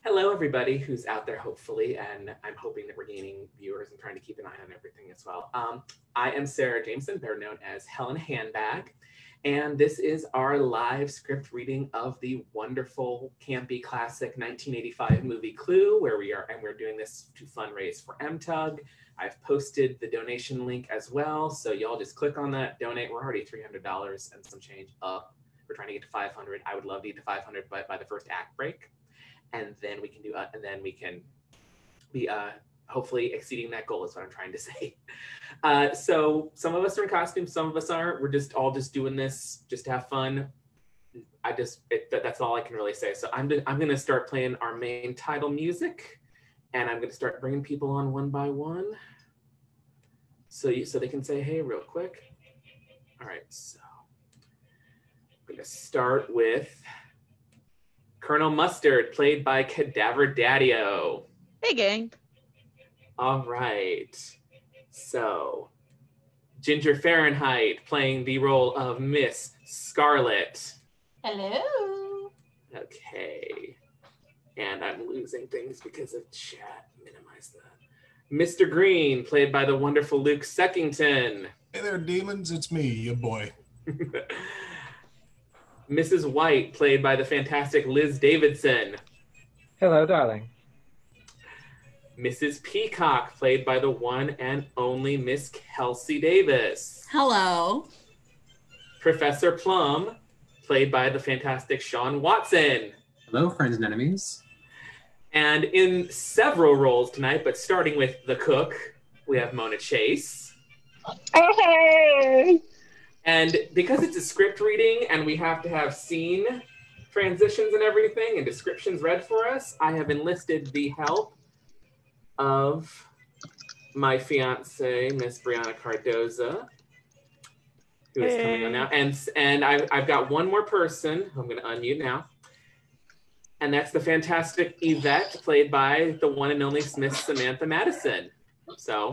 Hello, everybody who's out there, hopefully, and I'm hoping that we're gaining viewers and trying to keep an eye on everything as well. I am Sarah Jameson, better known as Helena Handbag, and this is our live script reading of the wonderful, campy, classic 1985 movie Clue, where we're doing this to fundraise for MTUG. I've posted the donation link as well, so y'all just click on that, donate. We're already $300 and some change up. We're trying to get to 500. I would love to get to 500, but by the first act break. And then we can be hopefully exceeding that goal is what I'm trying to say. So some of us are in costumes, some of us aren't. We're just all doing this just to have fun. That's all I can really say. So I'm going to start playing our main title music, and I'm going to start bringing people on one by one, so they can say hey real quick. All right, so I'm going to start with Colonel Mustard, played by Cadaver Dadio. Hey, gang. All right. So, Ginger Fahrenheit, playing the role of Miss Scarlet. Hello. Okay. And I'm losing things because of chat. Minimize that. Mr. Green, played by the wonderful Luke Seckington. Hey there, demons. It's me, your boy. Mrs. White, played by the fantastic Liz Davidson. Hello, darling. Mrs. Peacock, played by the one and only Miss Kelsi Davis. Hello. Professor Plum, played by the fantastic Sean Watson. Hello, friends and enemies. And in several roles tonight, but starting with the cook, we have Mona Chase. Hey! And because it's a script reading and we have to have scene transitions and everything and descriptions read for us, I have enlisted the help of my fiance, Miss Brianna Cardoza, who is coming on now. And I've got one more person who I'm going to unmute now. And that's the fantastic Yvette, played by the one and only Miss Samantha Madison. So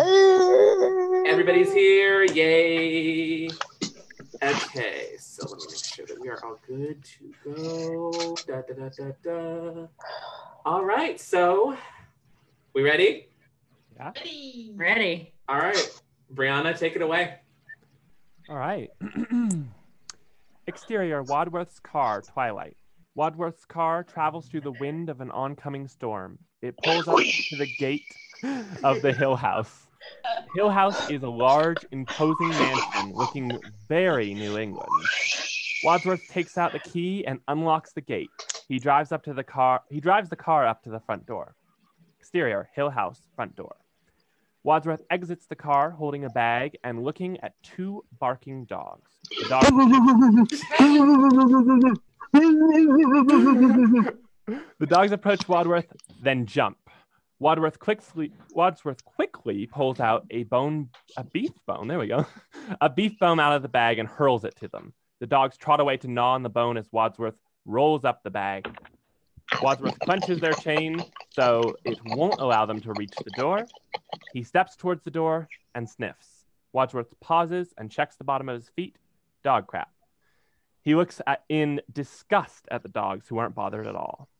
everybody's here. Yay. Okay, so let me make sure that we are all good to go. All right, so we ready? Yeah. Ready. All right, Brianna, take it away. All right. Exterior, Wadsworth's car, twilight. Wadsworth's car travels through the wind of an oncoming storm. It pulls up to the gate of the Hill House. Hill House is a large, imposing mansion looking very New England. Wadsworth takes out the key and unlocks the gate. He drives the car up to the front door. Exterior, Hill House, front door. Wadsworth exits the car holding a bag and looking at two barking dogs. The dogs approach Wadsworth, then jump. Wadsworth quickly pulls out a beef bone out of the bag and hurls it to them. The dogs trot away to gnaw on the bone as Wadsworth rolls up the bag. Wadsworth clenches their chain so it won't allow them to reach the door. He steps towards the door and sniffs. Wadsworth pauses and checks the bottom of his feet. Dog crap. He looks in disgust at the dogs, who aren't bothered at all.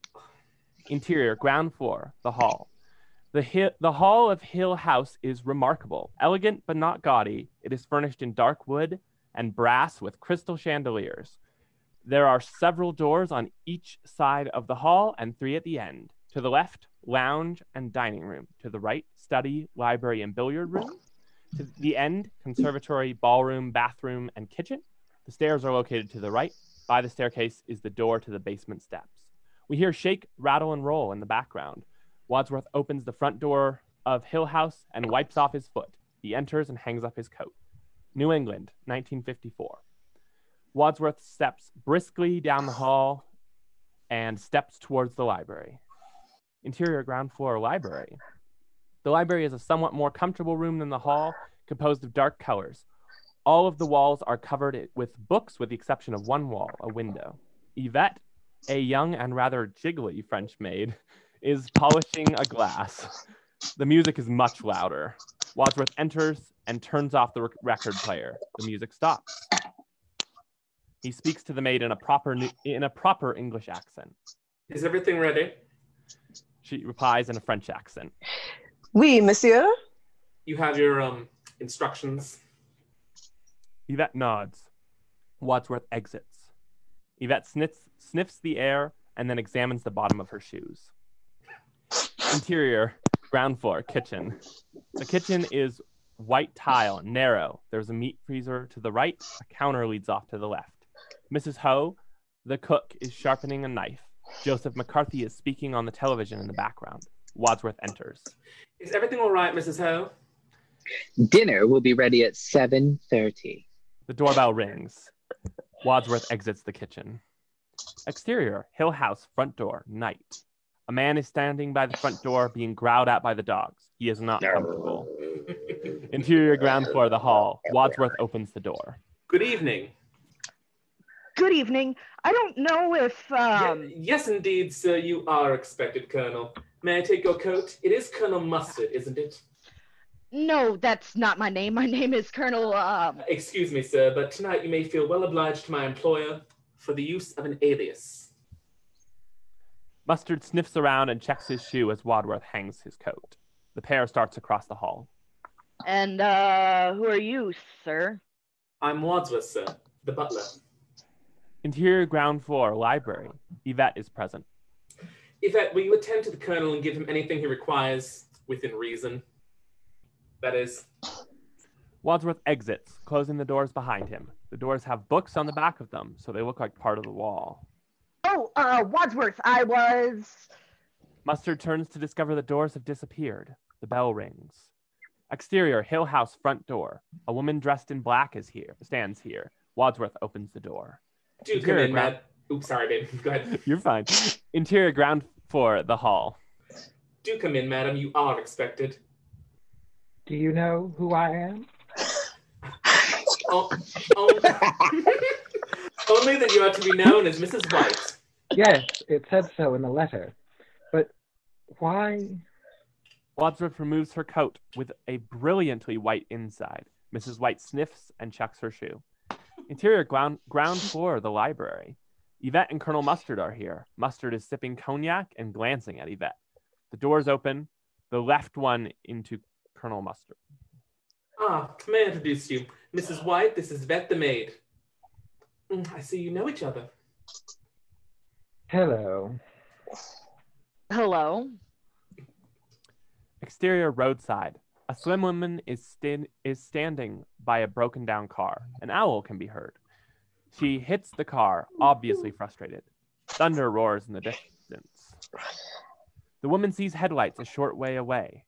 Interior, ground floor, the hall. The hall of Hill House is remarkable. Elegant but not gaudy, it is furnished in dark wood and brass with crystal chandeliers. There are several doors on each side of the hall and three at the end. To the left, lounge and dining room. To the right, study, library, and billiard room. To the end, conservatory, ballroom, bathroom, and kitchen. The stairs are located to the right. By the staircase is the door to the basement steps. We hear shake, rattle, and roll in the background. Wadsworth opens the front door of Hill House and wipes off his foot. He enters and hangs up his coat. New England, 1954. Wadsworth steps briskly down the hall and steps towards the library. Interior, ground floor, library. The library is a somewhat more comfortable room than the hall, composed of dark colors. All of the walls are covered with books with the exception of one wall, a window. Yvette, a young and rather jiggly French maid, is polishing a glass. The music is much louder. Wadsworth enters and turns off the record player. The music stops. He speaks to the maid in a proper English accent. Is everything ready? She replies in a French accent. Oui, monsieur. You have your instructions. Yvette nods. Wadsworth exits. Yvette sniffs the air and then examines the bottom of her shoes. Interior, ground floor, kitchen. The kitchen is white tile, narrow. There's a meat freezer to the right. A counter leads off to the left. Mrs. Ho, the cook, is sharpening a knife. Joseph McCarthy is speaking on the television in the background. Wadsworth enters. Is everything all right, Mrs. Ho? Dinner will be ready at 7:30. The doorbell rings. Wadsworth exits the kitchen. Exterior, Hill House, front door, night. A man is standing by the front door being growled at by the dogs. He is not comfortable. Interior, ground floor, the hall. Wadsworth opens the door. Good evening. Good evening. I don't know if, Yes, indeed, sir. You are expected, Colonel. May I take your coat? It is Colonel Mustard, isn't it? No, that's not my name. My name is Colonel, Excuse me, sir, but tonight you may feel well obliged to my employer for the use of an alias. Mustard sniffs around and checks his shoe as Wadsworth hangs his coat. The pair starts across the hall. And, who are you, sir? I'm Wadsworth, sir, the butler. Interior, ground floor, library. Yvette is present. Yvette, will you attend to the Colonel and give him anything he requires within reason? That is. Wadsworth exits, closing the doors behind him. The doors have books on the back of them, so they look like part of the wall. Oh, Wadsworth, I was... Mustard turns to discover the doors have disappeared. The bell rings. Exterior, Hill House, front door. A woman dressed in black stands here. Wadsworth opens the door. Do come in, Matt. Oops, sorry, babe. Go ahead. You're fine. Interior, ground floor, the hall. Do come in, madam. You are expected. Do you know who I am? Oh, only that you are to be known as Mrs. White. Yes, it said so in the letter. But why? Wadsworth removes her coat with a brilliantly white inside. Mrs. White sniffs and checks her shoe. Interior, ground floor, the library. Yvette and Colonel Mustard are here. Mustard is sipping cognac and glancing at Yvette. The doors open, the left one into Colonel Mustard. Ah, may I introduce you? Mrs. White, this is Yvette the maid. I see you know each other. Hello. Hello. Exterior, roadside. A slim woman is standing by a broken down car. An owl can be heard. She hits the car, obviously frustrated. Thunder roars in the distance. The woman sees headlights a short way away.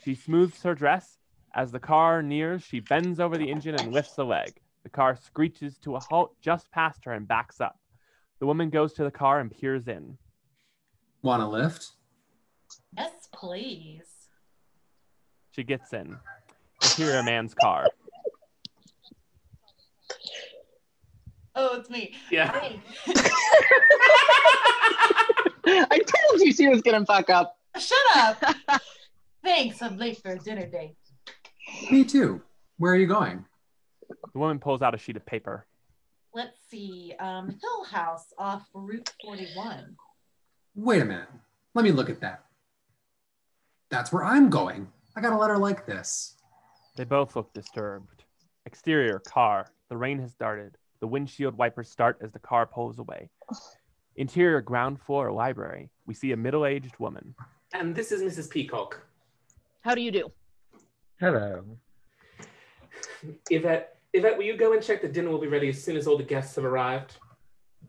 She smooths her dress. As the car nears, she bends over the engine and lifts the leg. The car screeches to a halt just past her and backs up. The woman goes to the car and peers in. Want a lift? Yes, please. She gets in. Interior, man's car. Oh, it's me. Yeah. Hey. I told you she was gonna fuck up. Shut up. Thanks, I'm late for a dinner date. Me too. Where are you going? The woman pulls out a sheet of paper. Let's see. Hill House off Route 41. Wait a minute. Let me look at that. That's where I'm going. I got a letter like this. They both look disturbed. Exterior, car. The rain has started. The windshield wipers start as the car pulls away. Interior, ground floor, library. We see a middle-aged woman. And this is Mrs. Peacock. How do you do? Hello. Yvette, will you go and check the dinner will be ready as soon as all the guests have arrived?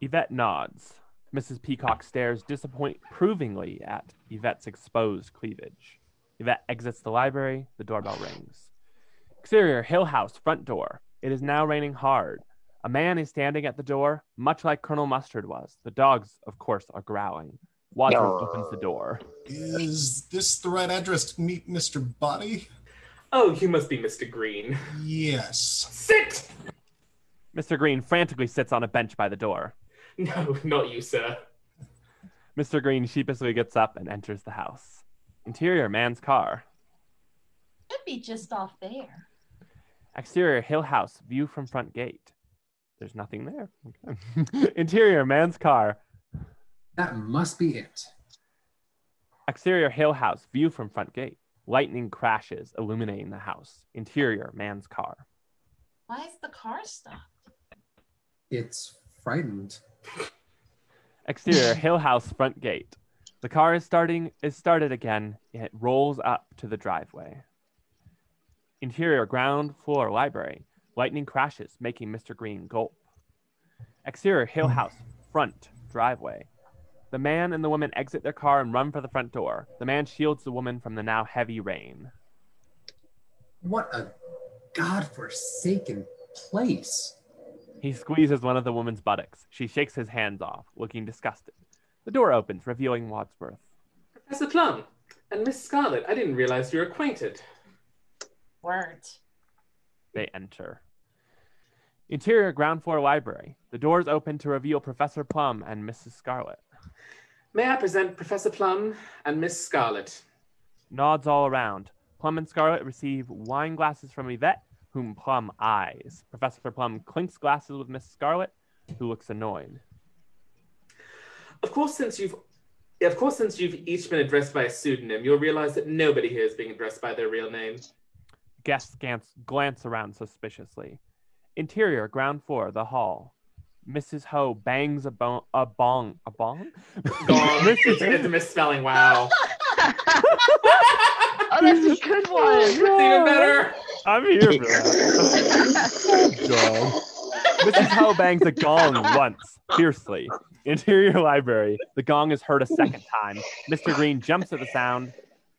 Yvette nods. Mrs. Peacock stares disapprovingly at Yvette's exposed cleavage. Yvette exits the library. The doorbell rings. Exterior, Hill House, front door. It is now raining hard. A man is standing at the door, much like Colonel Mustard was. The dogs, of course, are growling. Wadsworth opens the door. Is this the right address to meet Mr. Body? Oh, you must be Mr. Green. Yes. Sit! Mr. Green frantically sits on a bench by the door. No, not you, sir. Mr. Green sheepishly gets up and enters the house. Interior, man's car. Should be just off there. Exterior, Hill House, view from front gate. There's nothing there. Okay. Interior, man's car. That must be it. Exterior Hill House, view from front gate. Lightning crashes, illuminating the house. Interior, man's car. Why is the car stopped? It's frightened. Exterior Hill House, front gate. The car is started again. It rolls up to the driveway. Interior, ground floor, library. Lightning crashes, making Mr. Green gulp. Exterior Hill House, front driveway. The man and the woman exit their car and run for the front door. The man shields the woman from the now heavy rain. What a godforsaken place. He squeezes one of the woman's buttocks. She shakes his hands off, looking disgusted. The door opens, revealing Wadsworth. Professor Plum and Miss Scarlet, I didn't realize you were acquainted. Weren't. They enter. Interior, ground floor, library. The doors open to reveal Professor Plum and Mrs. Scarlet. May I present Professor Plum and Miss Scarlet? Nods all around. Plum and Scarlet receive wine glasses from Yvette, whom Plum eyes. Professor Plum clinks glasses with Miss Scarlet, who looks annoyed. Of course, since you've each been addressed by a pseudonym, you'll realize that nobody here is being addressed by their real name. Guests glance around suspiciously. Interior, ground floor, the hall. Mrs. Ho bangs a bong. A bong? Gong. It's a misspelling. Wow. Oh, that's a good one. It's even better. I'm here for that. God. Mrs. Ho bangs a gong once, fiercely. Interior library. The gong is heard a second time. Mr. Green jumps at the sound,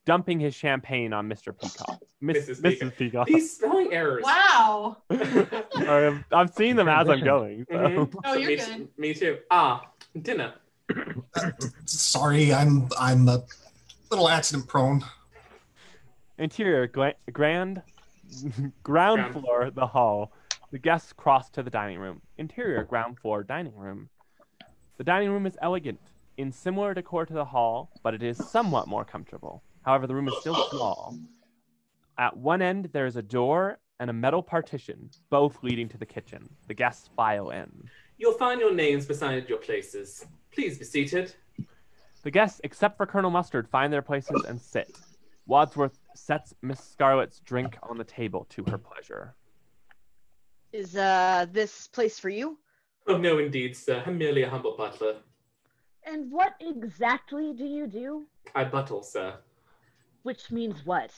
dumping his champagne on Mr. Peacock. Mrs. Peacock. These spelling errors. Wow. I'm seeing them as I'm going. So. Mm-hmm. Oh, you're good. Me too. Dinner. Sorry, I'm a little accident prone. Interior, ground floor, the hall. The guests cross to the dining room. Interior, ground floor, dining room. The dining room is elegant, in similar decor to the hall, but it is somewhat more comfortable. However, the room is still small. At one end, there is a door and a metal partition, both leading to the kitchen. The guests file in. You'll find your names beside your places. Please be seated. The guests, except for Colonel Mustard, find their places and sit. Wadsworth sets Miss Scarlet's drink on the table to her pleasure. Is this place for you? Oh, no, indeed, sir. I'm merely a humble butler. And what exactly do you do? I buttle, sir. Which means what?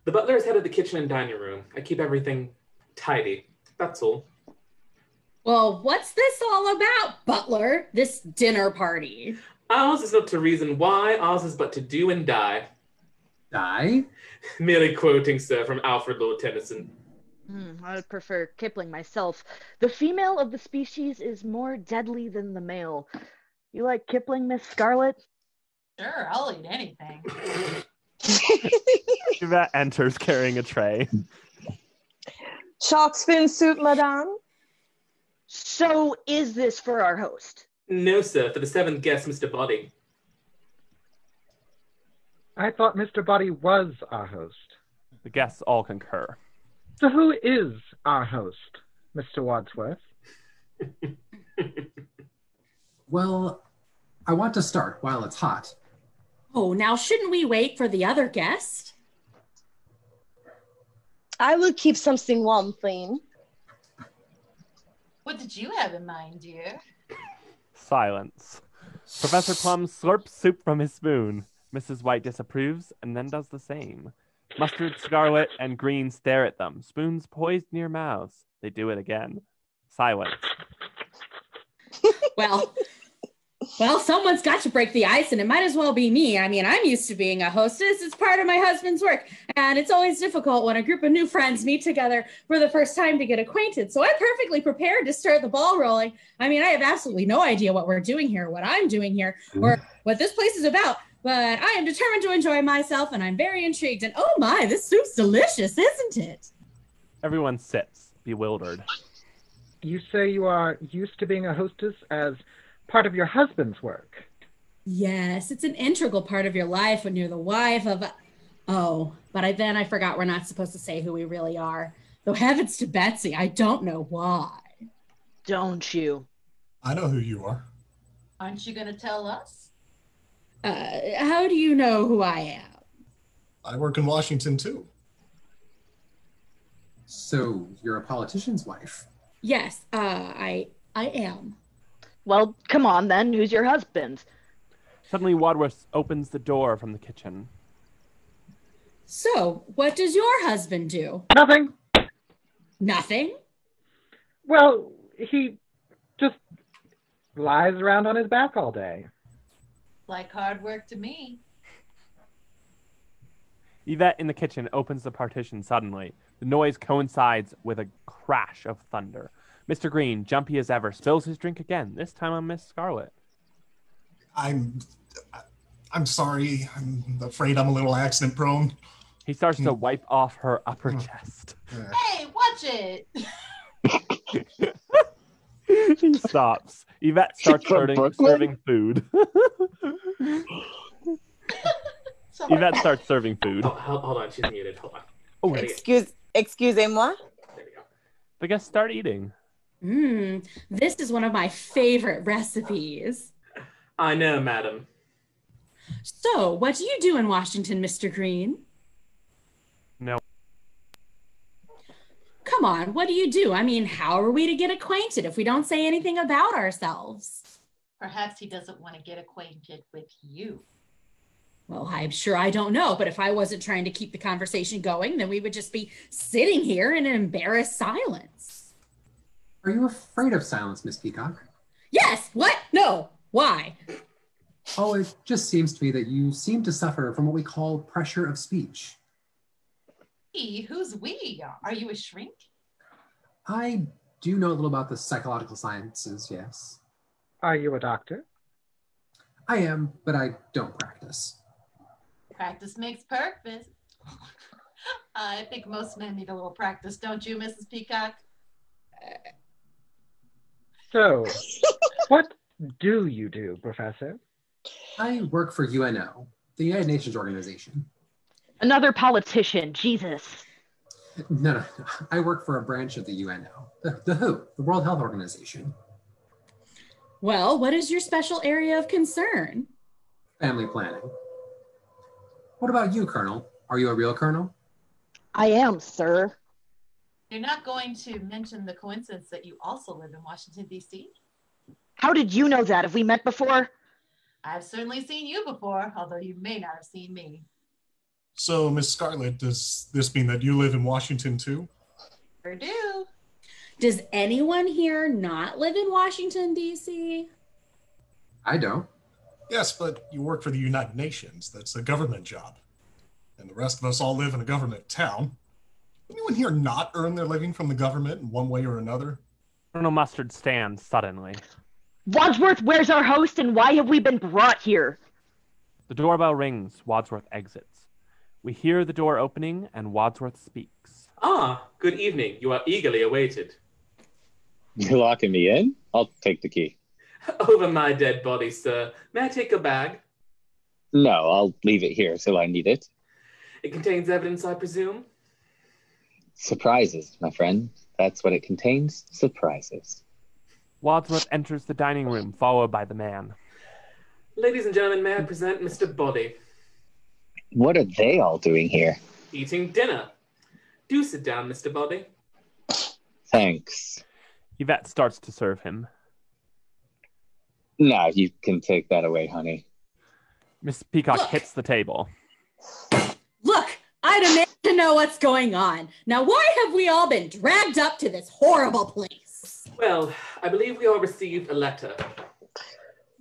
The butler is head of the kitchen and dining room. I keep everything tidy. That's all. Well, what's this all about, butler? This dinner party? Ours is not to reason why. Ours is but to do and die. Die? Merely quoting, sir, from Alfred Lord Tennyson. I would prefer Kipling myself. The female of the species is more deadly than the male. You like Kipling, Miss Scarlet? Sure, I'll eat anything. Yvette enters carrying a tray. Shark's fin soup, madame. So is this for our host? No, sir, for the seventh guest, Mr. Body. I thought Mr. Body was our host. The guests all concur. So who is our host, Mr. Wadsworth? Well, I want to start while it's hot. Oh, now shouldn't we wait for the other guest? I will keep something warm, plain. What did you have in mind, dear? Silence. Professor Plum slurps soup from his spoon. Mrs. White disapproves and then does the same. Mustard, Scarlet, and Green stare at them, spoons poised near mouths. They do it again. Silence. Well, someone's got to break the ice, and it might as well be me. I mean, I'm used to being a hostess. It's part of my husband's work, and it's always difficult when a group of new friends meet together for the first time to get acquainted. So I'm perfectly prepared to start the ball rolling. I mean, I have absolutely no idea what we're doing here, what I'm doing here, or what this place is about, but I am determined to enjoy myself, and I'm very intrigued. And oh my, this soup's delicious, isn't it? Everyone sits, bewildered. You say you are used to being a hostess as part of your husband's work. Yes, it's an integral part of your life when you're the wife of a... Oh, but then I forgot we're not supposed to say who we really are. Though heavens to Betsy, I don't know why. Don't you? I know who you are. Aren't you going to tell us? How do you know who I am? I work in Washington too. So you're a politician's wife? Yes, I am. Well, come on then. Who's your husband? Suddenly, Wadsworth opens the door from the kitchen. So, what does your husband do? Nothing. Nothing? Well, he just lies around on his back all day. Like hard work to me. Yvette in the kitchen opens the partition suddenly. The noise coincides with a crash of thunder. Mr. Green, jumpy as ever, spills his drink again, this time on Miss Scarlet. I'm sorry. I'm afraid I'm a little accident prone. He starts to wipe off her upper chest. Hey, watch it. He stops. Yvette starts serving food. Yvette starts serving food. Oh, hold on, she's muted. Hold on. Oh, Excusez-moi. There we go. The guests start eating. This is one of my favorite recipes. I know, madam. So, what do you do in Washington, Mr. Green? No. Come on, what do you do? I mean, how are we to get acquainted if we don't say anything about ourselves? Perhaps he doesn't want to get acquainted with you. Well, I'm sure I don't know, but if I wasn't trying to keep the conversation going, then we would just be sitting here in an embarrassed silence. Are you afraid of silence, Miss Peacock? Yes! What? No. Why? Oh, it just seems to me that you seem to suffer from what we call pressure of speech. Who's we? Are you a shrink? I do know a little about the psychological sciences, yes. Are you a doctor? I am, but I don't practice. Practice makes perfect. I think most men need a little practice, don't you, Mrs. Peacock? So, what do you do, Professor? I work for UNO, the United Nations organization. Another politician. Jesus. No. I work for a branch of the UNO, the WHO, the World Health Organization. Well, what is your special area of concern? Family planning. What about you, Colonel? Are you a real colonel? I am, sir. You're not going to mention the coincidence that you also live in Washington, D.C.? How did you know that? Have we met before? I've certainly seen you before, although you may not have seen me. So, Miss Scarlet, does this mean that you live in Washington too? Sure do. Does anyone here not live in Washington, D.C.? I don't. Yes, but you work for the United Nations. That's a government job. And the rest of us all live in a government town. Anyone here not earn their living from the government in one way or another? Colonel Mustard stands suddenly. Wadsworth, where's our host and why have we been brought here? The doorbell rings. Wadsworth exits. We hear the door opening and Wadsworth speaks. Ah, good evening. You are eagerly awaited. You're locking me in? I'll take the key. Over my dead body, sir. May I take your bag? No, I'll leave it here till I need it. It contains evidence, I presume? Surprises, my friend. That's what it contains. Surprises. Wadsworth enters the dining room, followed by the man. Ladies and gentlemen, may I present Mr. Body? What are they all doing here? Eating dinner. Do sit down, Mr. Body. Thanks. Yvette starts to serve him. No, you can take that away, honey. Miss Peacock Look. hits the table. Look, I demand to know what's going on. Now, why have we all been dragged up to this horrible place? Well, I believe we all received a letter.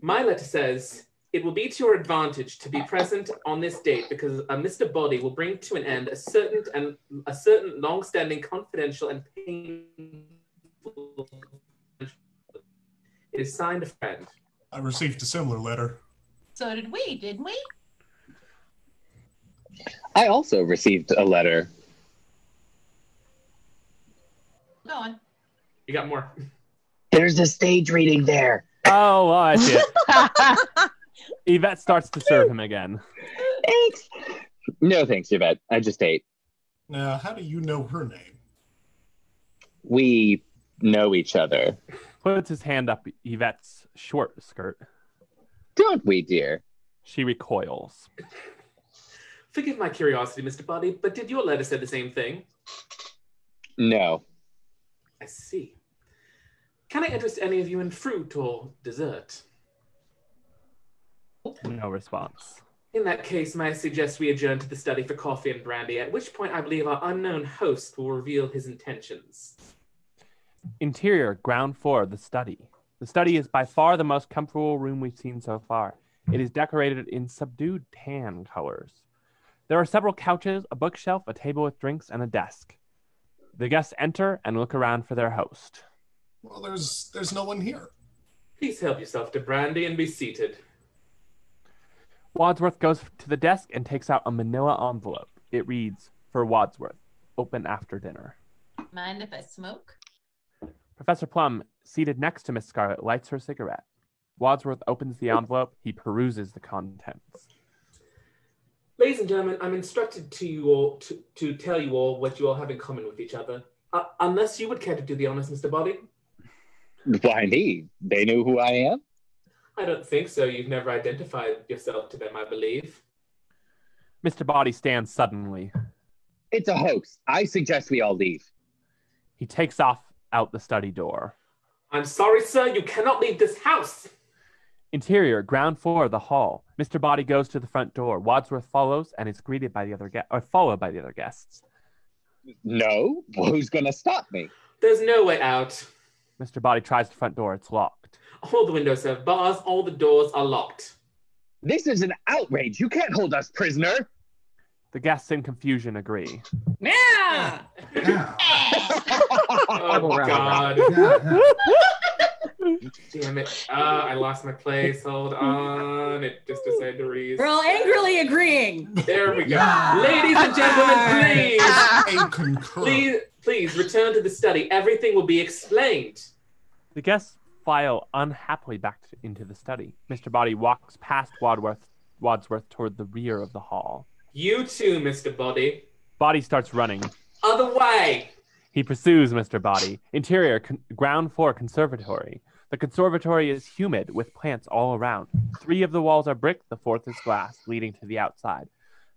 My letter says, it will be to your advantage to be present on this date because Mr. Body will bring to an end a certain long-standing confidential and painful. It is signed a friend. I received a similar letter. So did we, didn't we? I also received a letter. Go on. You got more. There's a stage reading there. Oh, I see it. Yvette starts to serve him again. Thanks. No thanks, Yvette. I just ate. Now, how do you know her name? We know each other. Puts his hand up Yvette's short skirt. Don't we, dear? She recoils. Forgive my curiosity, Mr. Body, but did your letter say the same thing? No. I see. Can I interest any of you in fruit or dessert? No response. In that case, may I suggest we adjourn to the study for coffee and brandy, at which point I believe our unknown host will reveal his intentions. Interior, ground floor, the study. The study is by far the most comfortable room we've seen so far. It is decorated in subdued tan colors. There are several couches, a bookshelf, a table with drinks, and a desk. The guests enter and look around for their host. Well, there's no one here. Please help yourself to brandy and be seated. Wadsworth goes to the desk and takes out a manila envelope. It reads, "For Wadsworth, open after dinner." Mind if I smoke? Professor Plum, seated next to Miss Scarlet, lights her cigarette. Wadsworth opens the envelope. He peruses the contents. Ladies and gentlemen, I'm instructed to tell you all what you all have in common with each other. Unless you would care to do the honors, Mr. Body? Why me? They knew who I am? I don't think so. You've never identified yourself to them, I believe. Mr. Body stands suddenly. It's a hoax. I suggest we all leave. He takes off out the study door. I'm sorry, sir. You cannot leave this house. Interior, ground floor, the hall. Mr. Body goes to the front door. Wadsworth follows and is greeted by the other followed by the other guests. No? Who's going to stop me? There's no way out. Mr. Body tries the front door. It's locked. All the windows have bars. All the doors are locked. This is an outrage. You can't hold us prisoner. The guests in confusion agree. Yeah! Oh, God. Damn it. I lost my place. Hold on. It just decided to read. We're all angrily agreeing. There we go. Ladies and gentlemen, concur. Please return to the study. Everything will be explained. The guests file unhappily back into the study. Mr. Body walks past Wadsworth toward the rear of the hall. You too, Mr. Body. Body starts running. Other way. He pursues Mr. Body. Interior, ground floor conservatory. The conservatory is humid with plants all around. 3 of the walls are brick, the 4th is glass, leading to the outside.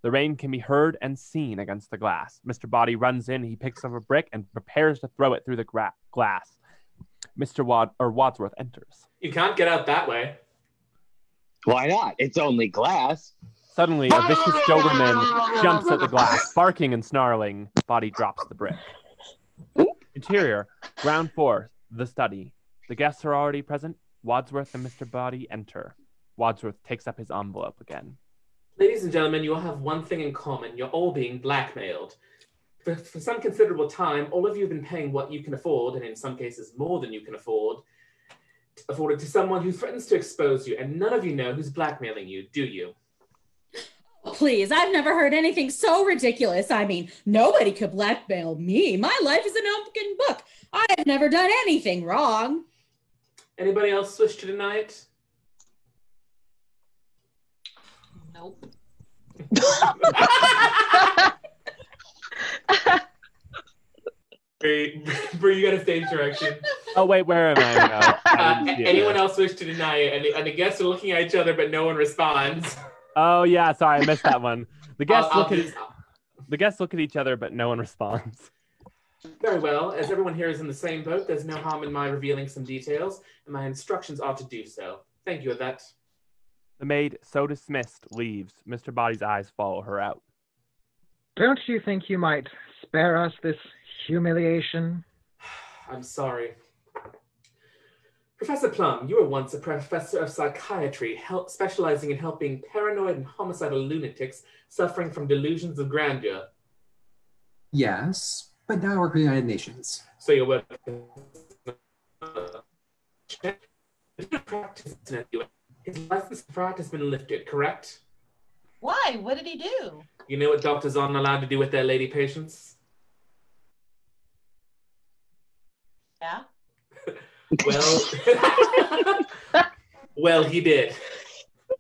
The rain can be heard and seen against the glass. Mr. Body runs in, he picks up a brick and prepares to throw it through the glass. Wadsworth enters. You can't get out that way. Why not? It's only glass. Suddenly, a vicious Doberman jumps at the glass, barking and snarling. Body drops the brick. Interior, ground floor, the study. The guests are already present. Wadsworth and Mr. Body enter. Wadsworth takes up his envelope again. Ladies and gentlemen, you all have one thing in common. You're all being blackmailed. For some considerable time, all of you have been paying what you can afford, and in some cases more than you can afford it to someone who threatens to expose you, and none of you know who's blackmailing you, do you? Please, I've never heard anything so ridiculous. I mean, nobody could blackmail me. My life is an open book. I've never done anything wrong. Anybody else wish to deny it? Nope. Bree, you got a stage direction. Oh, wait, where am I now? Anyone else wish to deny it? And the guests are looking at each other, but no one responds. Oh, yeah, sorry, I missed that one. The guests look at each other, but no one responds. Very well. As everyone here is in the same boat, there's no harm in my revealing some details, and my instructions are to do so. Thank you, Yvette. The maid, so dismissed, leaves. Mr. Body's eyes follow her out. Don't you think you might spare us this humiliation? I'm sorry. Professor Plum, you were once a professor of psychiatry, specializing in helping paranoid and homicidal lunatics suffering from delusions of grandeur. Yes, but now I work for the United Nations. So you work... His license to practice has been lifted, correct? Why? What did he do? You know what doctors aren't allowed to do with their lady patients? Yeah? Well, he did.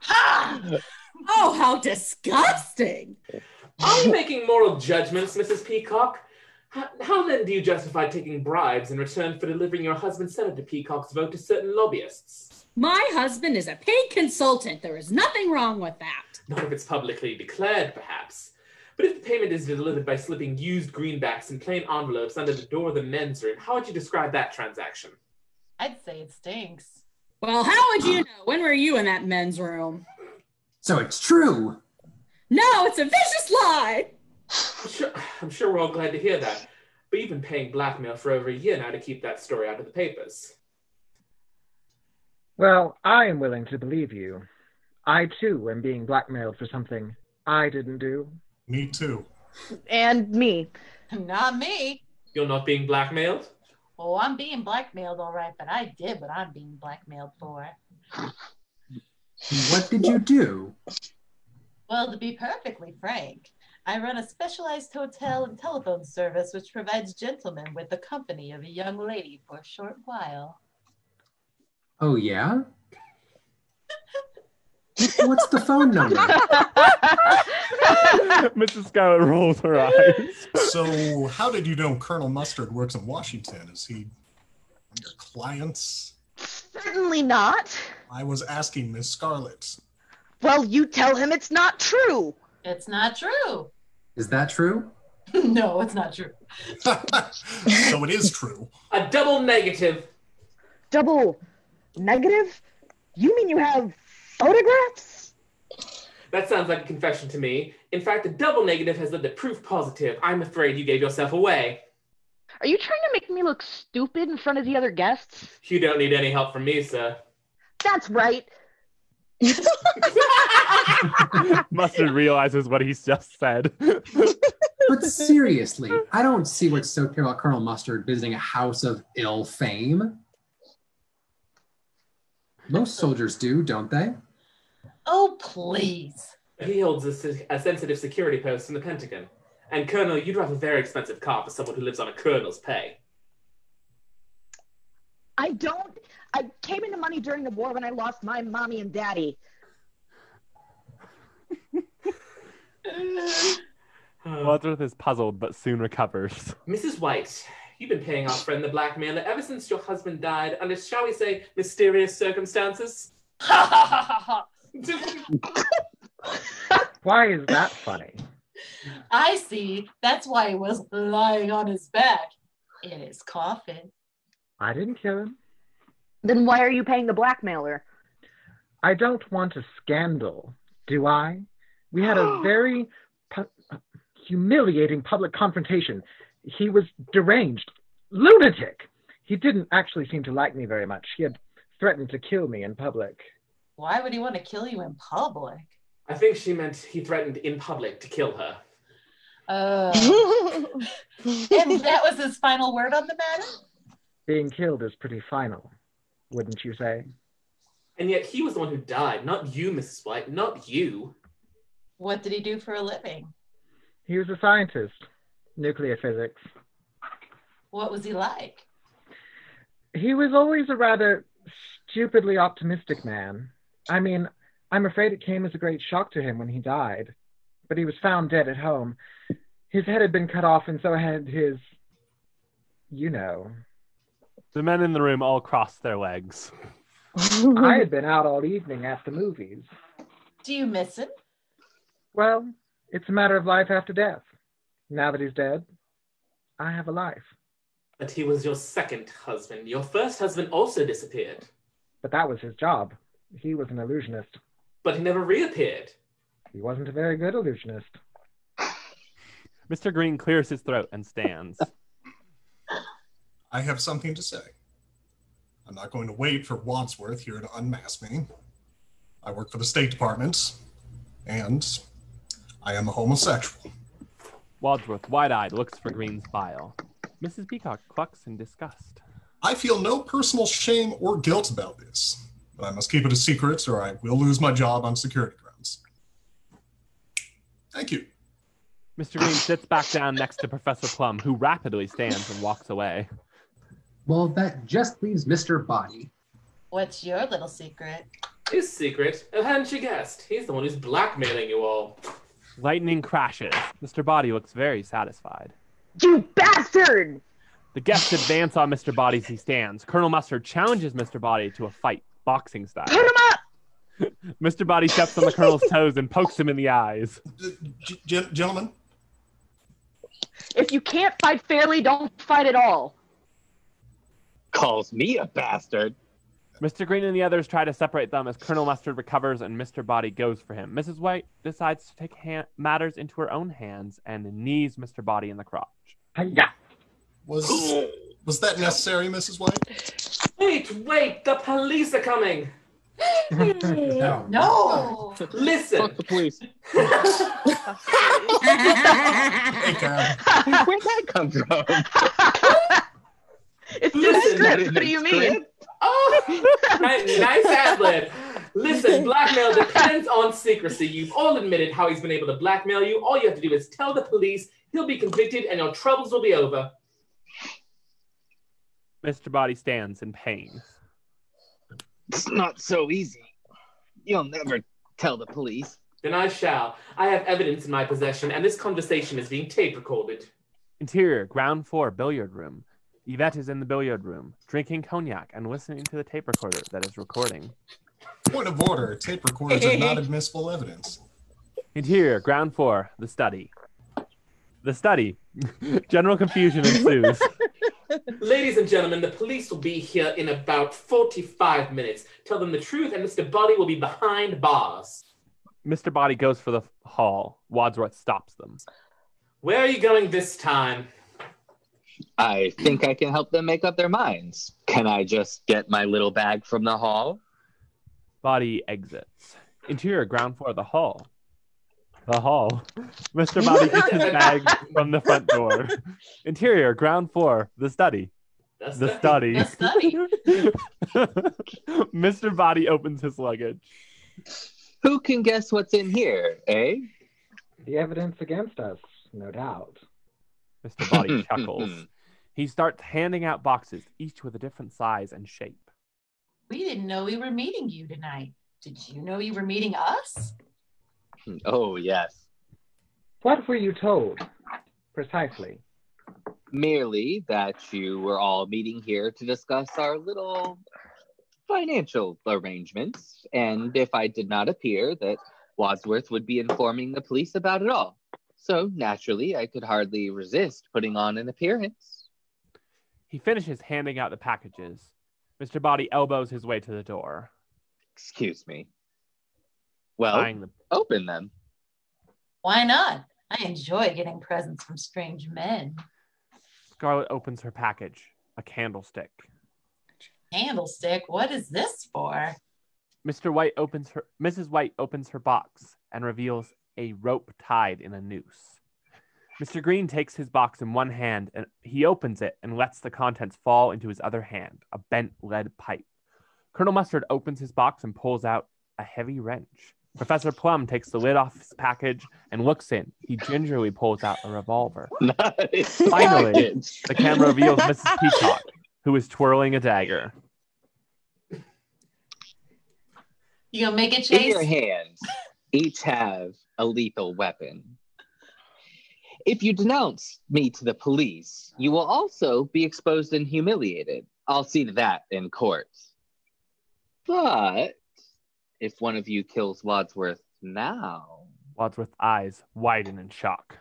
Oh, how disgusting! Are you making moral judgments, Mrs. Peacock? How then do you justify taking bribes in return for delivering your husband's Senator Peacock's vote to certain lobbyists? My husband is a paid consultant. There is nothing wrong with that. Not if it's publicly declared, perhaps. But if the payment is delivered by slipping used greenbacks in plain envelopes under the door of the men's room, how would you describe that transaction? I'd say it stinks. Well, how would you know? When were you in that men's room? So it's true. No, it's a vicious lie. I'm sure we're all glad to hear that. But you've been paying blackmail for over a year now to keep that story out of the papers. Well, I am willing to believe you. I, too, am being blackmailed for something I didn't do. Me too. And me. Not me. You're not being blackmailed? Oh, I'm being blackmailed, all right, but I did what I'm being blackmailed for. What did you do? Well, to be perfectly frank, I run a specialized hotel and telephone service which provides gentlemen with the company of a young lady for a short while. Oh, yeah? What's the phone number? Mrs. Scarlet rolls her eyes. So, how did you know Colonel Mustard works in Washington? Is he one of your clients? Certainly not. I was asking Miss Scarlet. Well, you tell him it's not true. It's not true. Is that true? No, it's not true. So it is true. A double negative. Double negative? You mean you have photographs? That sounds like a confession to me. In fact, the double negative has led to proof positive. I'm afraid you gave yourself away. Are you trying to make me look stupid in front of the other guests? You don't need any help from me, sir. That's right. Mustard realizes what he's just said. But seriously, I don't see what's so clear about Colonel Mustard visiting a house of ill fame. Most soldiers do, don't they? Oh, please. He holds a sensitive security post in the Pentagon. And Colonel, you'd have a very expensive car for someone who lives on a colonel's pay. I came into money during the war when I lost my mommy and daddy. Wadsworth is puzzled, but soon recovers. Mrs. White, you've been paying our friend the blackmailer ever since your husband died under, shall we say, mysterious circumstances? Why is that funny? I see. That's why he was lying on his back in his coffin. I didn't kill him. Then why are you paying the blackmailer? I don't want a scandal, do I? We had a very humiliating public confrontation. He was deranged, lunatic. He didn't actually seem to like me very much. He had threatened to kill me in public. Why would he want to kill you in public? I think she meant he threatened in public to kill her. And that was his final word on the matter? Being killed is pretty final, wouldn't you say? And yet he was the one who died, not you, Mrs. White, not you. What did he do for a living? He was a scientist, nuclear physics. What was he like? He was always a rather stupidly optimistic man. I mean, I'm afraid it came as a great shock to him when he died. But he was found dead at home. His head had been cut off, and so had his... you know. The men in the room all crossed their legs. I had been out all evening at the movies. Do you miss him? Well, it's a matter of life after death. Now that he's dead, I have a life. But he was your second husband. Your first husband also disappeared. But that was his job. He was an illusionist. But he never reappeared. He wasn't a very good illusionist. Mr. Green clears his throat and stands. I have something to say. I'm not going to wait for Wadsworth here to unmask me. I work for the State Department, and I am a homosexual. Wadsworth, wide-eyed, looks for Green's file. Mrs. Peacock clucks in disgust. I feel no personal shame or guilt about this, but I must keep it a secret or I will lose my job on security grounds. Thank you. Mr. Green sits back down next to Professor Plum, who rapidly stands and walks away. Well, that just leaves Mr. Body. What's your little secret? His secret? Oh, hadn't you guessed? He's the one who's blackmailing you all. Lightning crashes. Mr. Body looks very satisfied. You bastard! The guests advance on Mr. Body as he stands. Colonel Mustard challenges Mr. Body to a fight. boxing style. Put him up! Mr. Body steps on the Colonel's toes and pokes him in the eyes. Gentlemen? If you can't fight fairly, don't fight at all. Calls me a bastard. Mr. Green and the others try to separate them as Colonel Mustard recovers and Mr. Body goes for him. Mrs. White decides to take matters into her own hands and knees Mr. Body in the crotch. Was that necessary, Mrs. White? Wait, the police are coming. No. Listen. Fuck the police. Hey, Cam. Where'd that come from? It's just script. What do you mean? Oh, nice ad-lib. Listen, blackmail depends on secrecy. You've all admitted how he's been able to blackmail you. All you have to do is tell the police, he'll be convicted, and your troubles will be over. Mr. Body stands in pain. It's not so easy. You'll never tell the police. Then I shall. I have evidence in my possession, and this conversation is being tape recorded. Interior, ground floor, billiard room. Yvette is in the billiard room, drinking cognac and listening to the tape recorder that is recording. Point of order. Tape recorders are not admissible evidence. Interior, ground floor, the study. The study. General confusion ensues. Ladies and gentlemen, the police will be here in about 45 minutes. Tell them the truth, and Mr. Body will be behind bars. Mr. Body goes for the hall. Wadsworth stops them. Where are you going this time? I think I can help them make up their minds. Can I just get my little bag from the hall? Body exits. Interior, ground floor, the hall. The hall. Mr. Body gets his bag from the front door. Interior, ground floor, the study. The study. Mr. Body opens his luggage. Who can guess what's in here, eh? The evidence against us, no doubt. Mr. Body chuckles. He starts handing out boxes, each with a different size and shape. We didn't know we were meeting you tonight. Did you know you were meeting us? Oh, yes. What were you told, precisely? Merely that you were all meeting here to discuss our little financial arrangements, and if I did not appear, that Wadsworth would be informing the police about it all. So, naturally, I could hardly resist putting on an appearance. He finishes handing out the packages. Mr. Body elbows his way to the door. Excuse me. Well, open them. Why not? I enjoy getting presents from strange men. Scarlet opens her package, a candlestick. Candlestick? What is this for? Mrs. White opens her box and reveals a rope tied in a noose. Mr. Green takes his box in one hand and he opens it and lets the contents fall into his other hand, a bent lead pipe. Colonel Mustard opens his box and pulls out a heavy wrench. Professor Plum takes the lid off his package and looks in. He gingerly pulls out a revolver. Nice. Finally, the camera reveals Mrs. Peacock, who is twirling a dagger. You gonna make it, Chase? In your hands, each have a lethal weapon. If you denounce me to the police, you will also be exposed and humiliated. I'll see to that in court. But if one of you kills Wadsworth now... Wadsworth's eyes widen in shock.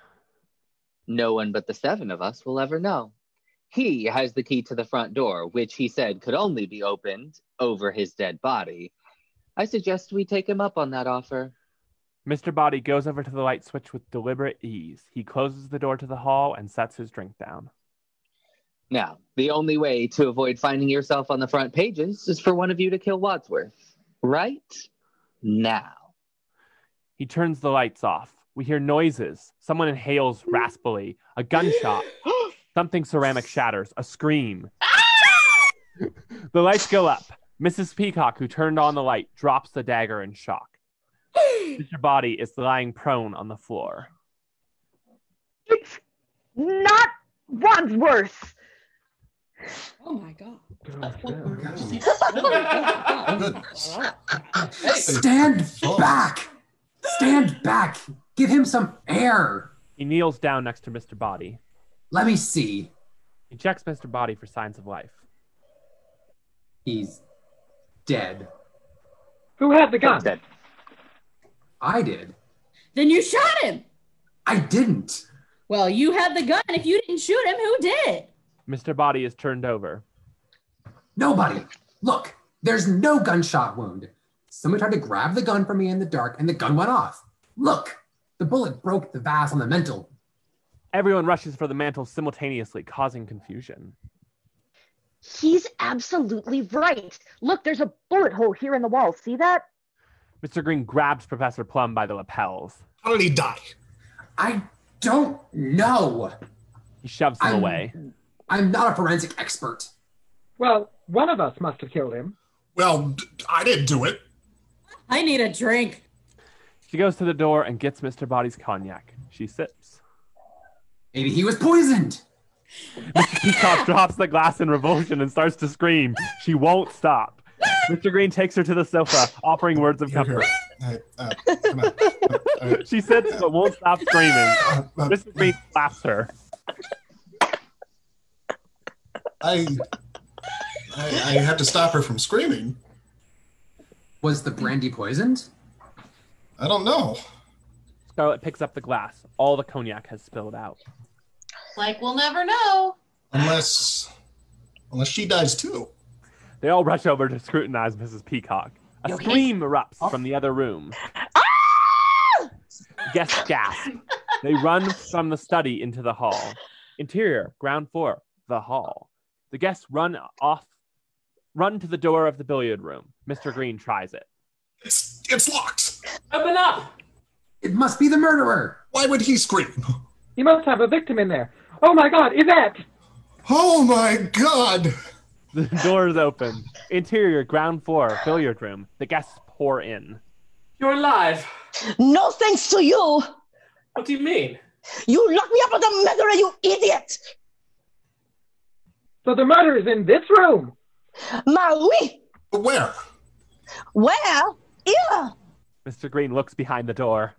No one but the seven of us will ever know. He has the key to the front door, which he said could only be opened over his dead body. I suggest we take him up on that offer. Mr. Body goes over to the light switch with deliberate ease. He closes the door to the hall and sets his drink down. Now, the only way to avoid finding yourself on the front pages is for one of you to kill Wadsworth. Right now. He turns the lights off. We hear noises. Someone inhales raspily. A gunshot. Something ceramic shatters. A scream. The lights go up. Mrs. Peacock, who turned on the light, drops the dagger in shock. Mr. Body is lying prone on the floor. It's not Wadsworth. Oh my god. Stand back! Stand back! Give him some air! He kneels down next to Mr. Body. Let me see. He checks Mr. Body for signs of life. He's dead. Who had the gun? Dead. I did. Then you shot him. I didn't. Well, you had the gun. If you didn't shoot him, who did? Mr. Body is turned over. Nobody. Look, there's no gunshot wound. Someone tried to grab the gun from me in the dark and the gun went off. Look, the bullet broke the vase on the mantel. Everyone rushes for the mantle simultaneously, causing confusion. He's absolutely right. Look, there's a bullet hole here in the wall. See that? Mr. Green grabs Professor Plum by the lapels. How did he die? I don't know. He shoves him away. I'm not a forensic expert. Well, one of us must have killed him. Well, I didn't do it. I need a drink. She goes to the door and gets Mr. Body's cognac. She sips. Maybe he was poisoned. Mr. Peacock drops the glass in revulsion and starts to scream. She won't stop. Mr. Green takes her to the sofa, offering words of comfort. Come on. She sits but won't stop screaming. Mr. Green slaps her. I had to stop her from screaming. Was the brandy poisoned? I don't know. Scarlet picks up the glass. All the cognac has spilled out. Like we'll never know. Unless she dies too. They all rush over to scrutinize Mrs. Peacock. A scream erupts from the other room. Guests gasp. They run from the study into the hall. Interior, ground floor, the hall. The guests run to the door of the billiard room. Mr. Green tries it. It's locked. Open up! It must be the murderer. Why would he scream? He must have a victim in there. Oh my God, Yvette! Oh my God! The door is open. Interior, ground floor, billiard room. The guests pour in. You're alive. No thanks to you. What do you mean? You locked me up as a murderer, you idiot. So the murder is in this room. Marie. Where? Where? Here. Mr. Green looks behind the door.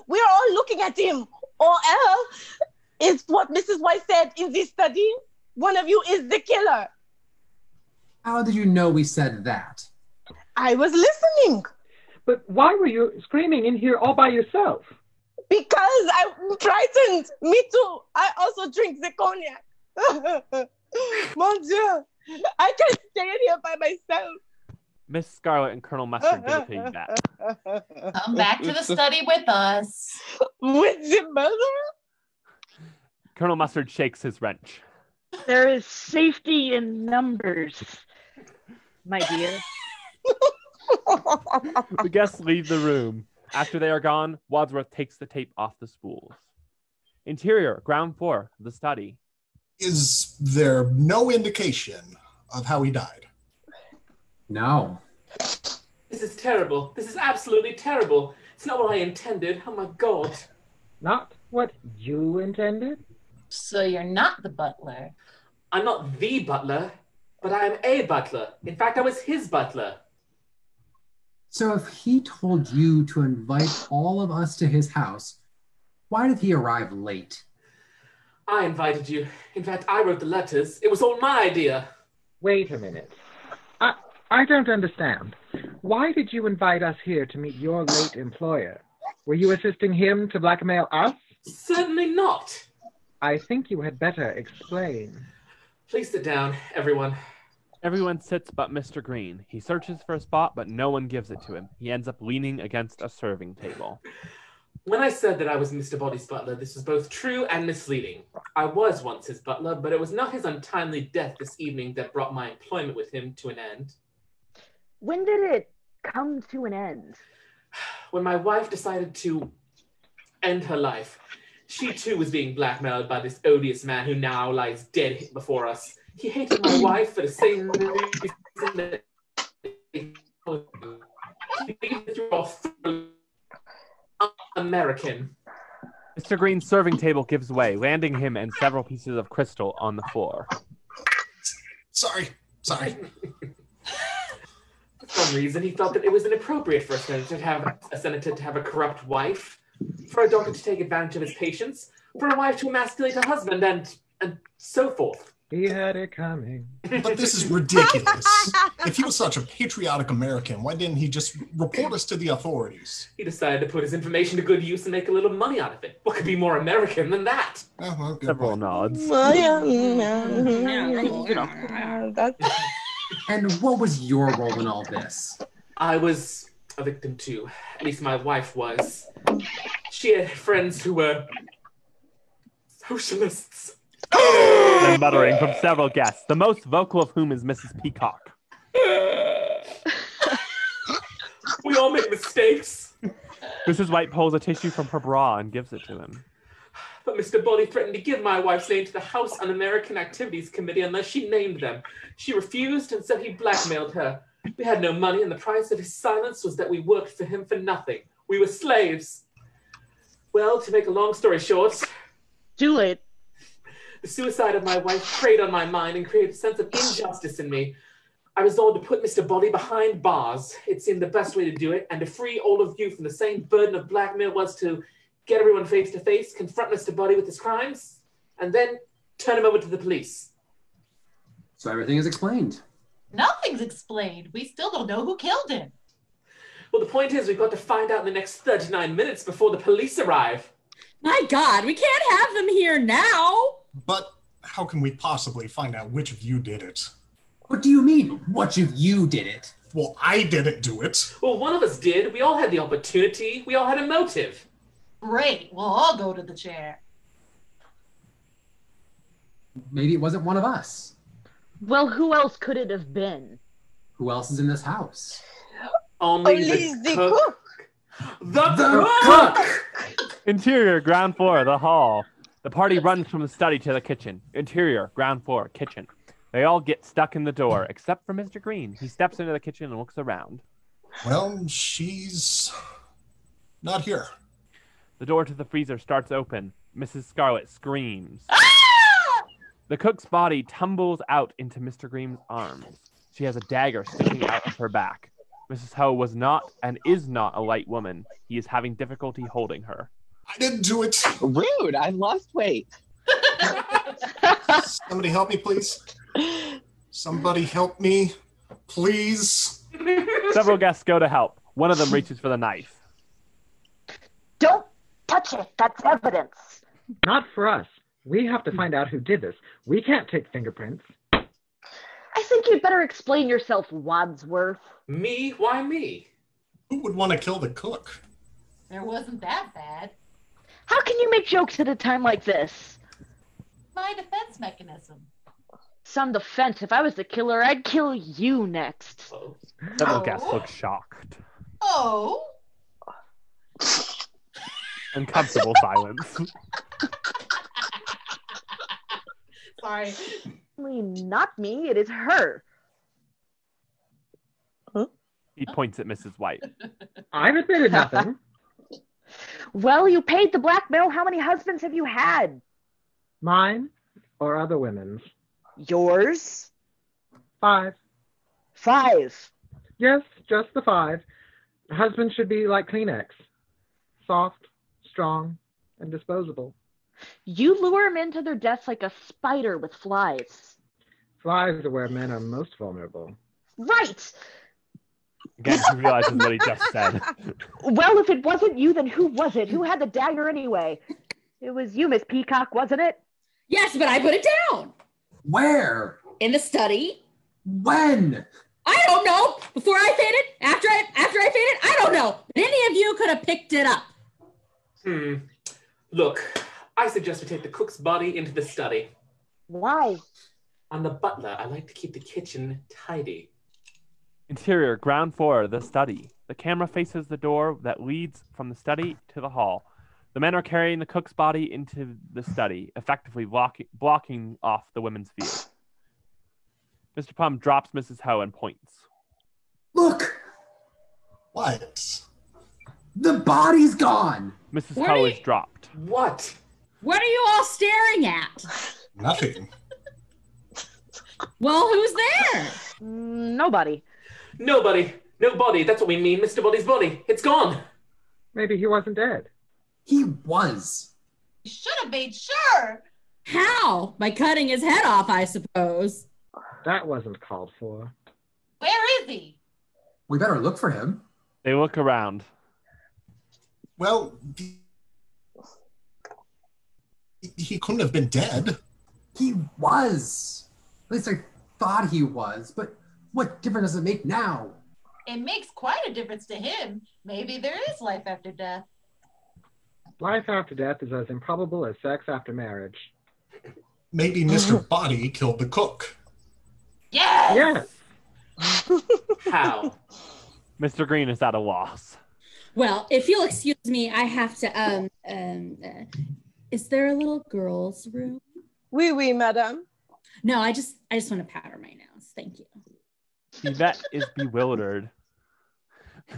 We're all looking at him. Or else, it's what Mrs. White said in this study. One of you is the killer. How did you know we said that? I was listening. But why were you screaming in here all by yourself? Because I'm frightened. Me too. I also drink the cognac. Mon Dieu. I can't stay in here by myself. Miss Scarlet and Colonel Mustard go to Yvette. Come back to the study with us. With the murderer? Colonel Mustard shakes his wrench. There is safety in numbers, my dear. The guests leave the room. After they are gone, Wadsworth takes the tape off the spools. Interior, ground floor, the study. Is there no indication of how he died? No. This is terrible. This is absolutely terrible. It's not what I intended. Oh my God. Not what you intended? So you're not the butler. I'm not the butler, but I am a butler. In fact, I was his butler. So if he told you to invite all of us to his house, why did he arrive late? I invited you. In fact, I wrote the letters. It was all my idea. Wait a minute. I don't understand. Why did you invite us here to meet your late employer? Were you assisting him to blackmail us? Certainly not. I think you had better explain. Please sit down, everyone. Everyone sits but Mr. Green. He searches for a spot, but no one gives it to him. He ends up leaning against a serving table. When I said that I was Mr. Body's butler, this was both true and misleading. I was once his butler, but it was not his untimely death this evening that brought my employment with him to an end. When did it come to an end? When my wife decided to end her life, she too was being blackmailed by this odious man who now lies dead before us. He hated my wife for the same reason that he American. Mr. Green's serving table gives way, landing him and several pieces of crystal on the floor. Sorry. For some reason, he felt that it was inappropriate for a senator to have a corrupt wife, for a doctor to take advantage of his patients, for a wife to emasculate her husband, and so forth. He had it coming. But this is ridiculous. If he was such a patriotic American, why didn't he just report us to the authorities? He decided to put his information to good use and make a little money out of it. What could be more American than that? Oh, well, good Several point. nods. And what was your role in all this? I was a victim too. At least my wife was. She had friends who were socialists. And muttering from several guests, the most vocal of whom is Mrs. Peacock. We all make mistakes. Mrs. White pulls a tissue from her bra and gives it to him. But Mr. Body threatened to give my wife's name to the House Un-American Activities Committee unless she named them. She refused and said he blackmailed her. We had no money, and the price of his silence was that we worked for him for nothing. We were slaves. Well, to make a long story short... Too late. The suicide of my wife preyed on my mind and created a sense of injustice in me. I resolved to put Mr. Body behind bars. It seemed the best way to do it, and to free all of you from the same burden of blackmail was to get everyone face to face, confront Mr. Body with his crimes, and then turn him over to the police. So everything is explained. Nothing's explained. We still don't know who killed him. Well, the point is we've got to find out in the next 39 minutes before the police arrive. My God, we can't have them here now. But how can we possibly find out which of you did it? What do you mean, which of you did it? Well, I didn't do it. Well, one of us did. We all had the opportunity. We all had a motive. Great. We'll all go to the chair. Maybe it wasn't one of us. Well, who else could it have been? Who else is in this house? Only the cook. The cook! Interior, ground floor, the hall. The party runs from the study to the kitchen. Interior, ground floor, kitchen. They all get stuck in the door, except for Mr. Green. He steps into the kitchen and looks around. Well, she's not here. The door to the freezer starts open. Mrs. Scarlet screams. The cook's body tumbles out into Mr. Green's arms. She has a dagger sticking out of her back. Mrs. Ho was not and is not a light woman. He is having difficulty holding her. I didn't do it. Rude. I lost weight. Somebody help me, please. Somebody help me, please. Several guests go to help. One of them reaches for the knife. Don't touch it. That's evidence. Not for us. We have to find out who did this. We can't take fingerprints. I think you'd better explain yourself, Wadsworth. Me? Why me? Who would want to kill the cook? There wasn't that bad. How can you make jokes at a time like this? My defense mechanism. Some defense. If I was the killer, I'd kill you next. Oh. Several guests look shocked. Oh? Uncomfortable silence. Sorry. Not me, it is her. He points at Mrs. White. I've admitted nothing. Well, you paid the blackmail. How many husbands have you had? Mine or other women's? Yours? 5. 5. Yes, just the 5. Husbands should be like Kleenex. Soft, strong, and disposable. You lure them into their deaths like a spider with flies. Flies are where men are most vulnerable. Right! Again, he realizes what he just said. Well, if it wasn't you, then who was it? Who had the dagger anyway? It was you, Miss Peacock, wasn't it? Yes, but I put it down. Where? In the study. When? I don't know. Before I fainted? After I fainted? I don't know. But any of you could have picked it up. Look, I suggest we take the cook's body into the study. Why? I'm the butler. I like to keep the kitchen tidy. Interior, ground floor, the study. The camera faces the door that leads from the study to the hall. The men are carrying the cook's body into the study, effectively blocking off the women's view. Mr. Plum drops Mrs. Ho and points. Look! What? The body's gone! Mrs. What Ho are is you- dropped. What? What are you all staring at? Nothing. Well, who's there? Nobody. Nobody. No body. That's what we mean. Mr. Body's body. It's gone. Maybe he wasn't dead. He was. You should have made sure. How? By cutting his head off, I suppose. That wasn't called for. Where is he? We better look for him. They look around. Well, he couldn't have been dead. He was. At least I thought he was. But what difference does it make now? It makes quite a difference to him. Maybe there is life after death. Life after death is as improbable as sex after marriage. Maybe Mr. Body killed the cook. Yes! Yes! How? Mr. Green is at a loss. Well, if you'll excuse me, I have to, is there a little girl's room? Oui, madame. No, I just want to powder my nose. Thank you. Yvette is bewildered.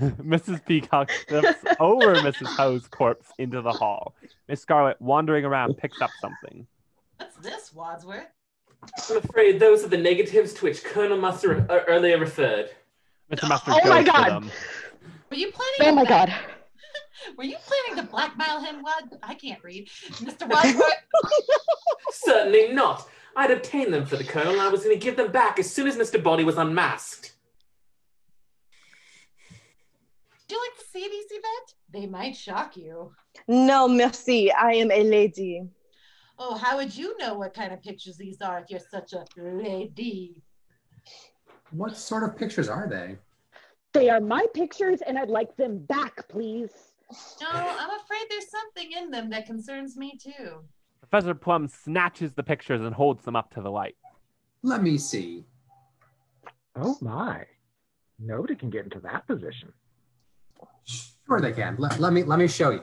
Mrs. Peacock steps over Mrs. Ho's corpse into the hall. Miss Scarlet, wandering around, picks up something. What's this, Wadsworth? I'm afraid those are the negatives to which Colonel Mustard earlier referred. Mr. Mustard Oh my goes for God. them. Were you planning? Oh my God. Were you planning to blackmail him, Wad? I can't read, Mr. Wadsworth. Certainly not. I'd obtained them for the Colonel, and I was going to give them back as soon as Mr. Body was unmasked. Would you like to see these, Yvette? They might shock you. No, merci. I am a lady. Oh, how would you know what kind of pictures these are if you're such a lady? What sort of pictures are they? They are my pictures and I'd like them back, please. No, I'm afraid there's something in them that concerns me too. Professor Plum snatches the pictures and holds them up to the light. Let me see. Oh my. Nobody can get into that position. Sure they can. Let me show you.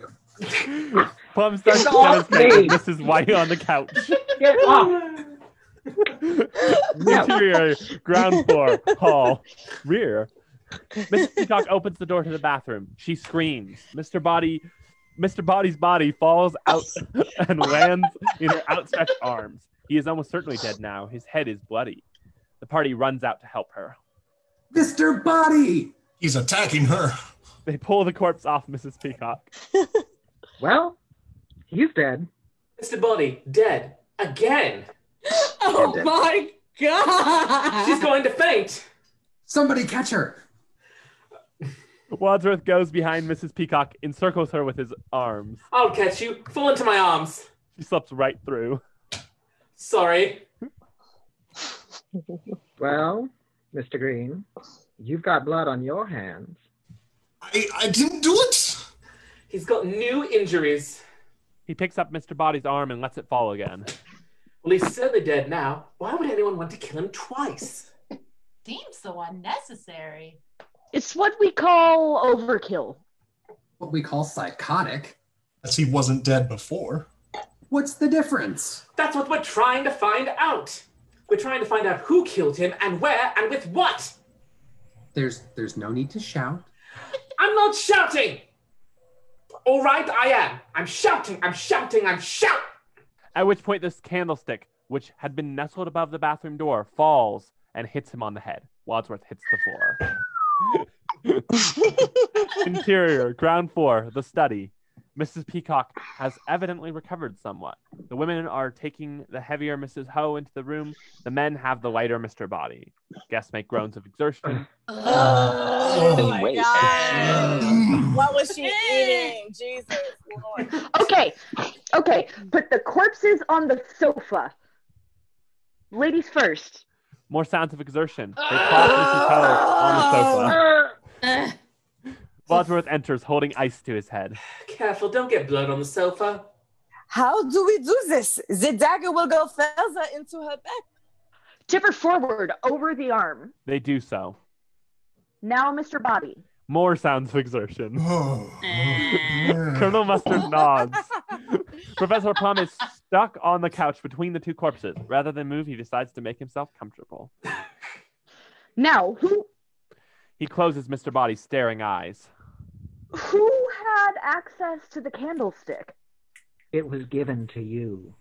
Plum starts Get off demonstrating me! Mrs. White on the couch. Get off! No. Interior, ground floor, hall, rear. Mrs. Peacock opens the door to the bathroom. She screams. Mr. Body's body falls out and lands in her outstretched arms. He is almost certainly dead now. His head is bloody. The party runs out to help her. Mr. Body! He's attacking her. They pull the corpse off Mrs. Peacock. Well, he's dead. Mr. Body, dead. Again. Oh Dead. my God! She's going to faint. Somebody catch her! Wadsworth goes behind Mrs. Peacock, encircles her with his arms. I'll catch you. Fall into my arms. She slips right through. Sorry. Well, Mr. Green, you've got blood on your hands. I didn't do it. He's got new injuries. He picks up Mr. Body's arm and lets it fall again. Well, he's certainly dead now. Why would anyone want to kill him twice? Seems so unnecessary. It's what we call overkill. What we call psychotic. As he wasn't dead before. What's the difference? That's what we're trying to find out. We're trying to find out who killed him and where and with what. There's no need to shout. I'm not shouting. All right, I am. I'm shouting. At which point this candlestick, which had been nestled above the bathroom door, falls and hits him on the head. Wadsworth hits the floor. Interior, ground floor, the study. Mrs. Peacock has evidently recovered somewhat. The women are taking the heavier Mrs. Ho into the room. The men have the lighter Mr. Body. Guests make groans of exertion. Oh my Wait. God. What was she eating? Jesus Lord. Okay. Put the corpses on the sofa. Ladies first. More sounds of exertion. They plop Mrs. Ho on the sofa. Wadsworth enters, holding ice to his head. Careful, don't get blood on the sofa. How do we do this? The dagger will go further into her back. Tip her forward over the arm. They do so. Now, Mr. Body. More sounds of exertion. Oh. Colonel Mustard nods. Professor Plum is stuck on the couch between the two corpses. Rather than move, he decides to make himself comfortable. Now, He closes Mr. Body's staring eyes. who had access to the candlestick? It was given to you.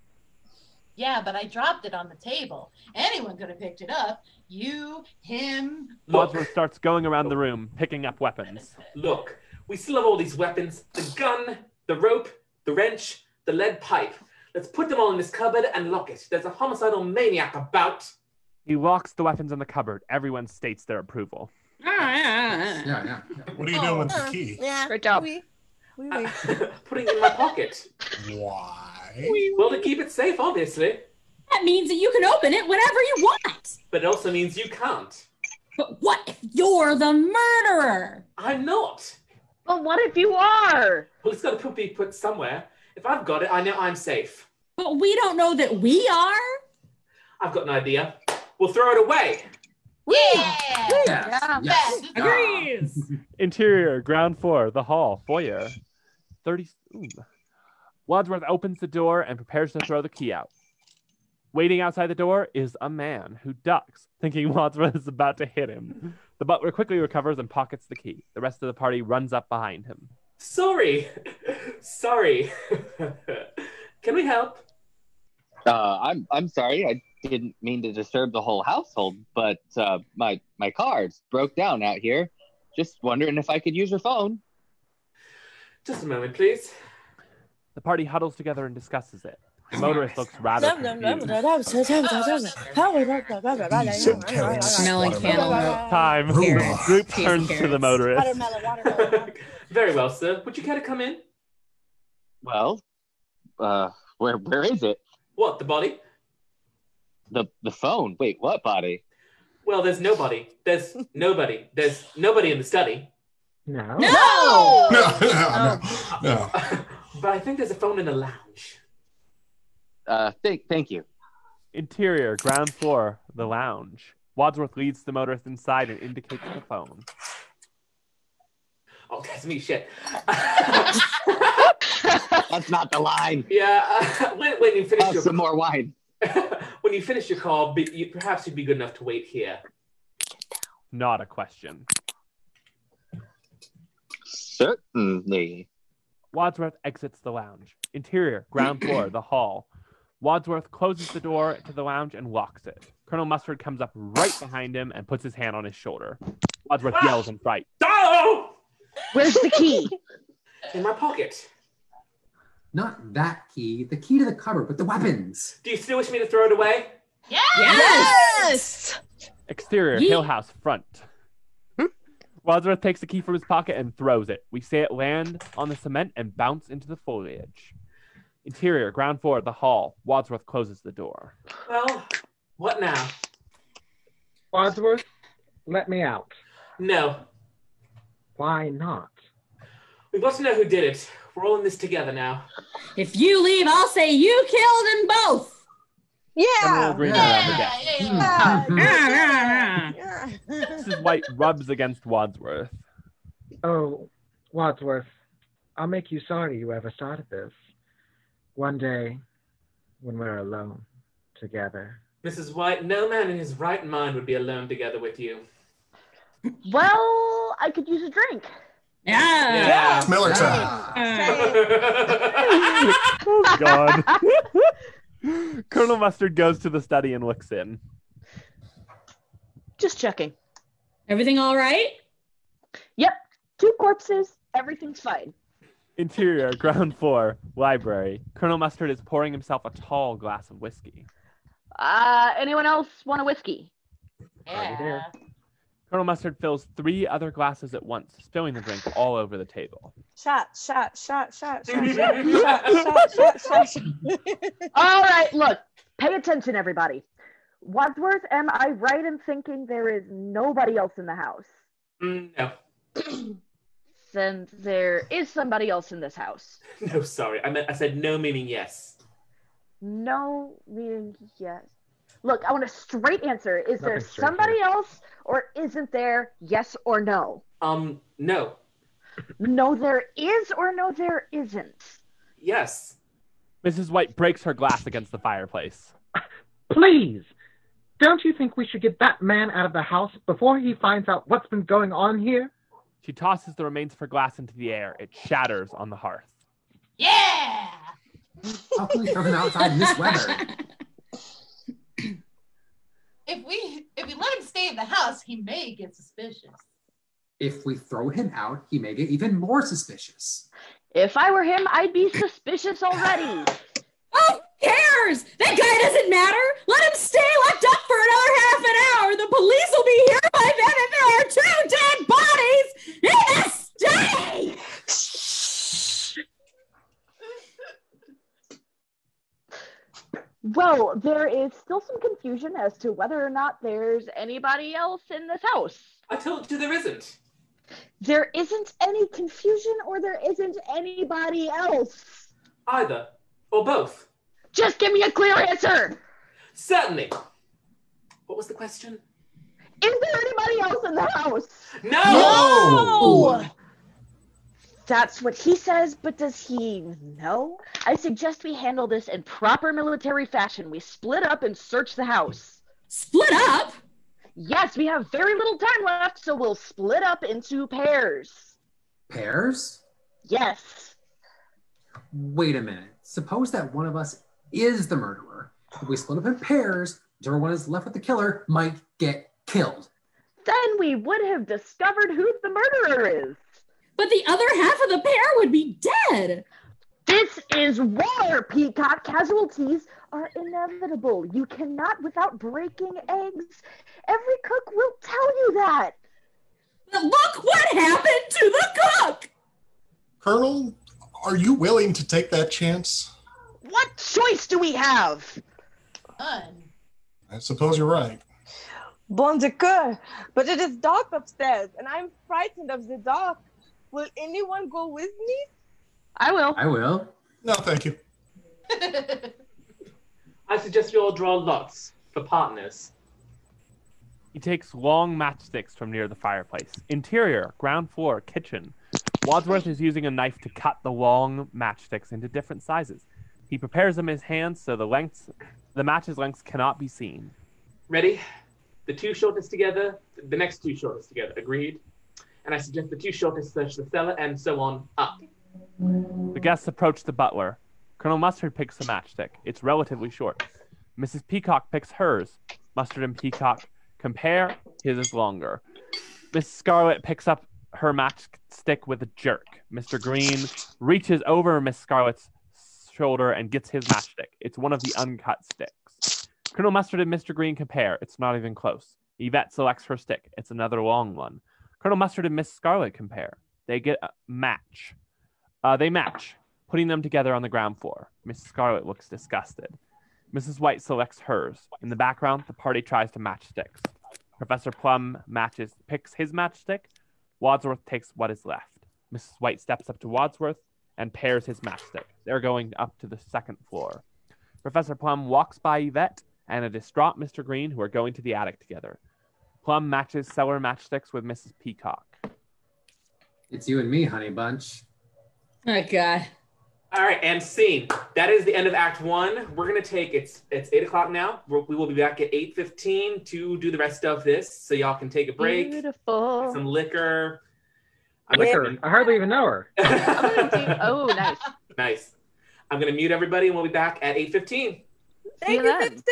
Yeah, but I dropped it on the table. Anyone could have picked it up. You, him. Wadsworth starts going around the room, picking up weapons. Look, we still have all these weapons. The gun, the rope, the wrench, the lead pipe. Let's put them all in this cupboard and lock it. There's a homicidal maniac about. He locks the weapons in the cupboard. Everyone states their approval. Yeah. What are you doing with the key? Yeah. Great job. Putting it in my pocket. Why? Well, to keep it safe, obviously. That means that you can open it whenever you want. But it also means you can't. But what if you're the murderer? I'm not. But what if you are? Well, it's got to be put somewhere. If I've got it, I know I'm safe. But we don't know that we are. I've got an idea. We'll throw it away. Yes. Agrees. Interior, ground floor, the hall, foyer. 30. Ooh. Wadsworth opens the door and prepares to throw the key out. Waiting outside the door is a man who ducks, thinking Wadsworth is about to hit him. The butler quickly recovers and pockets the key. The rest of the party runs up behind him. Sorry. Can we help? I'm sorry. I didn't mean to disturb the whole household, but my cards broke down out here. Just wondering if I could use your phone. Just a moment, please. The party huddles together and discusses it. The motorist looks rather confused. Melon cantaloupe. Time. Group turns to the motorist. Watermelon. Very well, sir. Would you care to come in? Well, where is it? What, the body? The phone. Wait, what body? Well, there's nobody. There's nobody. There's nobody in the study. No. No. But I think there's a phone in the lounge. Thank you. Interior, ground floor, the lounge. Wadsworth leads the motorist inside and indicates the phone. Oh, that's me, shit. That's not the line. Yeah, when you finish your some more wine. When you finish your call, perhaps you'd be good enough to wait here. Not a question. Certainly. Wadsworth exits the lounge. Interior, ground floor, the hall. Wadsworth closes the door to the lounge and locks it. Colonel Mustard comes up right behind him and puts his hand on his shoulder. Wadsworth yells in fright. Oh! Where's the key? In my pocket. Not that key. The key to the cupboard with the weapons. Do you still wish me to throw it away? Yes! Exterior, Hill House, front. Wadsworth takes the key from his pocket and throws it. We see it land on the cement and bounce into the foliage. Interior, ground floor, the hall. Wadsworth closes the door. Well, what now? Wadsworth, let me out. No. Why not? We've got to know who did it. We're all in this together now. If you leave, I'll say you killed them both. Yeah. Mrs. White rubs against Wadsworth. Oh, Wadsworth, I'll make you sorry you ever started this. One day, when we're alone together. Mrs. White, no man in his right mind would be alone together with you. Well, I could use a drink. It's Miller time. Oh, God. Colonel Mustard goes to the study and looks in. Just checking. Everything all right? Yep. 2 corpses. Everything's fine. Interior, ground floor, library. Colonel Mustard is pouring himself a tall glass of whiskey. Anyone else want a whiskey? Yeah. Colonel Mustard fills 3 other glasses at once, spilling the drink all over the table. Shot. All right, look. Pay attention, everybody. Wadsworth, am I right in thinking there is nobody else in the house? No. Then there is somebody else in this house. No, sorry. I said no meaning yes. No meaning yes. Look, I want a straight answer. Is there Nothing straight somebody else, or isn't there? Yes or no? No. No, there is, or no, there isn't. Yes. Mrs. White breaks her glass against the fireplace. Please! Don't you think we should get that man out of the house before he finds out what's been going on here? She tosses the remains of her glass into the air. It shatters on the hearth. Yeah! How can we throw him outside in this weather? If we let him stay in the house, he may get suspicious. If we throw him out, he may get even more suspicious. If I were him, I'd be suspicious already. Oh, hours. That guy doesn't matter. Let him stay locked up for another half an hour. The police will be here by then, and there are 2 dead bodies in the state. Well, there is still some confusion as to whether or not there's anybody else in this house. I told you there isn't. There isn't any confusion, or there isn't anybody else. Either. Or both. Just give me a clear answer. Certainly. What was the question? Is there anybody else in the house? No! That's what he says, but does he know? I suggest we handle this in proper military fashion. We split up and search the house. Split up? Yes, we have very little time left, so we'll split up into pairs. Pairs? Yes. Wait a minute. Suppose that one of us is the murderer. If we split up in pairs, whichever one is left with the killer might get killed. Then we would have discovered who the murderer is. But the other half of the pair would be dead. This is war, Peacock. Casualties are inevitable. You cannot without breaking eggs. Every cook will tell you that. But look what happened to the cook! Colonel, are you willing to take that chance? What choice do we have? None. I suppose you're right. Bon de coeur, but it is dark upstairs, and I'm frightened of the dark. Will anyone go with me? I will. I will. No, thank you. I suggest you all draw lots for partners. He takes long matchsticks from near the fireplace. Interior, ground floor, kitchen. Wadsworth is using a knife to cut the long matchsticks into different sizes. He prepares them in his hands so the match's lengths cannot be seen. Ready? The 2 shortest together, the next 2 shortest together. Agreed? And I suggest the 2 shortest search the cellar and so on up. The guests approach the butler. Colonel Mustard picks a matchstick. It's relatively short. Mrs. Peacock picks hers. Mustard and Peacock compare. His is longer. Miss Scarlet picks up her matchstick with a jerk. Mr. Green reaches over Miss Scarlet's shoulder and gets his matchstick. It's one of the uncut sticks. Colonel Mustard and Mr. Green compare. It's not even close. Yvette selects her stick. It's another long one. Colonel Mustard and Miss Scarlet compare. They get a match. They match, putting them together on the ground floor. Miss Scarlet looks disgusted. Mrs. White selects hers. In the background, the party tries to match sticks. Professor Plum picks his matchstick. Wadsworth takes what is left. Mrs. White steps up to Wadsworth and pairs his matchstick. They're going up to the 2nd floor. Professor Plum walks by Yvette and a distraught Mr. Green, who are going to the attic together. Plum matches cellar matchsticks with Mrs. Peacock. It's you and me, honey bunch. Oh, God. All right, and scene. That is the end of Act 1. We're going to take, it's 8 o'clock now. We will be back at 8:15 to do the rest of this, so y'all can take a break, Beautiful. get some liquor. Liquor. I hardly even know her. Oh, nice. Nice. I'm going to mute everybody, and we'll be back at 8:15. Thank you, 15.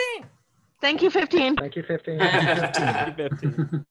Thank you, 15. Thank you, 15. 15.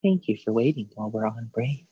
Thank you for waiting while we're on break.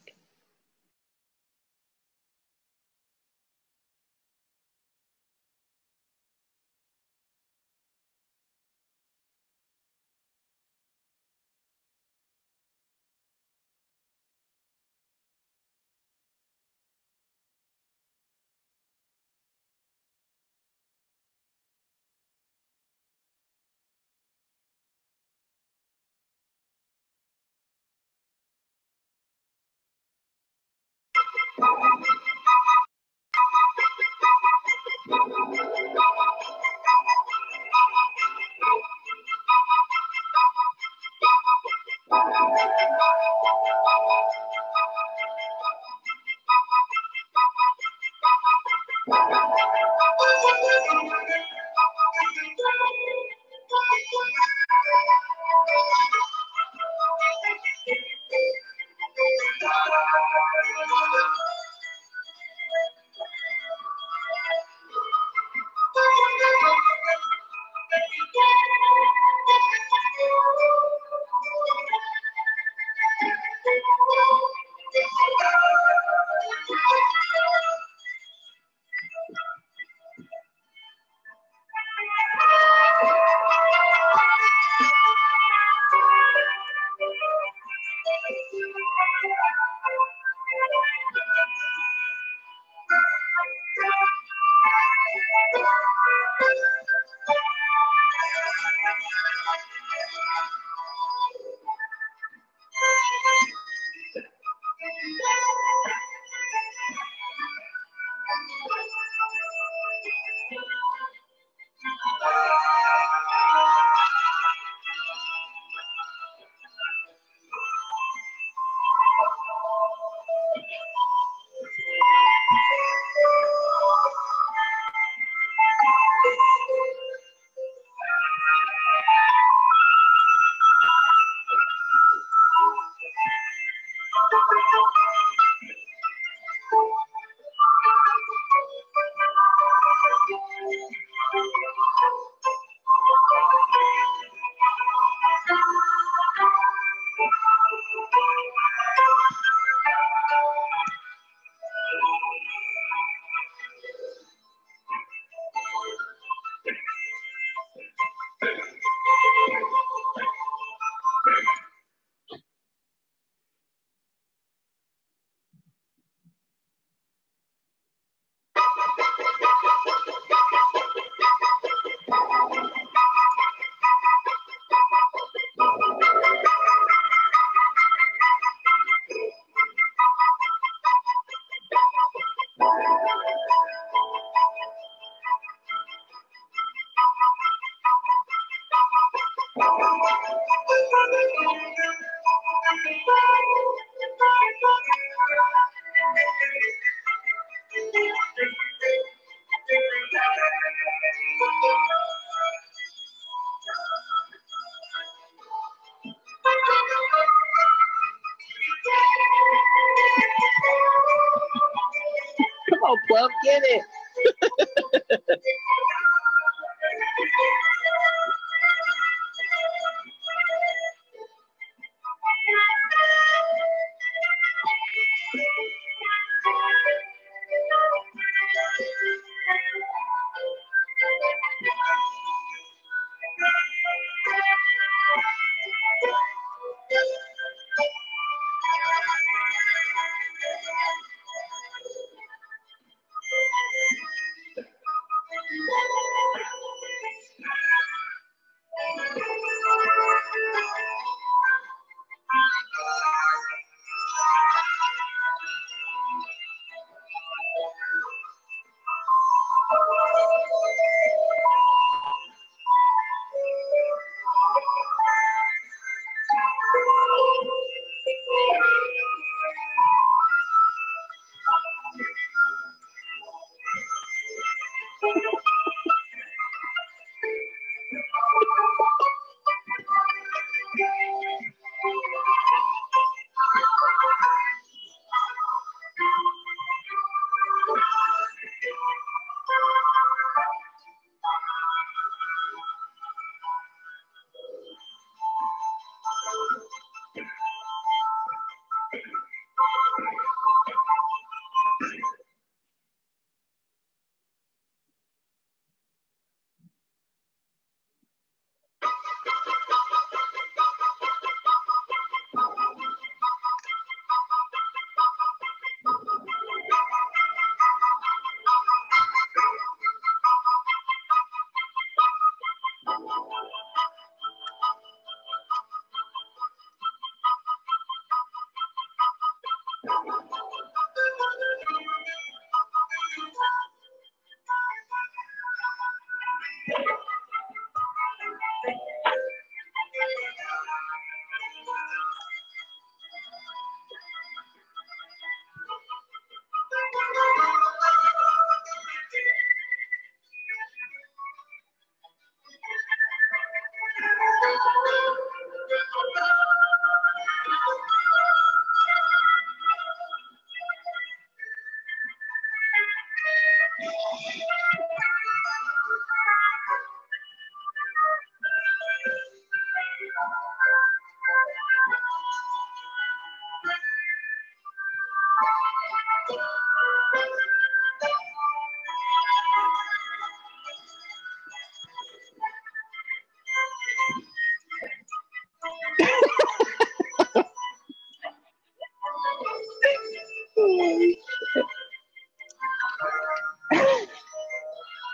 Come on, Plum, get it.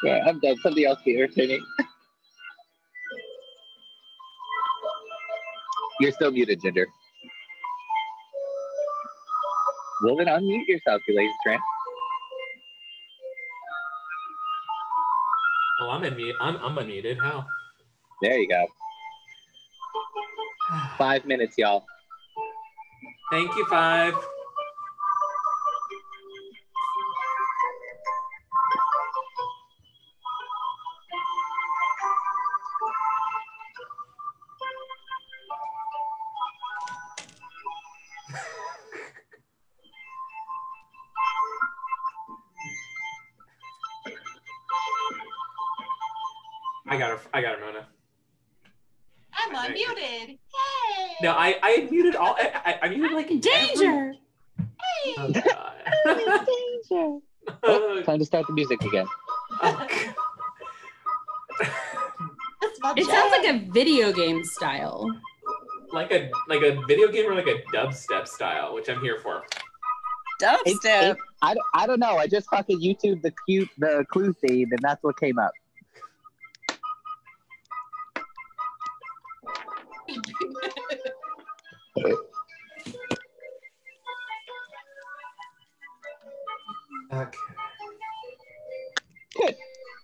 Yeah, I'm done. Somebody else be irritating. You're still muted, Jinger. Well, then unmute yourself, you lazy tramp. Well, I'm unmuted. How? There you go. 5 minutes, y'all. Thank you, 5. I got her, Mona. I'm unmuted. Hey. No, I muted all. I muted like Danger. Hey. Oh, God. Danger. Oh, time to start the music again. It sounds like a video game style. Like a video game or like a dubstep style, which I'm here for. Dubstep. I don't know. I just fucking YouTubed the clue theme, and that's what came up. Okay.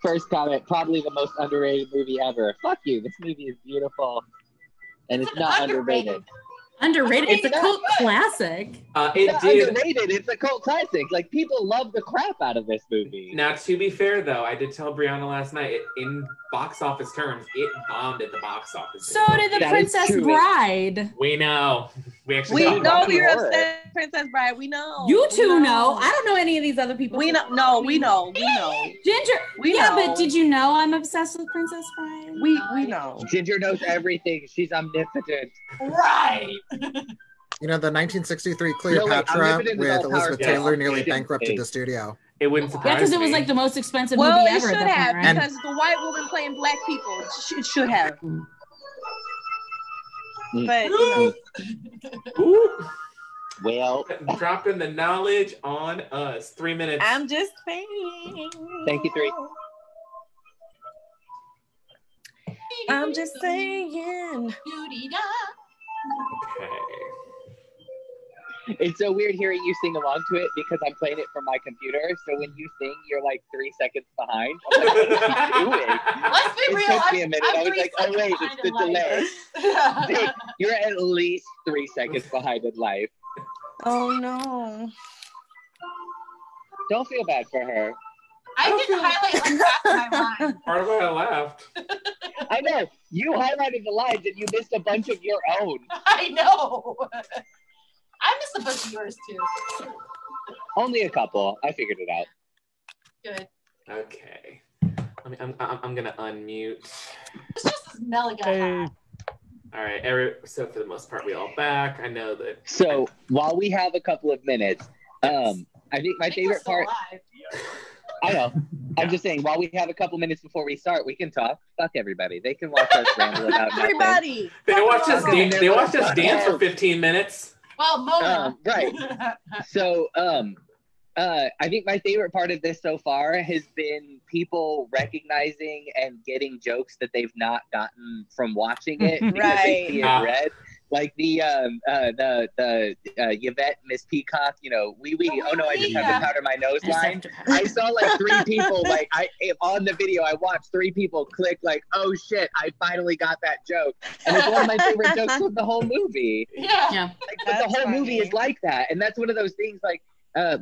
First comment, probably the most underrated movie ever. Fuck you. This movie is beautiful. And it's not underrated. Underrated? It's a cult classic. It's underrated. It's a cult classic. Like, people love the crap out of this movie. Now, to be fair, though, I did tell Brianna last night, in box office terms, it bombed at the box office. So did The Princess Bride. We know. We know you're upset, Princess Bride. We know. You two know. I don't know any of these other people. We know. No, we know. We know. Ginger. We yeah, know. but did you know I'm obsessed with Princess Bride? We know. Ginger knows everything. She's omnipotent. Right. You know, the 1963 Cleopatra with Elizabeth Taylor nearly bankrupted the studio. It wouldn't surprise me. Yeah, because it was like the most expensive Well, movie it ever. should at that have, point, right? because the white woman playing black people. It should have. But, you know. Well, dropping the knowledge on us. 3 minutes. I'm just saying. Thank you, 3. I'm just saying. Okay. It's so weird hearing you sing along to it because I'm playing it from my computer. So when you sing, you're like 3 seconds behind. I'm like, what are you doing? Let's be real. It took me a minute. I was like, oh wait, it's the delay. Dude, you're at least 3 seconds behind in life. Oh no. Don't feel bad for her. I didn't highlight like half my line. Part of why I laughed. I know. You highlighted the lines and you missed a bunch of your own. I know. I missed a bunch of yours too. Only a couple. I figured it out. Good. Okay. I'm gonna unmute. It's just this Melly guy. All right. So for the most part, we all back. I know that. So while we have a couple of minutes, I think my favorite part. I know. I'm just saying, while we have a couple minutes before we start, we can talk. Fuck everybody. They can watch us ramble about nothing. Everybody. They watched us dance. They watched us dance for 15 minutes. Well, Mona. Right. So, I think my favorite part of this so far has been people recognizing and getting jokes that they've not gotten from watching it because they see it read. like the Yvette, Miss Peacock, you know, oh no, I just have to powder my nose line. I saw like 3 people, like on the video, I watched 3 people click like, oh shit, I finally got that joke. And it's one of my favorite jokes of the whole movie. Yeah. But the whole movie is like that. And that's one of those things like I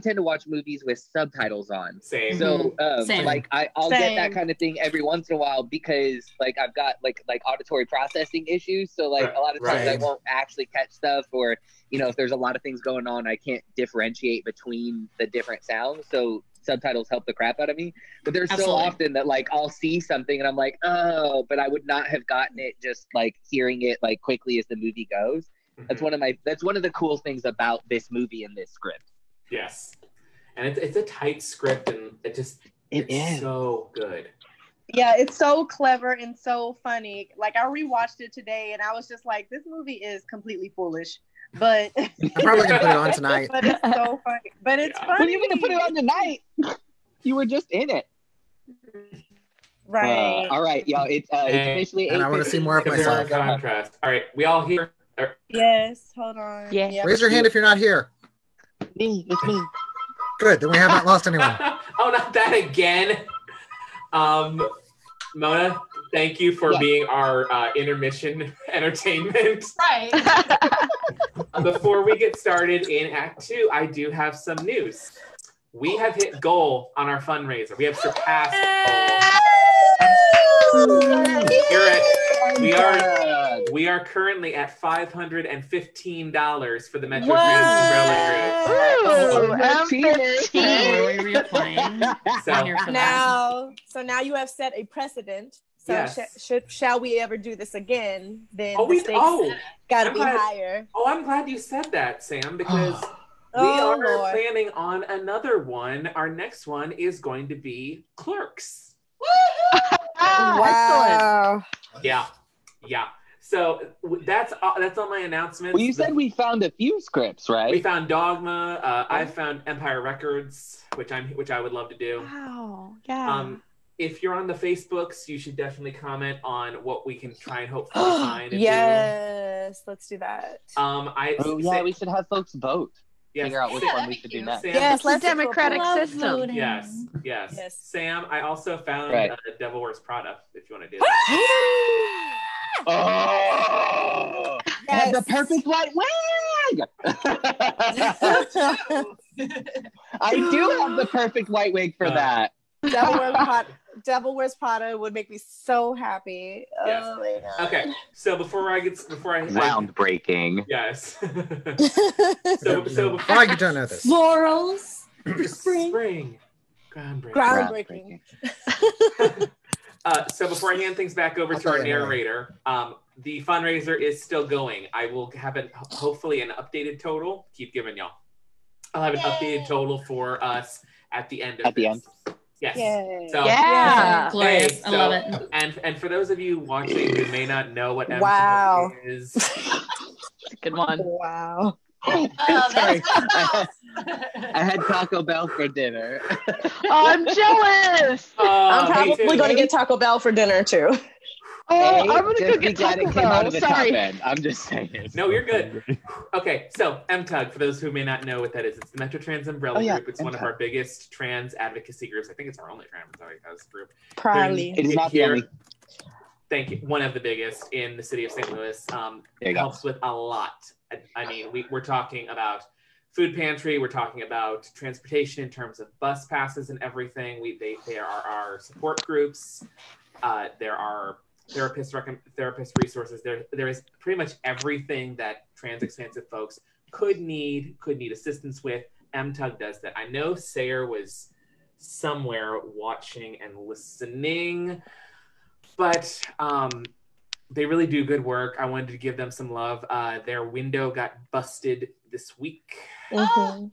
tend to watch movies with subtitles on. Same. So Same. like I'll get that kind of thing every once in a while because like I've got like auditory processing issues. So like a lot of times I won't actually catch stuff, or you know, if there's a lot of things going on, I can't differentiate between the different sounds. So subtitles help the crap out of me. But there's so often that like I'll see something and I'm like, oh, but I would not have gotten it just like hearing it like quickly as the movie goes. That's one of the cool things about this movie and this script. Yes, and it's a tight script, and it's so good. Yeah, it's so clever and so funny. Like I rewatched it today, and I was just like, this movie is completely foolish, but I'm probably gonna put it on tonight. But it's so funny. But it's funny. What do you mean to put it on tonight? You were just in it. Right. All right, y'all. It's officially. And I want to see more of myself. Contrast. All right, we all here. Yes, hold on. Yeah. Yep. Raise your hand if you're not here. Me, it's me. Good, then we have not lost anyone. Oh, not that again. Mona, thank you for being our intermission entertainment. Right. Before we get started in Act 2, I do have some news. We have hit goal on our fundraiser. We have surpassed goal. We are currently at $515 for the Metro Trans Umbrella Group. So now you have set a precedent. So Yes. shall we ever do this again? Then Oh, the stakes gotta be higher. Oh, I'm glad you said that, Sam, because we are planning on another one. Our next one is going to be Clerks. Wow. Yeah. So that's all my announcements. Well, you said we found a few scripts, right? We found Dogma. I found Empire Records, which I would love to do. Wow. Yeah. If you're on the Facebooks, you should definitely comment on what we can try and hopefully find. And Yes, let's do that. We should have folks vote. Yes. Figure out which one we should do next. Sam, Yes, let's democratic system. Yes. Sam, I also found Devil Wears Prada, if you want to do that. Oh! I have the perfect white wig! I do have the perfect white wig for that. Devil Wears Prada would make me so happy. Yes. Oh my God. Okay, so before I groundbreaking. Yes. so before I don't know this. Florals. Spring. Groundbreaking. So before I hand things back over to our narrator, the fundraiser is still going. I will have hopefully an updated total. Keep giving y'all. I'll have an updated total for us at the end of this. Yes. Yay. So, glorious. I love it. And for those of you watching who may not know what Wow. is, Good one. Wow. Sorry. I had Taco Bell for dinner. I'm jealous. I'm probably going to get Taco Bell for dinner too. I'm going to go Just be get glad Taco it came out Bell. of the top Sorry. end. I'm just saying. No, you're good. Okay, so MTUG, for those who may not know what that is, it's the Metro Trans Umbrella Group. It's one of our biggest trans advocacy groups. I think it's our only trans advocacy group. Probably. It is not the only. Thank you. One of the biggest in the city of St. Louis. It helps with a lot. I mean, we're talking about food pantry. We're talking about transportation in terms of bus passes and everything. They are our support groups. There are therapist resources. There is pretty much everything that trans expansive folks could need assistance with. MTUG does that. I know Sayer was somewhere watching and listening, but they really do good work. I wanted to give them some love. Their window got busted this week. Mm-hmm.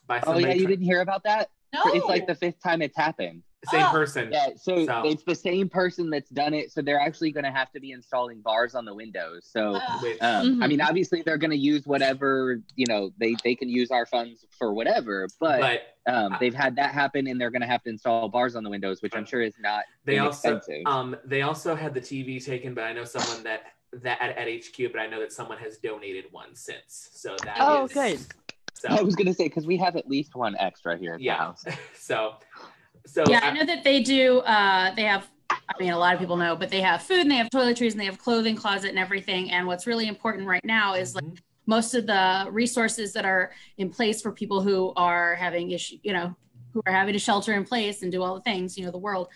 By you didn't hear about that? No. It's like the 5th time it's happened. Same person. Yeah, so it's the same person that's done it. So they're actually going to have to be installing bars on the windows. So, I mean, obviously they're going to use whatever, they can use our funds for whatever, but they've had that happen and they're going to have to install bars on the windows, which I'm sure is not inexpensive. They also had the TV taken, but I know someone that at HQ, but I know that someone has donated one since. So that is good. So, I was going to say, because we have at least one extra here at the house. So yeah, I know that they do. They have, I mean, a lot of people know, but they have food and they have toiletries and they have clothing closet and everything. And what's really important right now is like most of the resources that are in place for people who are having issue, who are having to shelter in place and do all the things, the world.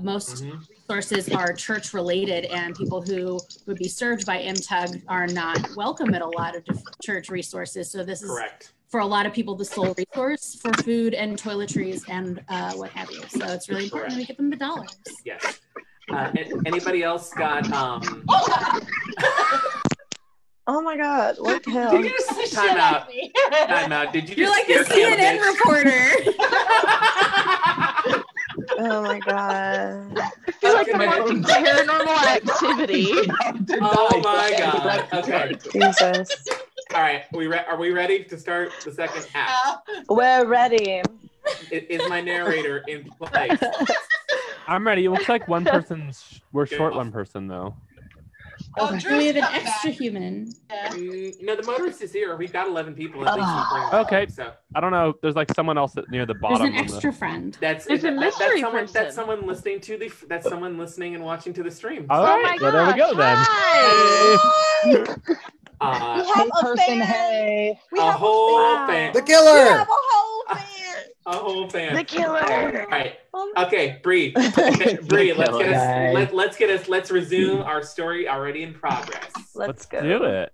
Most resources are church related, and people who would be served by MTUG are not welcome at a lot of church resources. So this is correct. For a lot of people, the sole resource for food and toiletries and what have you. So it's really important that we get them the dollars. Yes. Anybody else got? Oh my God! What the hell? Did you just time out? Time out. Did you? You're like the CNN reporter. Oh my God! I feel like I'm watching paranormal activity. Oh my God! Okay. Jesus. All right, are we ready to start the second act? We're ready. Is my narrator in place? I'm ready. It looks like we're short one person though. Oh, we have an extra human. No, the motorist is here. We've got 11 people. At least Okay. So I don't know. There's like someone else near the bottom. There's an extra friend. That's someone listening to the. That's someone listening and watching to the stream. All right. Well, there we go then. We have a fan. A whole fan. The killer. We have a whole fan. A whole fan. The killer. All right. Okay, Bree. Bree, let's resume our story already in progress. Let's go. Do it.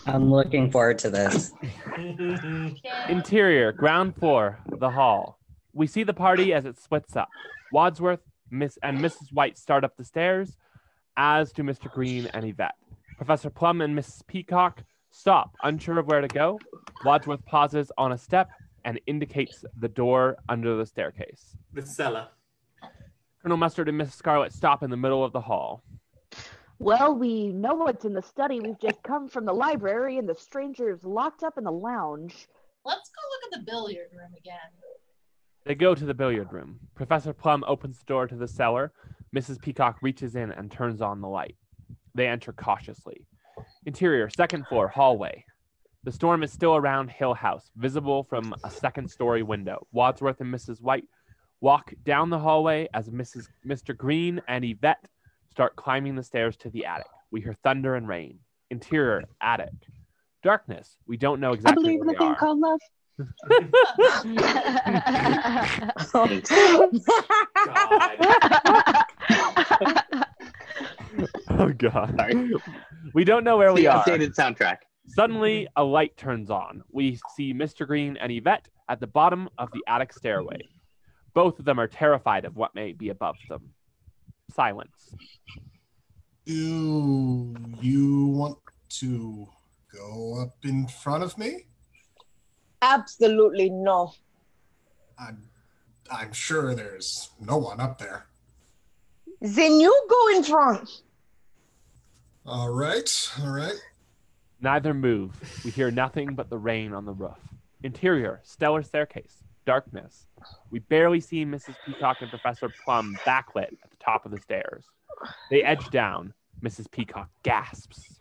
I'm looking forward to this. Interior, ground floor, the hall. We see the party as it splits up. Wadsworth, and Mrs. White start up the stairs, as do Mr. Green and Yvette. Professor Plum and Mrs. Peacock stop, unsure of where to go. Wadsworth pauses on a step and indicates the door under the staircase. The cellar. Colonel Mustard and Mrs. Scarlet stop in the middle of the hall. Well, we know what's in the study. We've just come from the library, and the stranger's locked up in the lounge. Let's go look at the billiard room again. They go to the billiard room. Professor Plum opens the door to the cellar. Mrs. Peacock reaches in and turns on the light. They enter cautiously. Interior, second floor, hallway. The storm is still around Hill House, visible from a second-story window. Wadsworth and Mrs. White walk down the hallway as Mr. Green and Yvette start climbing the stairs to the attic. We hear thunder and rain. Interior, attic. Darkness. We don't know exactly I believe in a thing called love. Oh God. Sorry. We don't know where we are. Updated soundtrack. Suddenly, a light turns on. We see Mr. Green and Yvette at the bottom of the attic stairway. Both of them are terrified of what may be above them. Silence. Do you want to go up in front of me? Absolutely no. I'm sure there's no one up there. Then you go in front. All right. Neither move. We hear nothing but the rain on the roof. Interior, stellar staircase, darkness. We barely see Mrs. Peacock and Professor Plum backlit at the top of the stairs. They edge down. Mrs. Peacock gasps.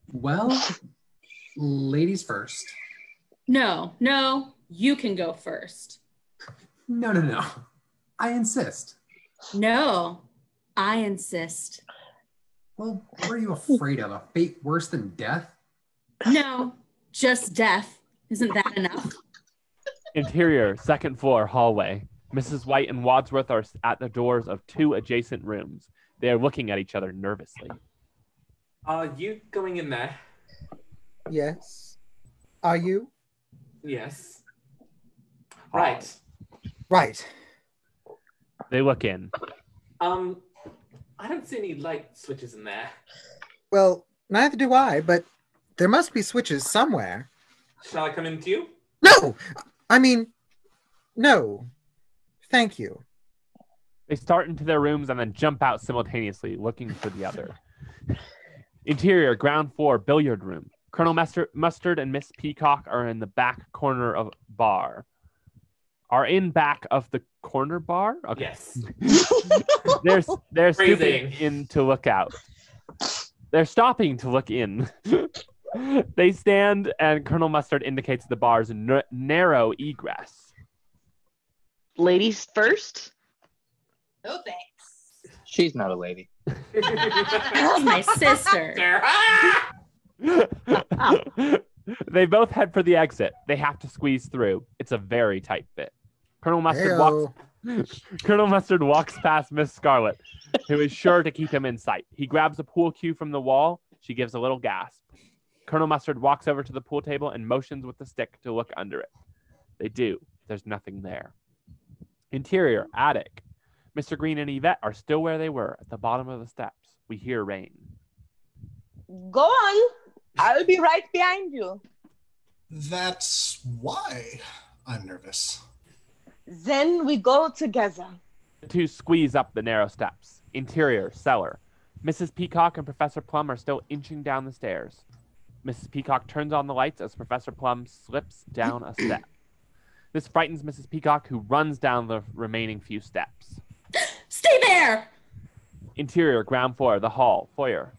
Well, ladies first. No, you can go first. No. I insist. No, I insist. Well, what are you afraid of? A fate worse than death? No, just death. Isn't that enough? Interior, second floor, hallway. Mrs. White and Wadsworth are at the doors of two adjacent rooms. They are looking at each other nervously. You going in there? Yes. Are you? Yes. Right. Right. They look in. I don't see any light switches in there. Well, neither do I, but there must be switches somewhere. Shall I come in with you? No! I mean, No. Thank you. They start into their rooms and then jump out simultaneously, looking for the other. Interior, ground floor, billiard room. Colonel Mustard and Miss Peacock are in the back corner of bar. Are in back of the corner bar? Okay. Yes. They're stooping in to look out. They're stopping to look in. They stand, and Colonel Mustard indicates the bar's narrow egress. Ladies first? No thanks. She's not a lady. That's my sister. They both head for the exit. They have to squeeze through. It's a very tight fit. Colonel Mustard walks past Miss Scarlet, who is sure to keep him in sight. He grabs a pool cue from the wall. She gives a little gasp. Colonel Mustard walks over to the pool table and motions with the stick to look under it. They do. There's nothing there. Interior, attic. Mr. Green and Yvette are still where they were, at the bottom of the steps. We hear rain. Go on. I'll be right behind you. That's why I'm nervous. Then we go together. The two squeeze up the narrow steps. Interior, cellar. Mrs. Peacock and Professor Plum are still inching down the stairs. Mrs. Peacock turns on the lights as Professor Plum slips down a step. This frightens Mrs. Peacock, who runs down the remaining few steps. Stay there! Interior, ground floor, the hall, foyer.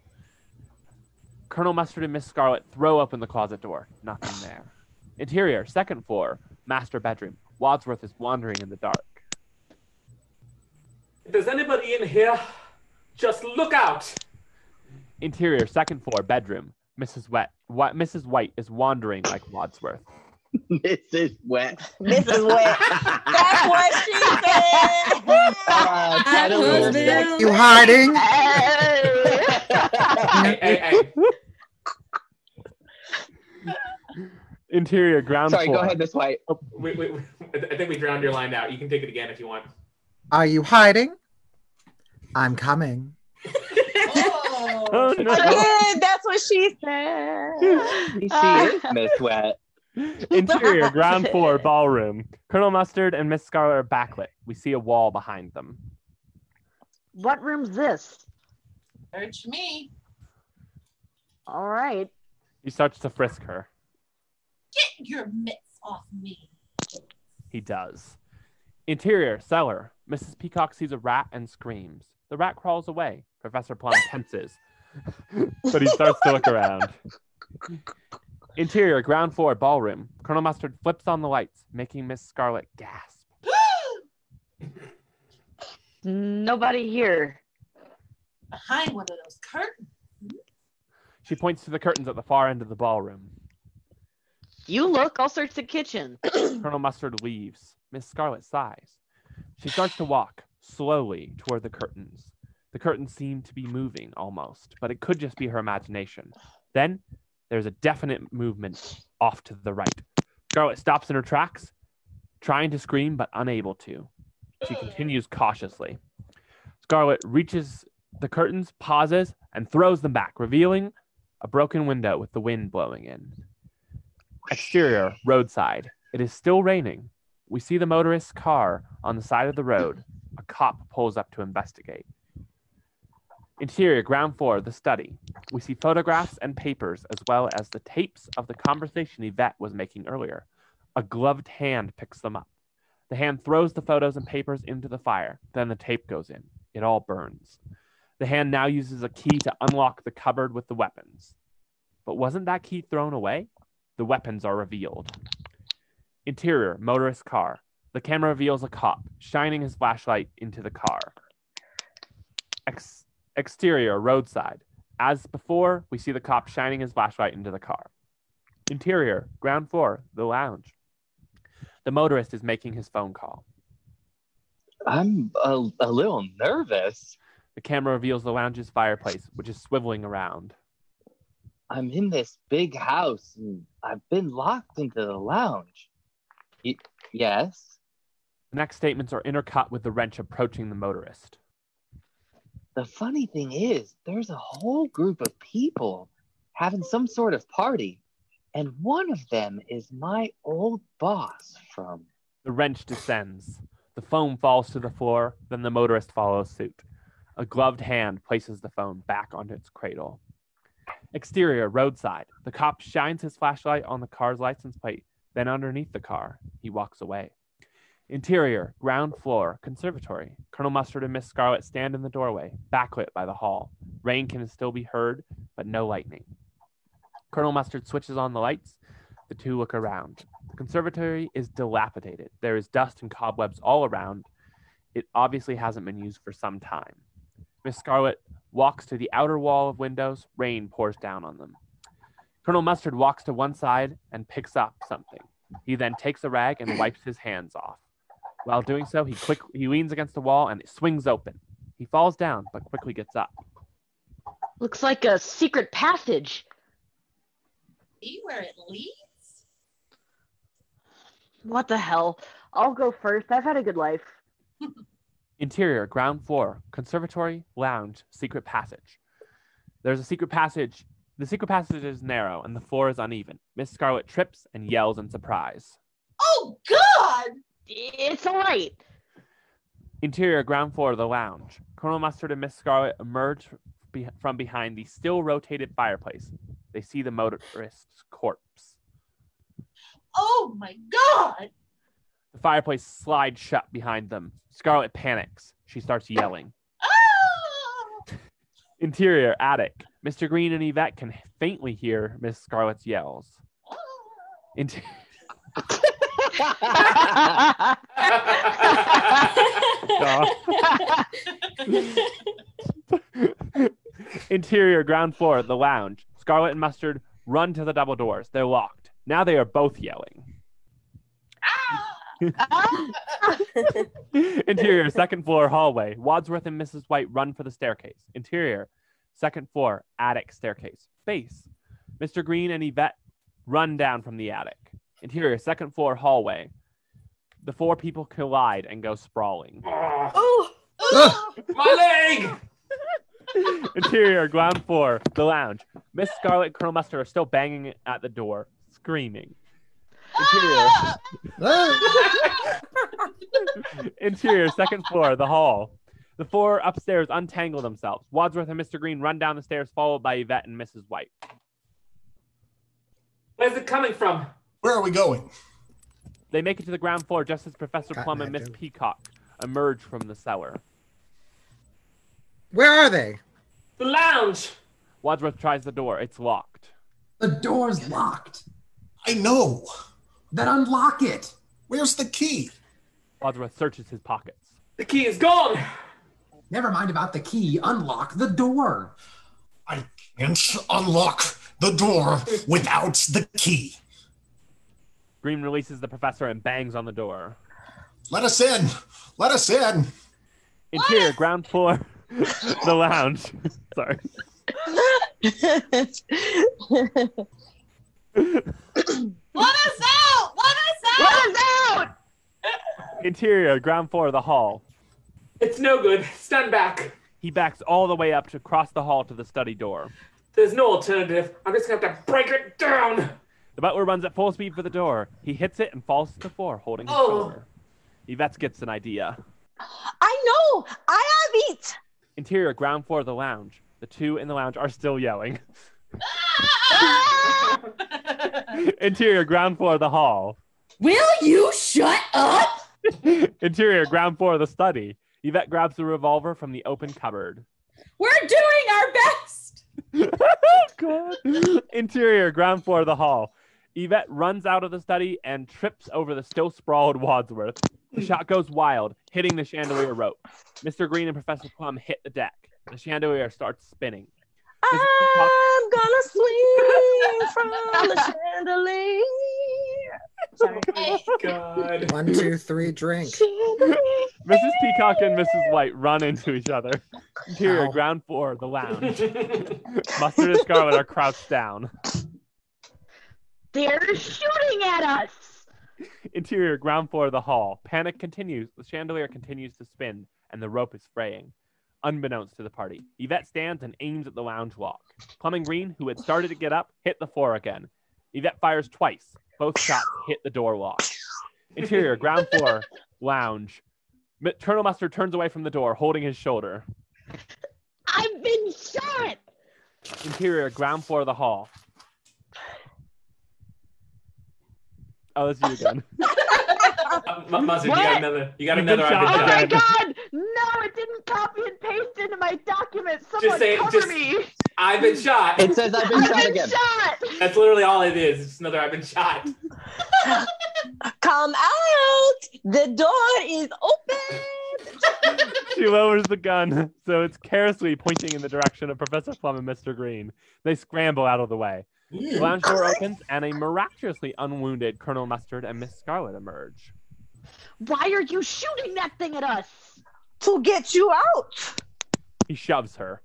Colonel Mustard and Miss Scarlet throw open the closet door. Nothing there. Interior, second floor, master bedroom. Wadsworth is wandering in the dark. If there's anybody in here, just look out. Interior, second floor, bedroom. Mrs. White is wandering like Wadsworth. Mrs. Wet. Mrs. Wet. That's what she said. You hiding? Hey. Interior, ground floor. Sorry, go ahead, Miss White. Oh, wait. I think we drowned your line out. You can take it again if you want. Are you hiding? I'm coming. Oh, no. Again, that's what she said. She is Miss Wet. Interior, ground floor, ballroom. Colonel Mustard and Miss Scarlet are backlit. We see a wall behind them. What room's this? Search me. All right. He starts to frisk her. Get your mitts off me. He does. Interior, cellar. Mrs. Peacock sees a rat and screams. The rat crawls away. Professor Plum tenses, but he starts to look around. Interior, ground floor, ballroom. Colonel Mustard flips on the lights, making Miss Scarlet gasp. Nobody here. Behind one of those curtains. She points to the curtains at the far end of the ballroom. You look, I'll search the kitchen. Colonel Mustard leaves. Miss Scarlet sighs. She starts to walk slowly toward the curtains. The curtains seem to be moving almost, but it could just be her imagination. Then there's a definite movement off to the right. Scarlet stops in her tracks, trying to scream but unable to. She continues cautiously. Scarlet reaches the curtains, pauses, and throws them back, revealing a broken window with the wind blowing in. Exterior, roadside. It is still raining. We see the motorist's car on the side of the road. A cop pulls up to investigate. Interior, ground floor, the study. We see photographs and papers, as well as the tapes of the conversation Yvette was making earlier. A gloved hand picks them up. The hand throws the photos and papers into the fire. Then the tape goes in. It all burns. The hand now uses a key to unlock the cupboard with the weapons. But wasn't that key thrown away? The weapons are revealed. Interior, motorist car. The camera reveals a cop, shining his flashlight into the car. Exterior, roadside. As before, we see the cop shining his flashlight into the car. Interior, ground floor, the lounge. The motorist is making his phone call. I'm a little nervous. The camera reveals the lounge's fireplace, which is swiveling around. I'm in this big house, and I've been locked into the lounge. Yes? The next statements are intercut with the wrench approaching the motorist. The funny thing is, there's a whole group of people having some sort of party, and one of them is my old boss from The wrench descends. The phone falls to the floor, then the motorist follows suit. A gloved hand places the phone back onto its cradle. Exterior, roadside. The cop shines his flashlight on the car's license plate, then underneath the car. He walks away. Interior, ground floor, conservatory. Colonel Mustard and Miss Scarlet stand in the doorway, backlit by the hall. Rain can still be heard, but no lightning. Colonel Mustard switches on the lights. The two look around. The conservatory is dilapidated. There is dust and cobwebs all around. It obviously hasn't been used for some time. Miss Scarlet walks to the outer wall of windows. Rain pours down on them. Colonel Mustard walks to one side and picks up something. He then takes a rag and wipes his hands off. While doing so, he leans against the wall and it swings open. He falls down, but quickly gets up. Looks like a secret passage. See where it leads? What the hell? I'll go first. I've had a good life. Interior, ground floor, conservatory, lounge, secret passage. There's a secret passage. The secret passage is narrow and the floor is uneven. Miss Scarlet trips and yells in surprise. Oh, God! It's all right. Interior, ground floor, the lounge. Colonel Mustard and Miss Scarlet emerge from behind the still rotated fireplace. They see the motorist's corpse. Oh, my God! The fireplace slides shut behind them. Scarlet panics. She starts yelling. Ah! Interior, attic. Mr. Green and Yvette can faintly hear Miss Scarlet's yells. Interior, ground floor, the lounge. Scarlet and Mustard run to the double doors. They're locked. Now they are both yelling. Interior, second floor, hallway. Wadsworth and Mrs. White run for the staircase. Interior, second floor, attic, staircase. Face. Mr. Green and Yvette run down from the attic. Interior, second floor, hallway. The four people collide and go sprawling. Oh, my leg! Interior, ground floor, the lounge. Miss Scarlet and Colonel Mustard are still banging at the door, screaming. Interior, second floor, the hall. The four upstairs untangle themselves. Wadsworth and Mr. Green run down the stairs, followed by Yvette and Mrs. White. Where's it coming from? Where are we going? They make it to the ground floor just as Professor Plum and Miss Peacock emerge from the cellar. Where are they? The lounge! Wadsworth tries the door. It's locked. The door's locked. I know. Then unlock it. Where's the key? Wadsworth searches his pockets. The key is gone! Never mind about the key. Unlock the door. I can't unlock the door without the key. Green releases the professor and bangs on the door. Let us in! Let us in! Interior, ground floor, the lounge. Sorry. Let us out! Let us out! Let us out! Interior, ground floor, the hall. It's no good. Stand back. He backs all the way up to cross the hall to the study door. There's no alternative. I'm just gonna have to break it down. The butler runs at full speed for the door. He hits it and falls to the floor, holding his shoulder. Yvette gets an idea. I know! I have it! Interior, ground floor, the lounge. The two in the lounge are still yelling. Interior, ground floor, the hall. Will you shut up? Interior, ground floor, the study. Yvette grabs the revolver from the open cupboard. We're doing our best. God. Interior, ground floor, the hall. Yvette runs out of the study and trips over the still sprawled Wadsworth. The shot goes wild, hitting the chandelier rope. Mr. Green and Professor Plum hit the deck. The chandelier starts spinning. I'm gonna swing from the chandelier. Sorry. God. 1, 2, 3, drink. Mrs. Peacock and Mrs. White run into each other. Interior, ground floor, the lounge. Mustard and Scarlet are crouched down. They're shooting at us! Interior, ground floor, the hall. Panic continues. The chandelier continues to spin, and the rope is fraying. Unbeknownst to the party, Yvette stands and aims at the lounge lock. Plum and Green, who had started to get up, hit the floor again. Yvette fires twice. Both shots hit the door lock. Interior, ground floor, lounge. Colonel Mustard turns away from the door, holding his shoulder. I've been shot! Interior, ground floor of the hall. Oh, that's you again. Mustard, you got another. shot Oh I've my been shot. god! No, it didn't copy and paste into my document. Someone Just say, cover me. I've been shot. It says I've been shot again. Shot! That's literally all it is. It's just another I've been shot. Come out! The door is open! She lowers the gun, so it's carelessly pointing in the direction of Professor Plum and Mr. Green. They scramble out of the way. The lounge door opens, and a miraculously unwounded Colonel Mustard and Miss Scarlet emerge. Why are you shooting that thing at us? To get you out! He shoves her.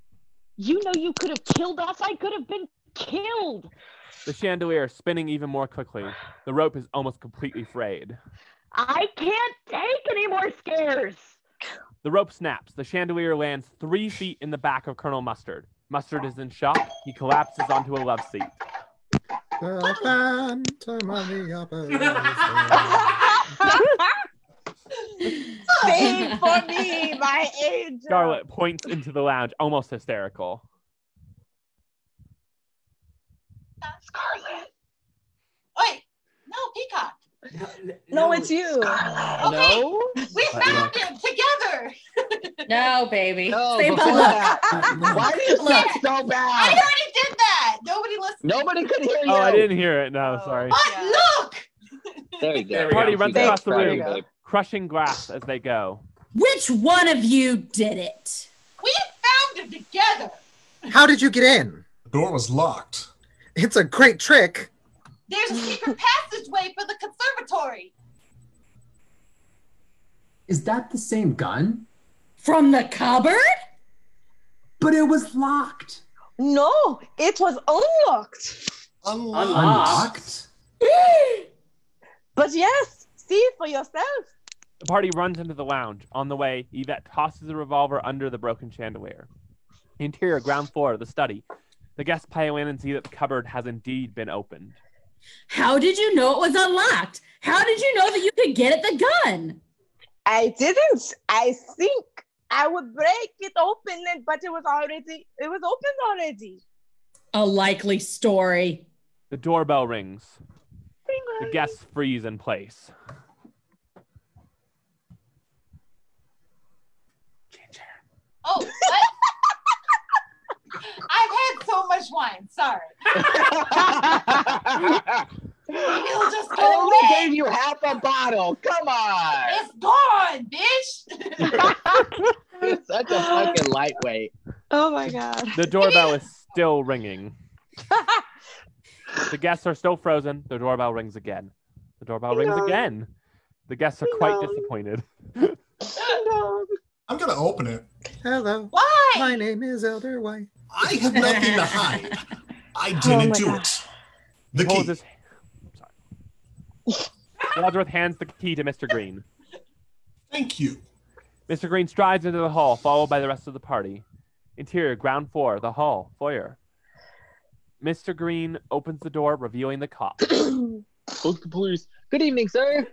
You know you could have killed us. I could have been killed. The chandelier is spinning even more quickly. The rope is almost completely frayed. I can't take any more scares. The rope snaps. The chandelier lands 3 feet in the back of Colonel Mustard. Mustard is in shock. He collapses onto a love seat. The phantom of the Save for me, my angel! Scarlet points into the lounge, almost hysterical. Scarlet. Wait, no, Peacock. No, it's you. Okay, No? we found him together. No, baby. No, Stay before put. that. Why do you suck so I bad? already did that. Nobody listened. Nobody could hear you. Oh, I didn't hear it. No, sorry. But look, There you go. There we The party go. runs Thanks, across the Friday, room, babe. crushing glass as they go. Which one of you did it? we found him together. How did you get in? The door was locked. It's a great trick. There's a secret passageway for the conservatory. Is that the same gun? From the cupboard? But it was locked. No, it was unlocked. Unlocked? But yes, see it for yourself. The party runs into the lounge. On the way, Yvette tosses a revolver under the broken chandelier. Interior, ground floor, the study. The guests pile in and see that the cupboard has indeed been opened. How did you know it was unlocked? How did you know that you could get at the gun? I didn't. I think I would break it open, but it was open already. A likely story. The doorbell rings. The guests freeze in place. Oh, what? I've had so much wine. Sorry. It'll just I go only away. gave you half a bottle. Come on. It's gone, bitch. You're such a fucking lightweight. Oh my god. The doorbell is still ringing. The guests are still frozen. The doorbell rings again. The doorbell rings again. The guests are quite disappointed. I'm going to open it. Hello. Why? My name is Elder White. I have nothing to hide. I didn't do it. The He holds key. his... Sorry. Wadsworth hands the key to Mr. Green. Thank you. Mr. Green strides into the hall, followed by the rest of the party. Interior, ground floor, the hall, foyer. Mr. Green opens the door, revealing the cop. Book the police. Good evening, sir.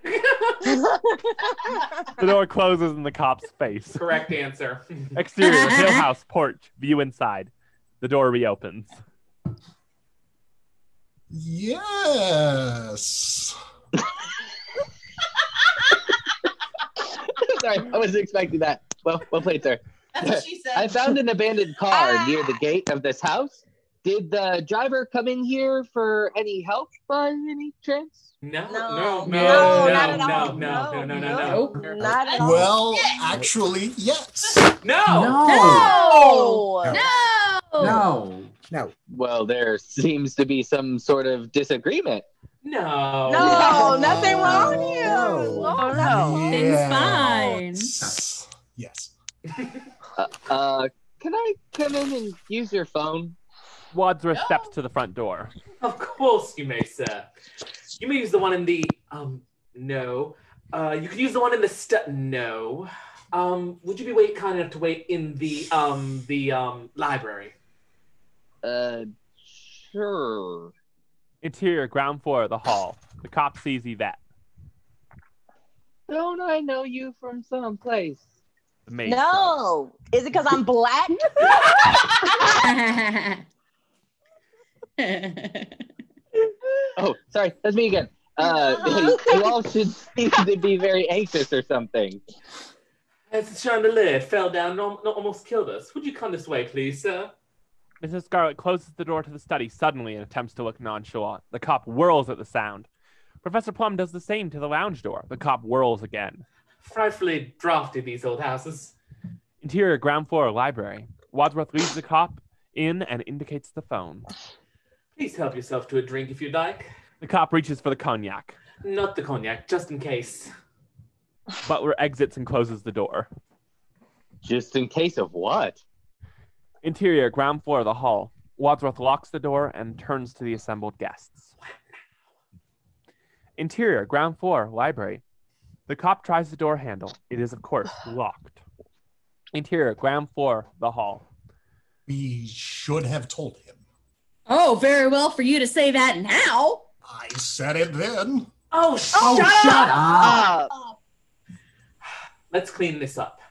The door closes in the cop's face. Correct answer. Exterior, Hill House, porch, view inside. The door reopens. Yes. Sorry, I wasn't expecting that. Well played, sir. That's what she said. I found an abandoned car near the gate of this house. Did the driver come in here for any help by any chance? No, No, no, not at all. no. Not at all. Well, actually, yes. No. No. No. No. Well, there seems to be some sort of disagreement. No. No, nothing wrong here. No. Things fine. Yes. Can I come in and use your phone? Wadsworth steps to the front door. Of course you may, sir. You may use the one in the no. You could use the one in the no. Would you be kind enough to wait in the library? Sure. Interior, ground floor, the hall. The cop sees Yvette. Don't I know you from someplace? No. Is it because I'm black? Oh, sorry. That's me again. You all should seem to be very anxious or something. As the chandelier fell down and almost killed us. Would you come this way, please, sir? Mrs. Scarlet closes the door to the study suddenly and attempts to look nonchalant. The cop whirls at the sound. Professor Plum does the same to the lounge door. The cop whirls again. Frightfully drafty, these old houses. Interior ground floor library. Wadsworth leads the cop in and indicates the phone. Please help yourself to a drink if you'd like. The cop reaches for the cognac. Not the cognac, just in case. Butler exits and closes the door. Just in case of what? Interior ground floor of the hall. Wadsworth locks the door and turns to the assembled guests. Interior ground floor library. The cop tries the door handle. It is, of course, locked. Interior ground floor the hall. We should have told him. Oh, very well for you to say that now. I said it then. Oh, shut up! Let's clean this up.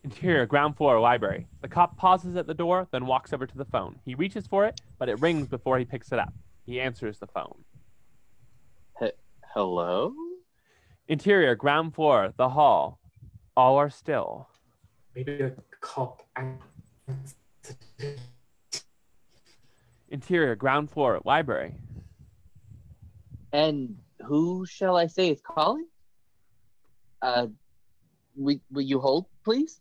Interior ground floor library. The cop pauses at the door, then walks over to the phone. He reaches for it, but it rings before he picks it up. He answers the phone. Hello? Interior ground floor the hall. All are still. Maybe a cop. Interior ground floor library. And who shall I say is calling? Will you hold, please?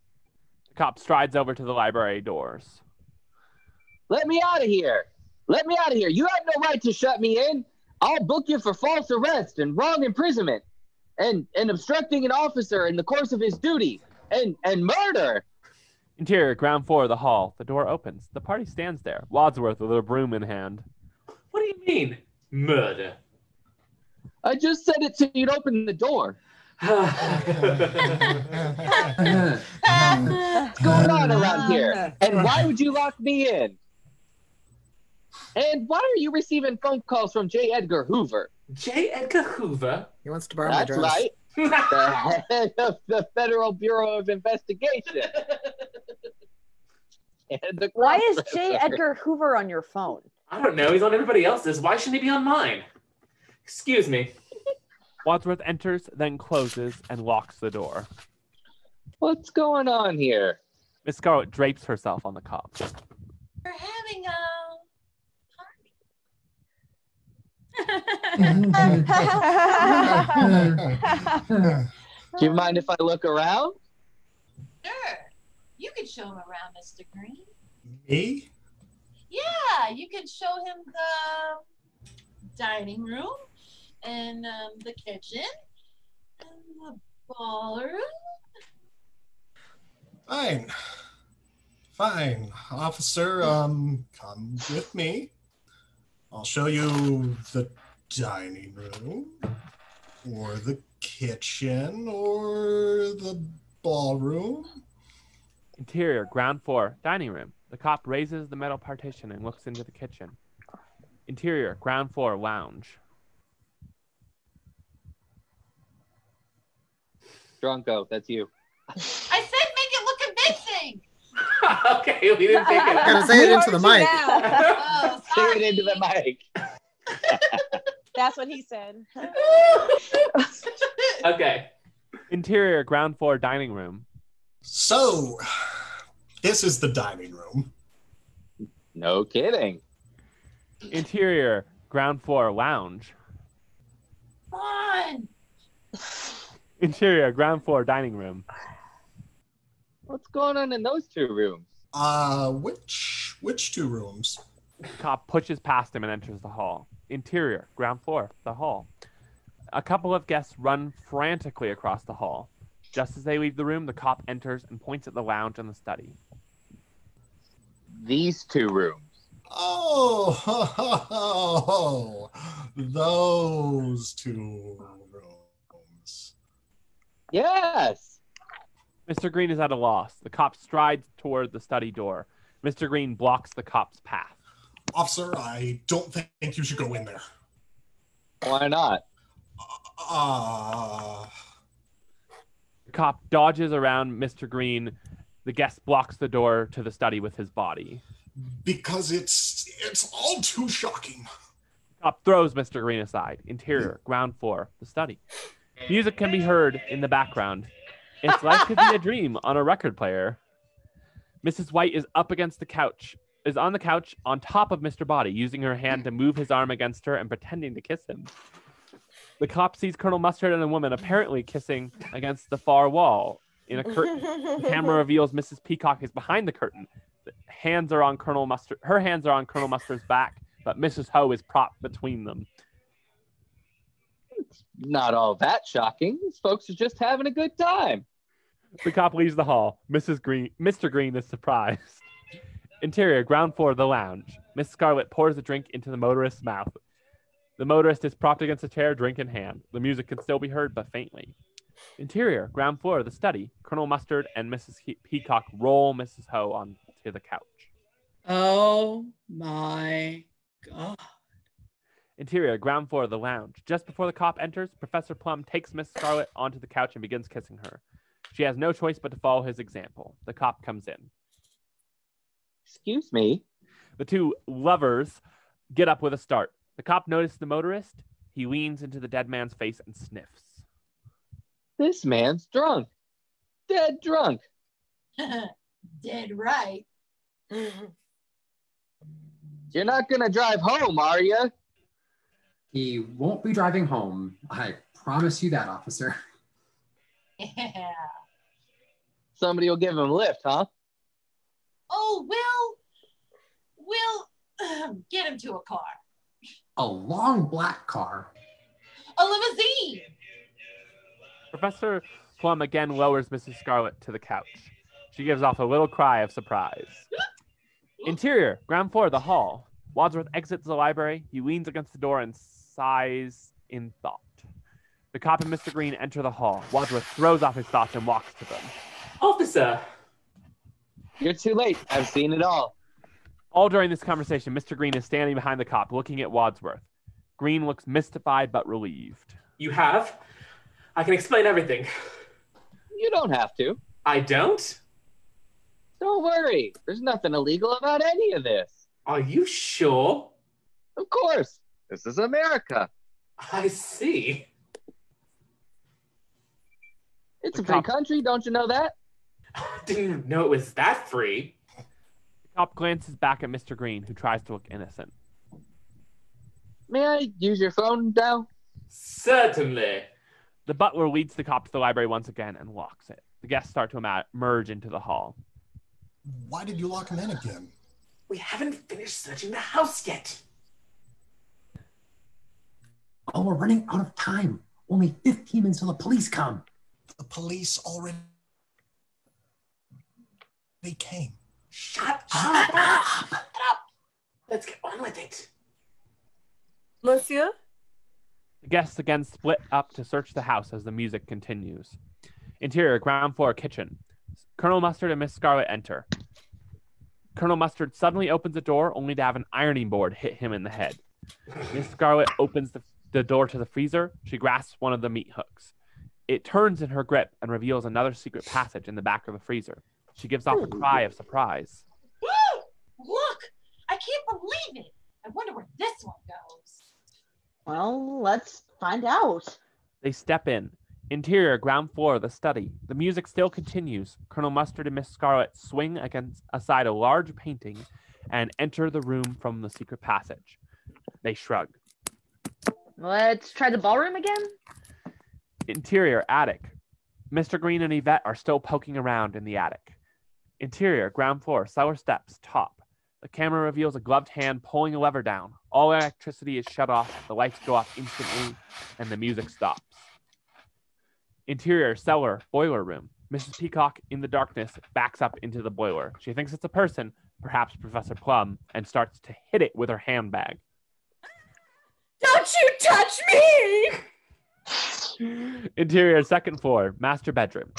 The cop strides over to the library doors. Let me out of here! Let me out of here! You have no right to shut me in! I'll book you for false arrest and wrong imprisonment and obstructing an officer in the course of his duty and murder! Interior ground floor of the hall. The door opens. The party stands there. Wadsworth with a broom in hand. What do you mean, murder? I just said it so you'd open the door. What's going on around here? And why would you lock me in? And why are you receiving phone calls from J. Edgar Hoover? J. Edgar Hoover? He wants to borrow my dress. That's right. The head of the Federal Bureau of Investigation. And Why is J. Edgar Hoover on your phone? I don't know. He's on everybody else's. Why shouldn't he be on mine? Excuse me. Wadsworth enters, then closes and locks the door. What's going on here? Miss Scarlet drapes herself on the cop. We're having a Do you mind if I look around? Sure. You can show him around, Mr. Green. Me? Yeah, you can show him the dining room and the kitchen and the ballroom. Fine. Officer, come with me. I'll show you the dining room, or the kitchen, or the ballroom. Interior, ground floor, dining room. The cop raises the metal partition and looks into the kitchen. Interior, ground floor, lounge. Drunko, that's you. I said make it look convincing. Okay, we didn't think it. Gotta say it into the mic. Oh, Say it into the mic. That's what he said. Okay. Interior, ground floor, dining room. So, this is the dining room. No kidding. Interior, ground floor, lounge. Fun. Interior, ground floor, dining room. What's going on in those two rooms? Which two rooms? Cop pushes past him and enters the hall. Interior, ground floor, the hall. A couple of guests run frantically across the hall. Just as they leave the room, the cop enters and points at the lounge and the study. These two rooms. Oh, those two rooms. Yes. Mr. Green is at a loss. The cop strides toward the study door. Mr. Green blocks the cop's path. Officer, I don't think you should go in there. Why not? cop dodges around Mr. Green. The guest blocks the door to the study with his body. Because it's all too shocking. Cop throws Mr. Green aside. Interior, ground floor, the study. Music can be heard in the background. It's like to be a dream on a record player. Mrs. White is up against the couch, is on the couch on top of Mr. Body, using her hand to move his arm against her and pretending to kiss him. The cop sees Colonel Mustard and a woman apparently kissing against the far wall in a curtain. The camera reveals Mrs. Peacock is behind the curtain. Her hands are on Colonel Mustard's back, but Mrs. Ho is propped between them. Not all that shocking. These folks are just having a good time. The cop leaves the hall. Mr. Green is surprised. Interior, ground floor, the lounge. Miss Scarlet pours a drink into the motorist's mouth. The motorist is propped against a chair, drink in hand. The music can still be heard, but faintly. Interior, ground floor, the study. Colonel Mustard and Mrs. Peacock roll Mrs. Ho onto the couch. Oh my God. Interior, ground floor, the lounge. Just before the cop enters, Professor Plum takes Miss Scarlet onto the couch and begins kissing her. She has no choice but to follow his example. The cop comes in. Excuse me. The two lovers get up with a start. The cop notices the motorist. He leans into the dead man's face and sniffs. This man's drunk. Dead drunk. Dead right. You're not going to drive home, are you? He won't be driving home. I promise you that, officer. Yeah. Somebody will give him a lift, huh? Oh, we'll get him to a car. A long black car. A limousine. Professor Plum again lowers Mrs. Scarlet to the couch. She gives off a little cry of surprise. Interior, ground floor, the hall. Wadsworth exits the library. He leans against the door and sighs in thought. The cop and Mr. Green enter the hall. Wadsworth throws off his thoughts and walks to them. Officer! You're too late. I've seen it all. All during this conversation, Mr. Green is standing behind the cop, looking at Wadsworth. Green looks mystified but relieved. You have? I can explain everything. You don't have to. I don't? Don't worry. There's nothing illegal about any of this. Are you sure? Of course. This is America. I see. It's a free country, don't you know that? Didn't know it was that free. The cop glances back at Mr. Green, who tries to look innocent. May I use your phone now? Certainly. The butler leads the cop to the library once again and locks it. The guests start to merge into the hall. Why did you lock him in again? We haven't finished searching the house yet. Oh, we're running out of time. Only 15 minutes till the police come. The police already... They came. Shut up! Let's get on with it. Monsieur? The guests again split up to search the house as the music continues. Interior, ground floor, kitchen. Colonel Mustard and Miss Scarlet enter. Colonel Mustard suddenly opens the door only to have an ironing board hit him in the head. Miss Scarlet opens the door to the freezer. She grasps one of the meat hooks. It turns in her grip and reveals another secret passage in the back of the freezer. She gives off a cry of surprise. Woo! Look! I can't believe it! I wonder where this one goes. Well, let's find out. They step in. Interior, ground floor, the study. The music still continues. Colonel Mustard and Miss Scarlet swing aside a large painting and enter the room from the secret passage. They shrug. Let's try the ballroom again. Interior, attic. Mr. Green and Yvette are still poking around in the attic. Interior, ground floor, cellar steps, top. The camera reveals a gloved hand pulling a lever down. All electricity is shut off, the lights go off instantly, and the music stops. Interior, cellar, boiler room. Mrs. Peacock, in the darkness, backs up into the boiler. She thinks it's a person, perhaps Professor Plum, and starts to hit it with her handbag. Don't you touch me! Interior, second floor, master bedroom.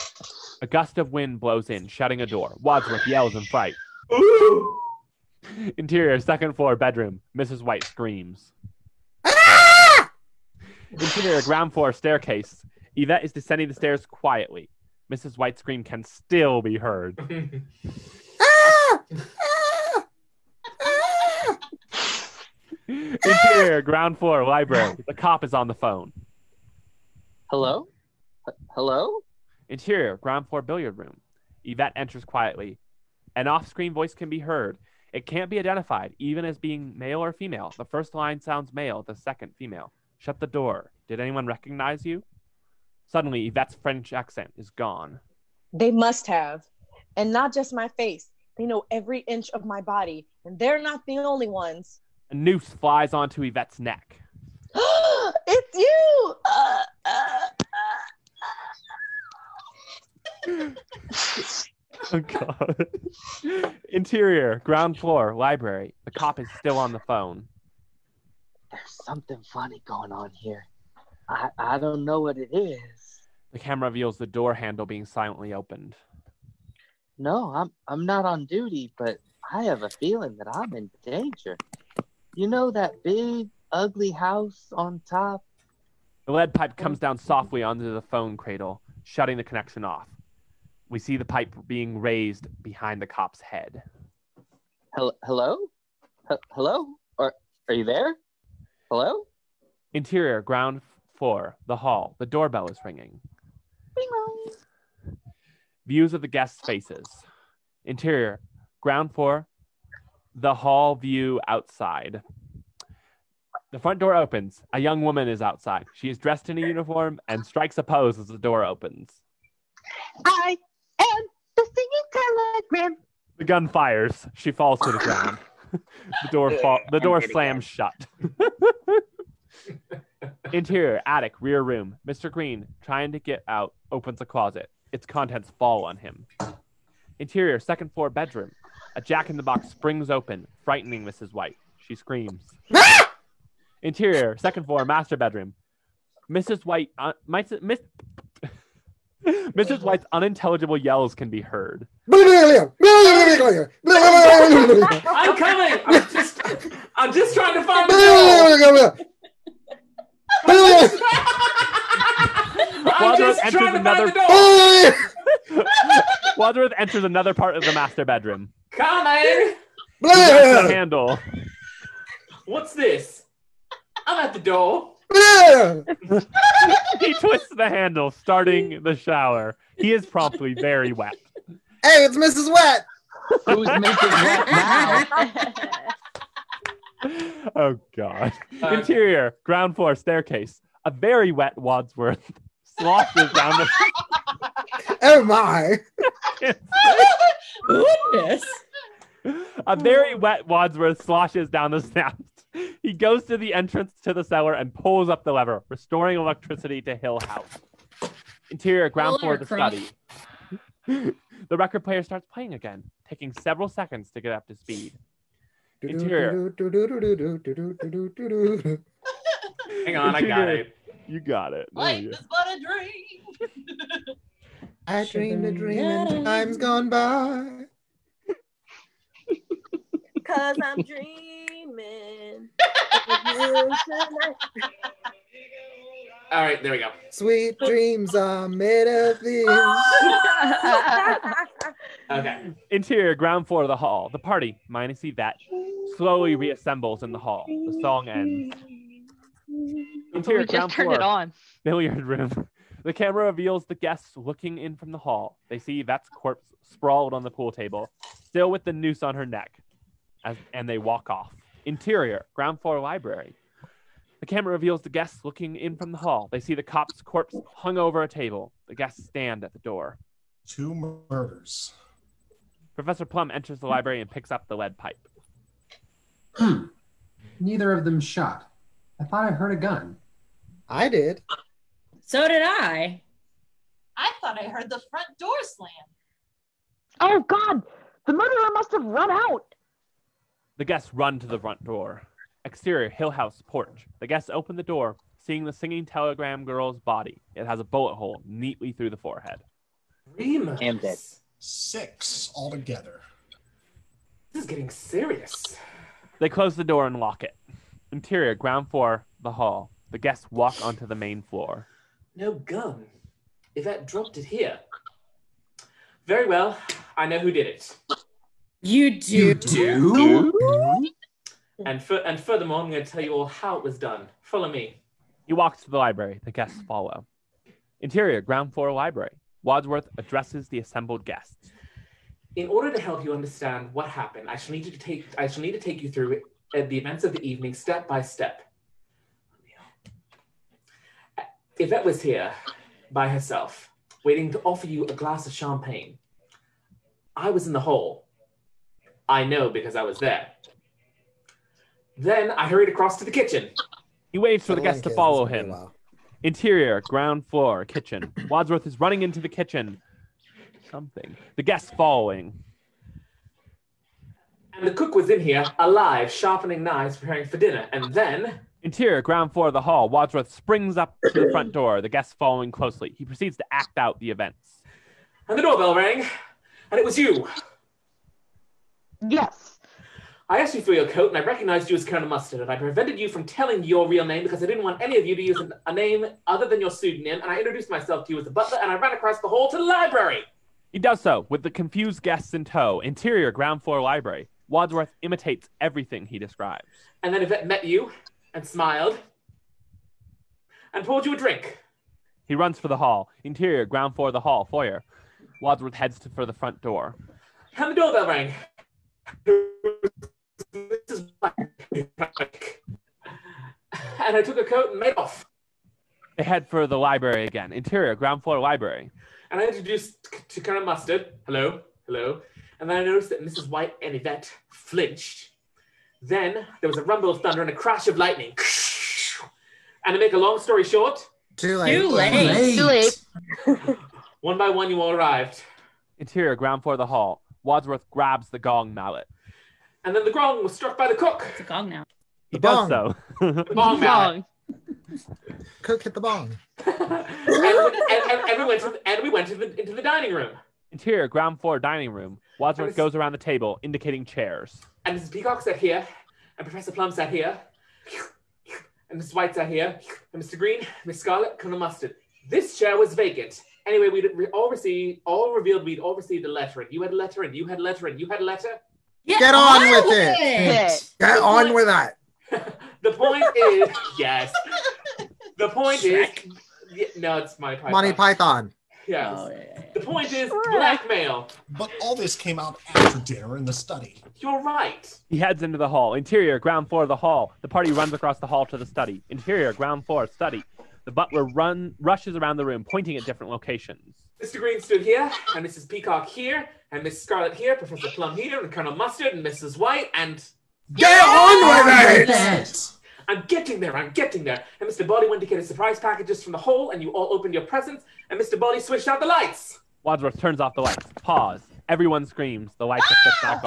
A gust of wind blows in, shutting a door. Wadsworth yells in fright. Ooh! Interior, second floor, bedroom. Mrs. White screams. Ah! Interior, ground floor, staircase. Yvette is descending the stairs quietly. Mrs. White's scream can still be heard. Interior, ground floor, library. The cop is on the phone. Hello? Hello? Interior, ground floor, billiard room. Yvette enters quietly. An off-screen voice can be heard. It can't be identified, even as being male or female. The first line sounds male, the second female. Shut the door. Did anyone recognize you? Suddenly, Yvette's French accent is gone. They must have. And not just my face. They know every inch of my body. And they're not the only ones. A noose flies onto Yvette's neck. It's you! Oh, God. Interior, ground floor, library. The cop is still on the phone. There's something funny going on here. I don't know what it is. The camera reveals the door handle being silently opened. No, I'm not on duty, but I have a feeling that I'm in danger. You know that big, ugly house on top? The lead pipe comes down softly onto the phone cradle, shutting the connection off. We see the pipe being raised behind the cop's head. Hello? Hello? Are you there? Hello? Interior, ground floor, the hall. The doorbell is ringing. Views of the guests' faces. Interior, ground floor, the hall view outside. The front door opens. A young woman is outside. She is dressed in a uniform and strikes a pose as the door opens. I am the singing telegram. The gun fires. She falls to the ground. The door slams shut. Interior, attic, rear room. Mr. Green, trying to get out, opens a closet. Its contents fall on him. Interior, second floor bedroom. A jack-in-the-box springs open, frightening Mrs. White. She screams. Interior, second floor, master bedroom. Mrs. White's unintelligible yells can be heard. I'm coming. I'm just trying to find the door. Wadsworth enters another part of the master bedroom. Coming. The handle. What's this? I'm at the door. He twists the handle, starting the shower. He is promptly very wet. Hey, it's Mrs. Wet. Who's making wet now? Oh, God. Interior, ground floor, staircase. A very wet Wadsworth sloshes down the... Oh, my. Goodness. A very wet Wadsworth sloshes down the steps. He goes to the entrance to the cellar and pulls up the lever, restoring electricity to Hill House. Interior, ground floor, the study. The record player starts playing again, taking several seconds to get up to speed. Interior. Hang on, I got it. You got it. Life is but a dream. I dreamed a dream in times gone by. 'Cause I'm dreaming. All right, there we go. Sweet dreams are made of these. Okay. Interior, ground floor of the hall. The party, minus Yvette, slowly reassembles in the hall. The song ends. Interior, We just ground turned floor, it on. billiard room. The camera reveals the guests looking in from the hall. They see Yvette's corpse sprawled on the pool table, still with the noose on her neck, and they walk off. Interior, ground floor library. The camera reveals the guests looking in from the hall. They see the cop's corpse hung over a table. The guests stand at the door. 2 murders. Professor Plum enters the library and picks up the lead pipe. Neither of them shot. I thought I heard a gun. I did. So did I. I thought I heard the front door slam. Oh, God! The murderer must have run out! The guests run to the front door. Exterior, Hill House, porch. The guests open the door, seeing the singing telegram girl's body. It has a bullet hole neatly through the forehead. 3 murders. And dead. 6 altogether. This is getting serious. They close the door and lock it. Interior, ground floor, the hall. The guests walk onto the main floor. No gun. Yvette dropped it here. Very well. I know who did it. You do? You do? And furthermore, I'm going to tell you all how it was done. Follow me. He walks to the library. The guests follow. Interior, ground floor library. Wadsworth addresses the assembled guests. In order to help you understand what happened, I shall need to take you through the events of the evening step by step. Yvette was here by herself, waiting to offer you a glass of champagne. I was in the hall. I know because I was there. Then I hurried across to the kitchen. He waves for the guests to follow him. Interior, ground floor, kitchen. Wadsworth is running into the kitchen. Something. The guests following. And the cook was in here, alive, sharpening knives, preparing for dinner. And then... Interior, ground floor of the hall. Wadsworth springs up to the front door, the guests following closely. He proceeds to act out the events. And the doorbell rang, and it was you. Yes. I asked you for your coat, and I recognized you as Colonel Mustard, and I prevented you from telling your real name because I didn't want any of you to use a name other than your pseudonym, and I introduced myself to you as the butler, and I ran across the hall to the library. He does so, with the confused guests in tow. Interior, ground floor library. Wadsworth imitates everything he describes. And then Yvette met you, and smiled, and poured you a drink. He runs for the hall. Interior, ground floor of the hall, foyer. Wadsworth heads for the front door. And the doorbell rang. And I took a coat and made off. They head for the library again. Interior, ground floor library. And I introduced to Colonel Mustard. Hello, hello. And then I noticed that Mrs. White and Yvette flinched. Then there was a rumble of thunder and a crash of lightning. And to make a long story short... Too late. Too late. Too late. One by one, you all arrived. Interior, ground floor of the hall. Wadsworth grabs the gong mallet. And then the gong was struck by the cook. It's a gong now. He does so. The bong mallet. Cook hit the bong. and we went into the dining room. Interior, ground floor dining room. Wadsworth goes around the table, indicating chairs. And Mrs. Peacock sat here, and Professor Plum sat here, and Mrs. White sat here, and Mr. Green, Miss Scarlet, Colonel Mustard. This chair was vacant. Anyway, we'd all received a letter, and you had a letter, and you had a letter, and you had a letter. Get on with it. Get on with that. The point is, yes. The point is, no, it's Monty Python. Monty Python. Yes. Oh, yeah. The point is blackmail. But all this came out after dinner in the study. You're right. He heads into the hall. Interior, ground floor of the hall. The party runs across the hall to the study. Interior, ground floor, study. The butler rushes around the room, pointing at different locations. Mr. Green stood here, and Mrs. Peacock here, and Miss Scarlet here, Professor Plum here, and Colonel Mustard, and Mrs. White, and... Get on with it! I'm getting there. And Mr. Bolly went to get his surprise packages from the hole, and you all opened your presents, and Mr. Bolly switched out the lights. Wadsworth turns off the lights. Pause. Everyone screams. The lights are flipped back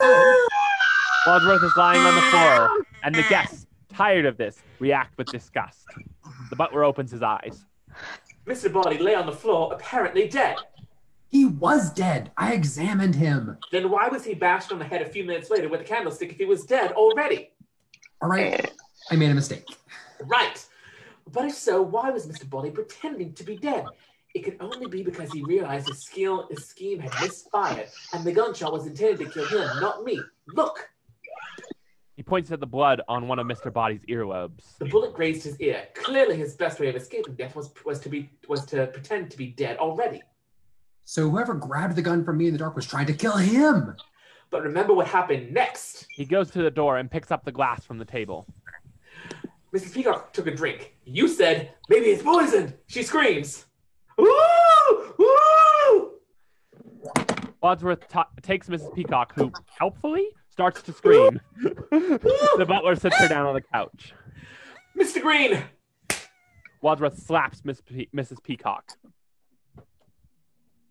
on. Wadsworth is lying on the floor, and the guests, tired of this, react with disgust. The butler opens his eyes. Mr. Bolly lay on the floor, apparently dead. He was dead. I examined him. Then why was he bashed on the head a few minutes later with a candlestick if he was dead already? All right, I made a mistake. Right. But if so, why was Mr. Bolly pretending to be dead? It could only be because he realized his scheme had misfired, and the gunshot was intended to kill him, not me. Look! He points at the blood on one of Mr. Body's earlobes. The bullet grazed his ear. Clearly his best way of escaping death was to pretend to be dead already. So whoever grabbed the gun from me in the dark was trying to kill him. But remember what happened next. He goes to the door and picks up the glass from the table. Mrs. Peacock took a drink. You said, maybe it's poisoned. She screams. Woo! Woo! Wadsworth takes Mrs. Peacock, who, helpfully, starts to scream. The butler sits her down on the couch. Mr. Green! Wadsworth slaps Mrs. Peacock.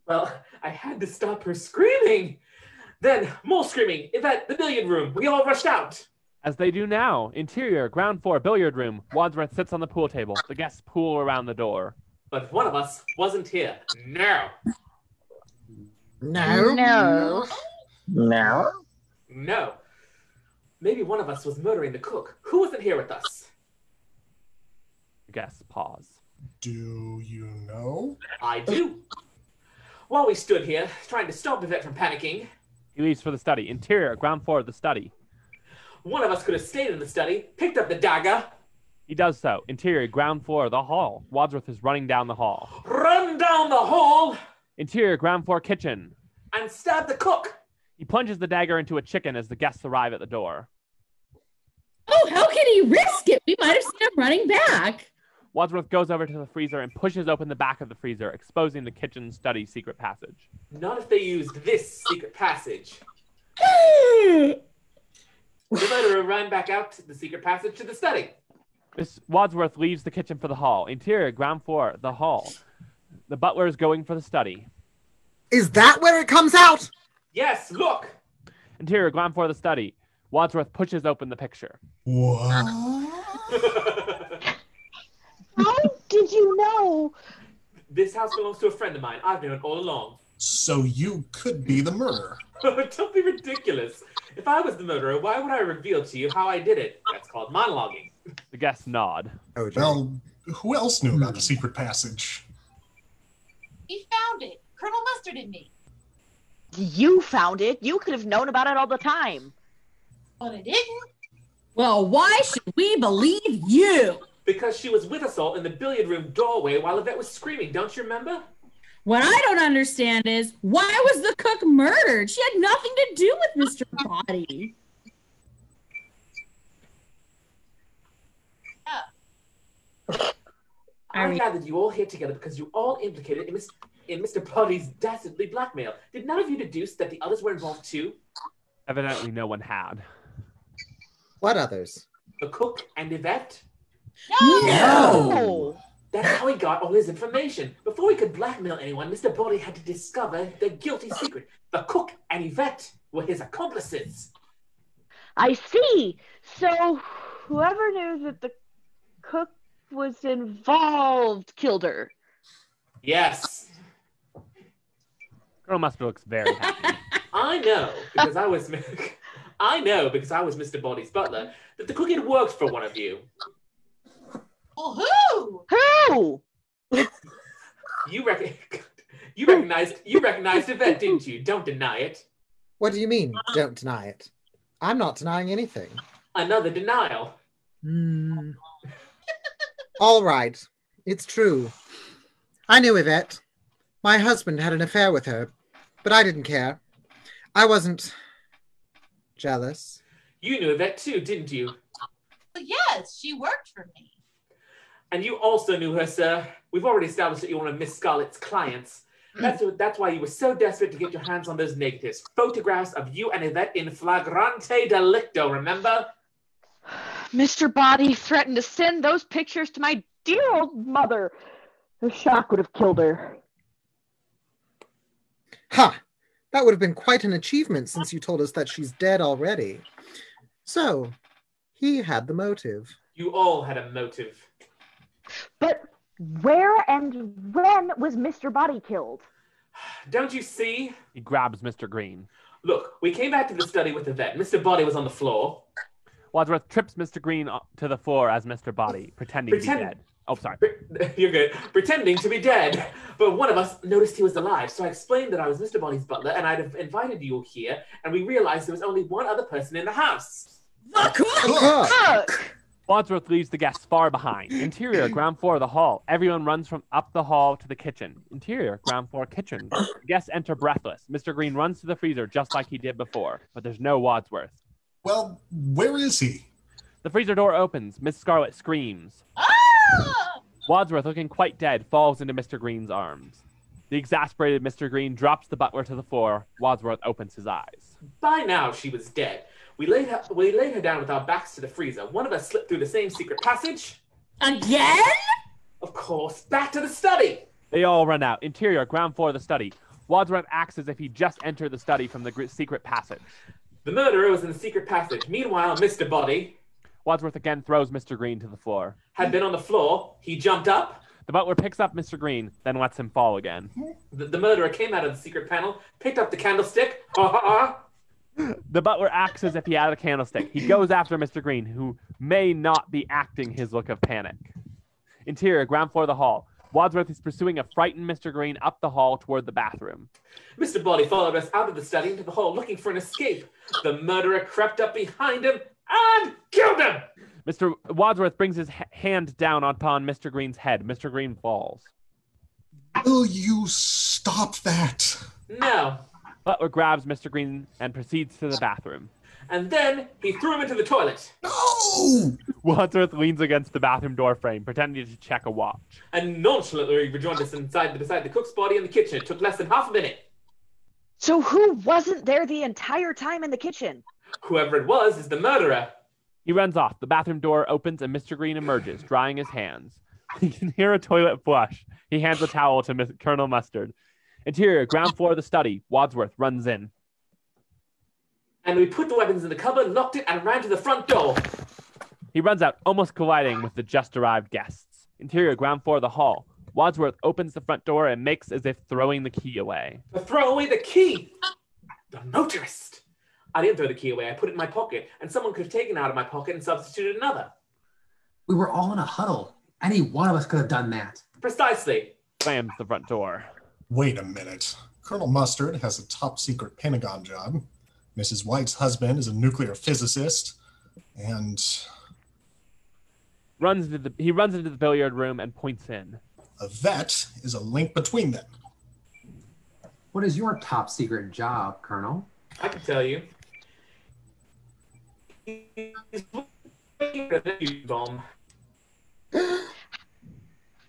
Well, I had to stop her screaming. Then, more screaming. Yvette, the billiard room. We all rushed out. As they do now. Interior, ground floor, billiard room. Wadsworth sits on the pool table. The guests pool around the door. But one of us wasn't here. No. No. No. No. No. Maybe one of us was murdering the cook. Who wasn't here with us? The guests pause. Do you know? I do. While we stood here, trying to stop Yvette from panicking, He leaves for the study. Interior, ground floor of the study. one of us could have stayed in the study, picked up the dagger. He does so. Interior, ground floor, the hall. Wadsworth is running down the hall. Run down the hall Interior, ground floor, kitchen. and stab the cook. He plunges the dagger into a chicken as the guests arrive at the door. Oh, how can he risk it? We might have seen him running back. Wadsworth goes over to the freezer and pushes open the back of the freezer, exposing the kitchen study secret passage. Not if they used this secret passage. The murderer ran back out the secret passage to the study. Miss Wadsworth leaves the kitchen for the hall. Interior, ground floor, the hall. The butler is going for the study. Is that where it comes out? Yes, look. Interior, ground floor, the study. Wadsworth pushes open the picture. What? How did you know? This house belongs to a friend of mine. I've known it all along. So you could be the murderer. Don't be ridiculous. If I was the murderer, why would I reveal to you how I did it? That's called monologuing. The guests nod. Oh, well, who else knew about the secret passage? We found it. Colonel Mustard and me. You found it. You could have known about it all the time. But I didn't. Well, why should we believe you? Because she was with us all in the billiard room doorway while Yvette was screaming. Don't you remember? What I don't understand is, why was the cook murdered? She had nothing to do with Mr. Body. I gathered you all here together because you all implicated in Mr. Body's dastardly blackmail. Did none of you deduce that the others were involved too? Evidently no one had. What others? The cook and Yvette? No! That's how he got all his information. Before he could blackmail anyone, Mr. Body had to discover the guilty secret. The cook and Yvette were his accomplices. I see. So whoever knew that the cook was involved killed her. Yes. Colonel Mustard looks very happy. I know because I was Mr. Body's butler that the cook had worked for one of you. Well, who? Who? You recognized Yvette, didn't you? Don't deny it. What do you mean, don't deny it? I'm not denying anything. Another denial. All right, it's true. I knew Yvette. My husband had an affair with her, but I didn't care. I wasn't jealous. You knew Yvette too, didn't you? Well, yes, she worked for me. And you also knew her, sir. We've already established that you're one of Miss Scarlet's clients. That's why you were so desperate to get your hands on those negatives. Photographs of you and Yvette in flagrante delicto, remember? Mr. Body threatened to send those pictures to my dear old mother. The shock would have killed her. Ha! That would have been quite an achievement since you told us that she's dead already. So, he had the motive. You all had a motive. But where and when was Mr. Body killed? Don't you see? He grabs Mr. Green. Look, we came back to the study with Yvette. Mr. Body was on the floor. Wadsworth trips Mr. Green to the floor as Mr. Body, pretending to be dead. Oh, sorry. You're good. Pretending to be dead. But one of us noticed he was alive, so I explained that I was Mr. Body's butler and I'd have invited you here, and we realized there was only one other person in the house. The cook! Wadsworth leaves the guests far behind. Interior, ground floor, the hall. Everyone runs from up the hall to the kitchen. Interior, ground floor, kitchen. The guests enter breathless. Mr. Green runs to the freezer just like he did before, but there's no Wadsworth. Well, where is he? The freezer door opens. Miss Scarlet screams. Ah! Wadsworth, looking quite dead, falls into Mr. Green's arms. The exasperated Mr. Green drops the butler to the floor. Wadsworth opens his eyes. By now, she was dead. We laid her down with our backs to the freezer. One of us slipped through the same secret passage. Again? Of course, back to the study. They all run out. Interior, ground floor of the study. Wadsworth acts as if he just entered the study from the secret passage. The murderer was in the secret passage. Meanwhile, Mr. Body... Wadsworth again throws Mr. Green to the floor. Had been on the floor. He jumped up. The butler picks up Mr. Green, then lets him fall again. The murderer came out of the secret panel, picked up the candlestick. Ha ha ha. The butler acts as if he had a candlestick. He goes after Mr. Green, who may not be acting his look of panic. Interior, ground floor of the hall. Wadsworth is pursuing a frightened Mr. Green up the hall toward the bathroom. Mr. Body followed us out of the study into the hall looking for an escape. The murderer crept up behind him and killed him! Mr. Wadsworth brings his hand down upon Mr. Green's head. Mr. Green falls. Will you stop that? No. Butler grabs Mr. Green and proceeds to the bathroom. And then he threw him into the toilet. No! Wadsworth leans against the bathroom door frame, pretending to check a watch. And nonchalantly rejoined us beside the cook's body in the kitchen. It took less than half a minute. So who wasn't there the entire time in the kitchen? Whoever it was is the murderer. He runs off. The bathroom door opens and Mr. Green emerges, drying his hands. He can hear a toilet flush. He hands a towel to Colonel Mustard. Interior, ground floor of the study. Wadsworth runs in. And we put the weapons in the cupboard, locked it, and ran to the front door. He runs out, almost colliding with the just arrived guests. Interior, ground floor of the hall. Wadsworth opens the front door and makes as if throwing the key away. To throw away the key! The motorist! I didn't throw the key away. I put it in my pocket, and someone could have taken it out of my pocket and substituted another. We were all in a huddle. Any one of us could have done that. Precisely. Slams the front door. Wait a minute. Colonel Mustard has a top-secret Pentagon job. Mrs. White's husband is a nuclear physicist. And... He runs into the billiard room and points in. Yvette is a link between them. What is your top-secret job, Colonel? I can tell you.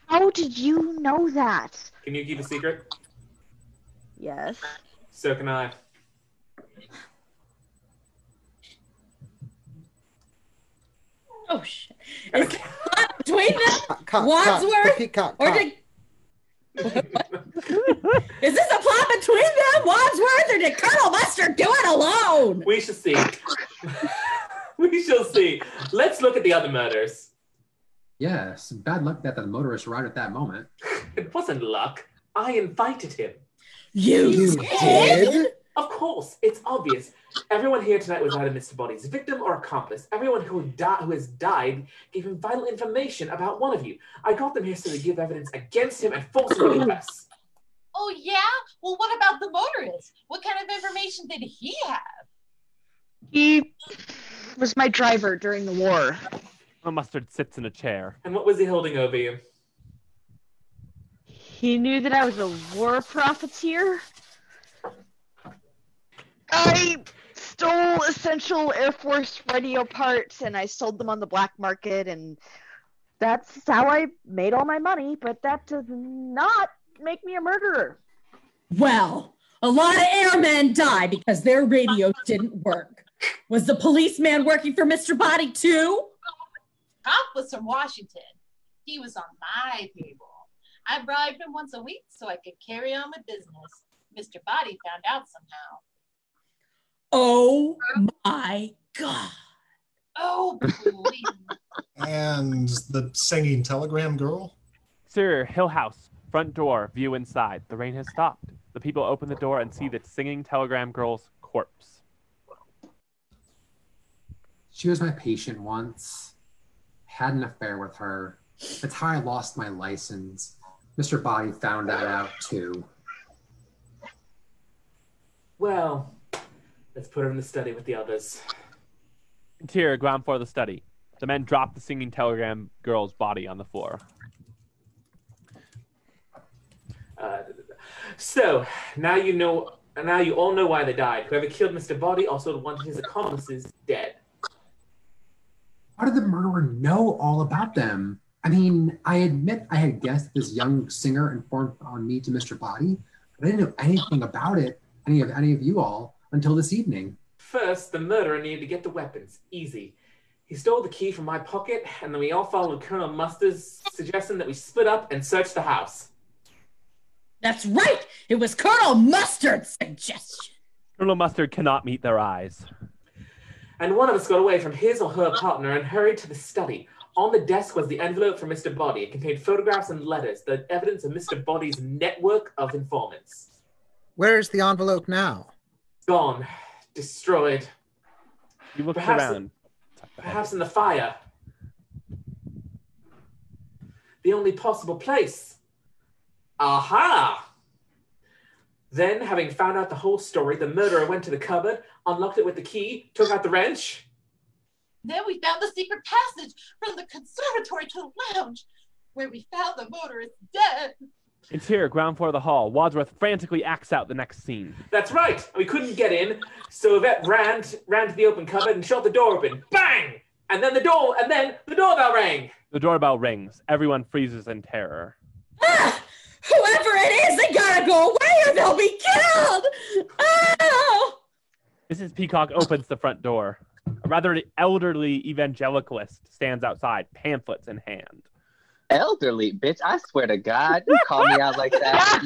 How did you know that? Can you keep a secret? Yes. So can I. Oh shit! Is it between them, Wadsworth, Peacock, or did? Is this a plot between them, Wadsworth, or did Colonel Mustard do it alone? We shall see. We shall see. Let's look at the other murders. Yes, bad luck that the motorist arrived at that moment. It wasn't luck. I invited him. You did? Of course, it's obvious. Everyone here tonight was either Mr. Body's victim or accomplice. Everyone who has died gave him vital information about one of you. I got them here so they give evidence against him and force him to confess. Oh, yeah? Well, what about the motorist? What kind of information did he have? He was my driver during the war. Mustard sits in a chair. And what was he holding over you? He knew that I was a war profiteer. I stole essential Air Force radio parts and I sold them on the black market, and that's how I made all my money, but that does not make me a murderer. Well, a lot of airmen die because their radios didn't work. Was the policeman working for Mr. Body too? Cop was from Washington. He was on my table. I bribed him once a week so I could carry on with business. Mr. Body found out somehow. Oh my God. Oh, please. And the singing telegram girl? Exterior, Hill House, front door, view inside. The rain has stopped. The people open the door and see the singing telegram girl's corpse. She was my patient once. Had an affair with her. That's how I lost my license. Mr. Body found that out too. Well, let's put her in the study with the others. Interior, ground floor of the study. The men drop the singing telegram girl's body on the floor. So, now you all know why they died. Whoever killed Mr. Body also wanted his accomplices dead. How did the murderer know all about them? I mean, I admit I had guessed this young singer informed on me to Mr. Body, but I didn't know anything about it, any of you all, until this evening. First, the murderer needed to get the weapons. Easy. He stole the key from my pocket, and then we all followed Colonel Mustard's suggestion that we split up and search the house. That's right! It was Colonel Mustard's suggestion. Colonel Mustard cannot meet their eyes. And one of us got away from his or her partner and hurried to the study. On the desk was the envelope for Mr. Body. It contained photographs and letters, the evidence of Mr. Body's network of informants. Where's the envelope now? Gone. Destroyed. He looks around. Perhaps in the fire. The only possible place. Aha! Then, having found out the whole story, the murderer went to the cupboard, unlocked it with the key, took out the wrench. Then we found the secret passage from the conservatory to the lounge, where we found the motorist dead. Interior, ground floor of the hall. Wadsworth frantically acts out the next scene. That's right. We couldn't get in, so Yvette ran to the open cupboard and shot the door open. Bang! And then the doorbell rang. The doorbell rings. Everyone freezes in terror. Ah! Whoever it is, they gotta go away or they'll be killed! Oh! Mrs. Peacock opens the front door. A rather elderly evangelicalist stands outside, pamphlets in hand. Elderly, bitch, I swear to God, you call me out like that.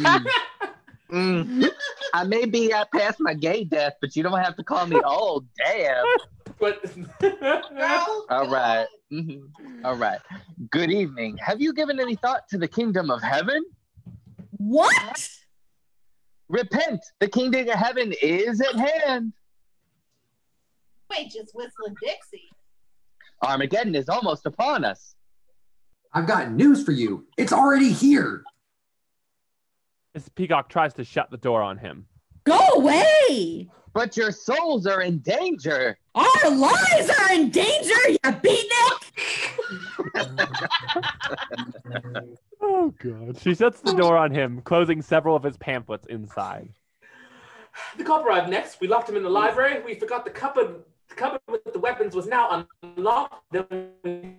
I may be past my gay death, but you don't have to call me old. Damn. But all right. Mm-hmm. All right. Good evening. Have you given any thought to the kingdom of heaven? What? Repent. The kingdom of heaven is at hand. Wait, just whistling Dixie. Armageddon is almost upon us. I've got news for you. It's already here. Mrs. Peacock tries to shut the door on him. Go away! But your souls are in danger. Our lives are in danger, you beatnik! Oh, God. She shuts the door on him, closing several of his pamphlets inside. The cop arrived next. We locked him in the library. We forgot the cupboard. The cupboard with the weapons was now unlocked. And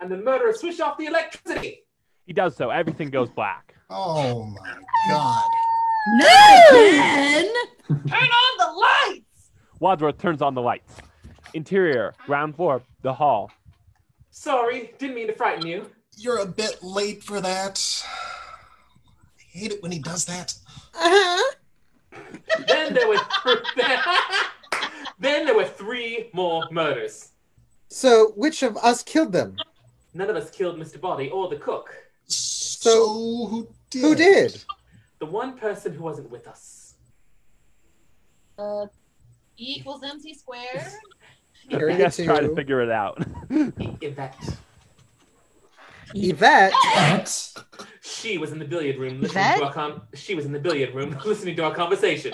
the murderer switched off the electricity. He does so. Everything goes black. Oh, my God. Not again! Turn on the lights! Wadsworth turns on the lights. Interior, ground floor, the hall. Sorry, didn't mean to frighten you. You're a bit late for that. I hate it when he does that. Uh-huh. Then there were 3 more murders. So, which of us killed them? None of us killed Mr. Body or the cook. So who did? Who did? The one person who wasn't with us. E equals MC squared. I guess try to figure it out. Yvette. Yvette? She was in the billiard room listening to our conversation.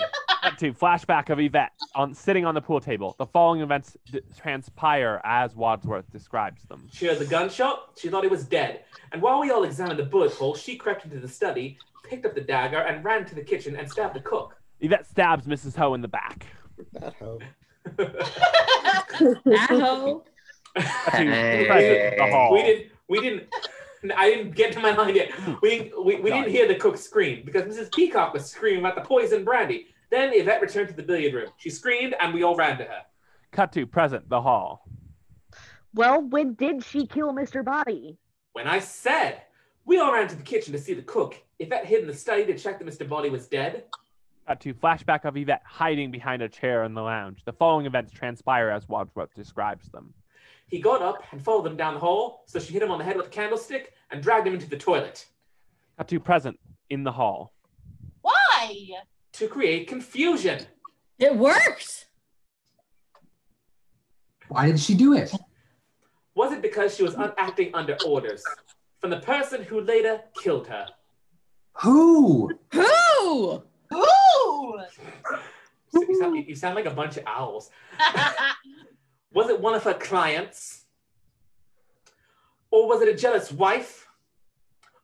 To flashback of Yvette sitting on the pool table. The following events transpire as Wadsworth describes them. She heard the gunshot. She thought he was dead. And while we all examined the bullet hole, she crept into the study, picked up the dagger, and ran to the kitchen and stabbed the cook. Yvette stabs Mrs. Ho in the back. That hoe. That hoe. The hall. I didn't get to my line yet. We didn't hear the cook scream because Mrs. Peacock was screaming about the poison brandy. Then Yvette returned to the billiard room. She screamed and we all ran to her. Cut to present, the hall. Well, when did she kill Mr. Body? When I said, we all ran to the kitchen to see the cook. Yvette hid in the study to check that Mr. Body was dead. Cut to flashback of Yvette hiding behind a chair in the lounge. The following events transpire as Wadsworth describes them. He got up and followed them down the hall, so she hit him on the head with a candlestick and dragged him into the toilet. Cut to present in the hall. Why? To create confusion. It worked! Why did she do it? Was it because she was acting under orders from the person who later killed her? Who? Who? Who? You sound like a bunch of owls. Was it one of her clients? Or was it a jealous wife?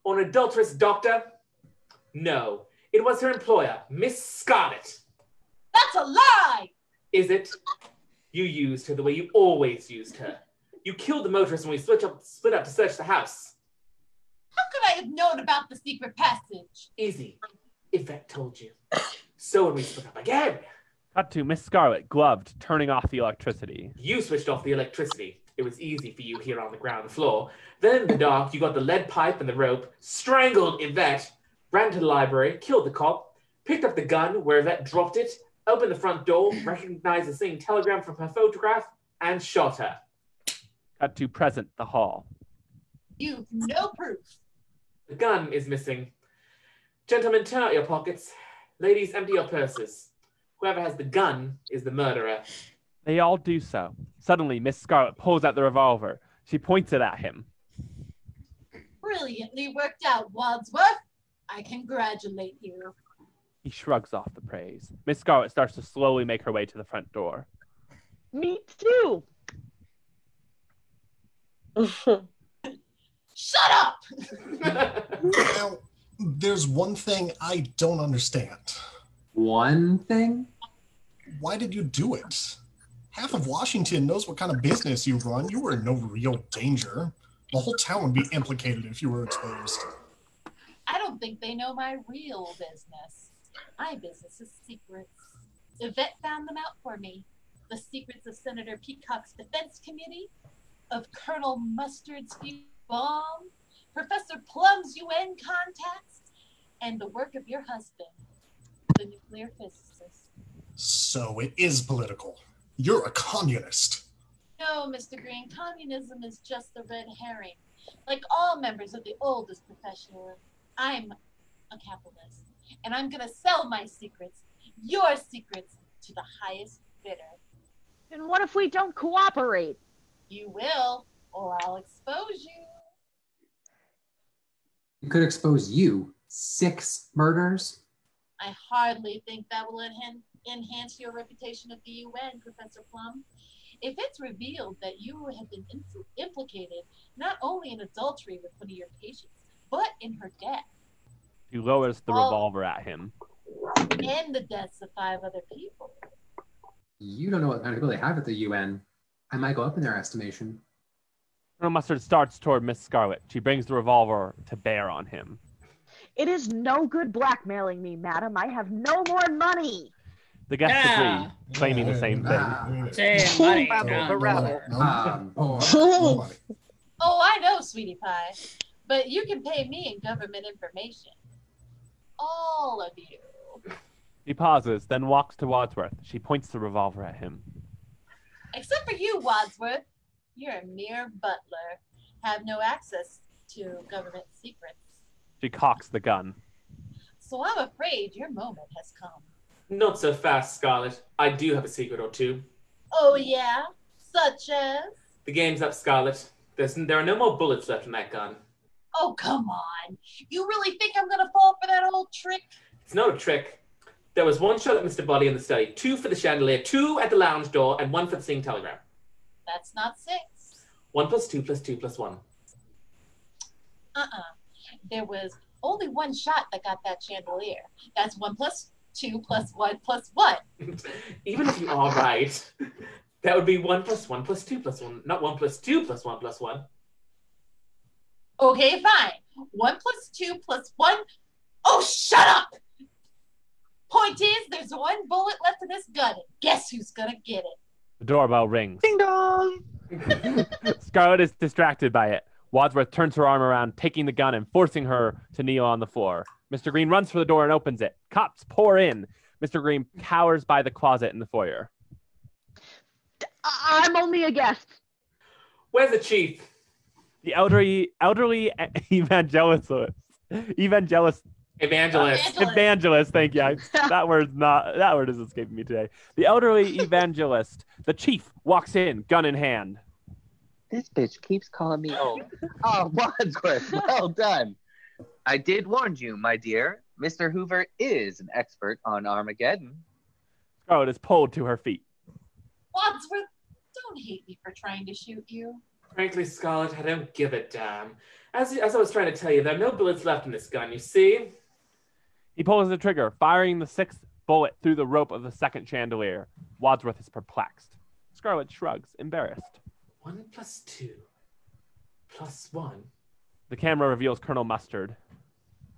Or an adulterous doctor? No, it was her employer, Miss Scarlet. That's a lie! Is it? You used her the way you always used her. You killed the motorist when we split up to search the house. How could I have known about the secret passage? Easy. Yvette told you. So when we split up again. Cut to Miss Scarlet, gloved, turning off the electricity. You switched off the electricity. It was easy for you here on the ground floor. Then in the dark, you got the lead pipe and the rope, strangled Yvette, ran to the library, killed the cop, picked up the gun where Yvette dropped it, opened the front door, recognized the same telegram from her photograph, and shot her. Cut to present, the hall. You've no proof. The gun is missing. Gentlemen, turn out your pockets. Ladies, empty your purses. Whoever has the gun is the murderer. They all do so. Suddenly, Miss Scarlet pulls out the revolver. She points it at him. Brilliantly worked out, Wadsworth. I congratulate you. He shrugs off the praise. Miss Scarlet starts to slowly make her way to the front door. Me too. Shut up! Now, there's one thing I don't understand. One thing? Why did you do it? Half of Washington knows what kind of business you run. You were in no real danger. The whole town would be implicated if you were exposed. I don't think they know my real business. My business is secrets. Yvette found them out for me. The secrets of Senator Peacock's Defense Committee, of Colonel Mustard's bomb, Professor Plum's UN contacts, and the work of your husband, the nuclear physicist. So it is political. You're a communist. No, Mr. Green, communism is just a red herring. Like all members of the oldest profession, I'm a capitalist, and I'm gonna sell my secrets, your secrets, to the highest bidder. And what if we don't cooperate? You will, or I'll expose you. It could expose you. 6 murders? I hardly think that will enhance your reputation at the UN, Professor Plum. If it's revealed that you have been implicated not only in adultery with one of your patients, but in her death. He lowers the revolver at him. And the deaths of 5 other people. You don't know what kind of people they have at the UN. I might go up in their estimation. Colonel Mustard starts toward Miss Scarlet. She brings the revolver to bear on him. It is no good blackmailing me, madam. I have no more money. The guests agree, claiming the same thing. Same money. Oh, I know, sweetie pie. But you can pay me in government information. All of you. He pauses, then walks to Wadsworth. She points the revolver at him. Except for you, Wadsworth. You're a mere butler. Have no access to government secrets. She cocks the gun. So I'm afraid your moment has come. Not so fast, Scarlet. I do have a secret or two. Oh, yeah? Such as? The game's up, Scarlet. There are no more bullets left in that gun. Oh, come on. You really think I'm going to fall for that old trick? It's not a trick. There was 1 shot at Mr. Body in the study, 2 for the chandelier, 2 at the lounge door, and 1 for the singing telegram. That's not 6. 1 + 2 + 2 + 1. There was only 1 shot that got that chandelier. That's 1 + 2 + 1 + 1. Even if you are right, that would be 1 + 1 + 2 + 1, not 1 + 2 + 1 + 1. Okay, fine. 1 + 2 + 1. Oh, shut up! Point is, there's 1 bullet left in this gun. Guess who's gonna get it? The doorbell rings. Ding dong! Scarlet is distracted by it. Wadsworth turns her arm around, taking the gun and forcing her to kneel on the floor. Mr. Green runs for the door and opens it. Cops pour in. Mr. Green cowers by the closet in the foyer. I'm only a guest. Where's the chief? The elderly evangelist, thank you. That word is escaping me today. The elderly evangelist, the chief, walks in, gun in hand. This bitch keeps calling me old. Oh, Wadsworth, well done. I did warn you, my dear. Mr. Hoover is an expert on Armageddon. Scarlet is pulled to her feet. Wadsworth, don't hate me for trying to shoot you. Frankly, Scarlet, I don't give a damn. As I was trying to tell you, there are no bullets left in this gun, you see? He pulls the trigger, firing the 6th bullet through the rope of the 2nd chandelier. Wadsworth is perplexed. Scarlet shrugs, embarrassed. 1 + 2 + 1. The camera reveals Colonel Mustard.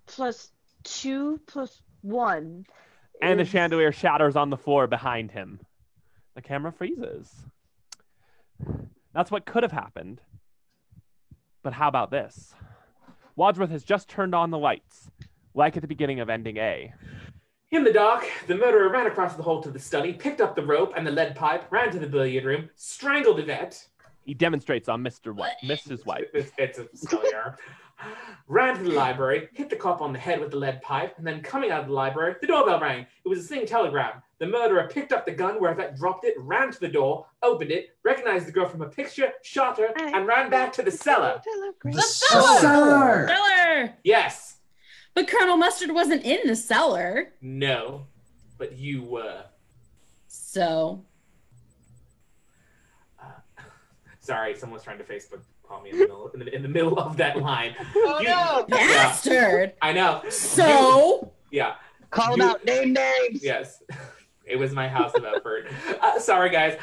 +2 + 1. And the chandelier shatters on the floor behind him. The camera freezes. That's what could have happened. But how about this? Wadsworth has just turned on the lights, like at the beginning of Ending A. In the dark, the murderer ran across the hall to the study, picked up the rope and the lead pipe, ran to the billiard room, strangled Yvette. He demonstrates on Mrs. White. It's a spelling error. Ran to the library, hit the cop on the head with the lead pipe, and then coming out of the library, the doorbell rang. It was a singing telegram. The murderer picked up the gun where Yvette dropped it, ran to the door, opened it, recognized the girl from a picture, shot her, and ran back to the cellar. The cellar! Cellar! Yes. But Colonel Mustard wasn't in the cellar. No, but you were. So? Sorry, someone's trying to Facebook call me in the middle of that line. Oh, no! Bastard! I know. So? Yeah. Call them out. Name names. Yes. It was my house of effort. Sorry, guys.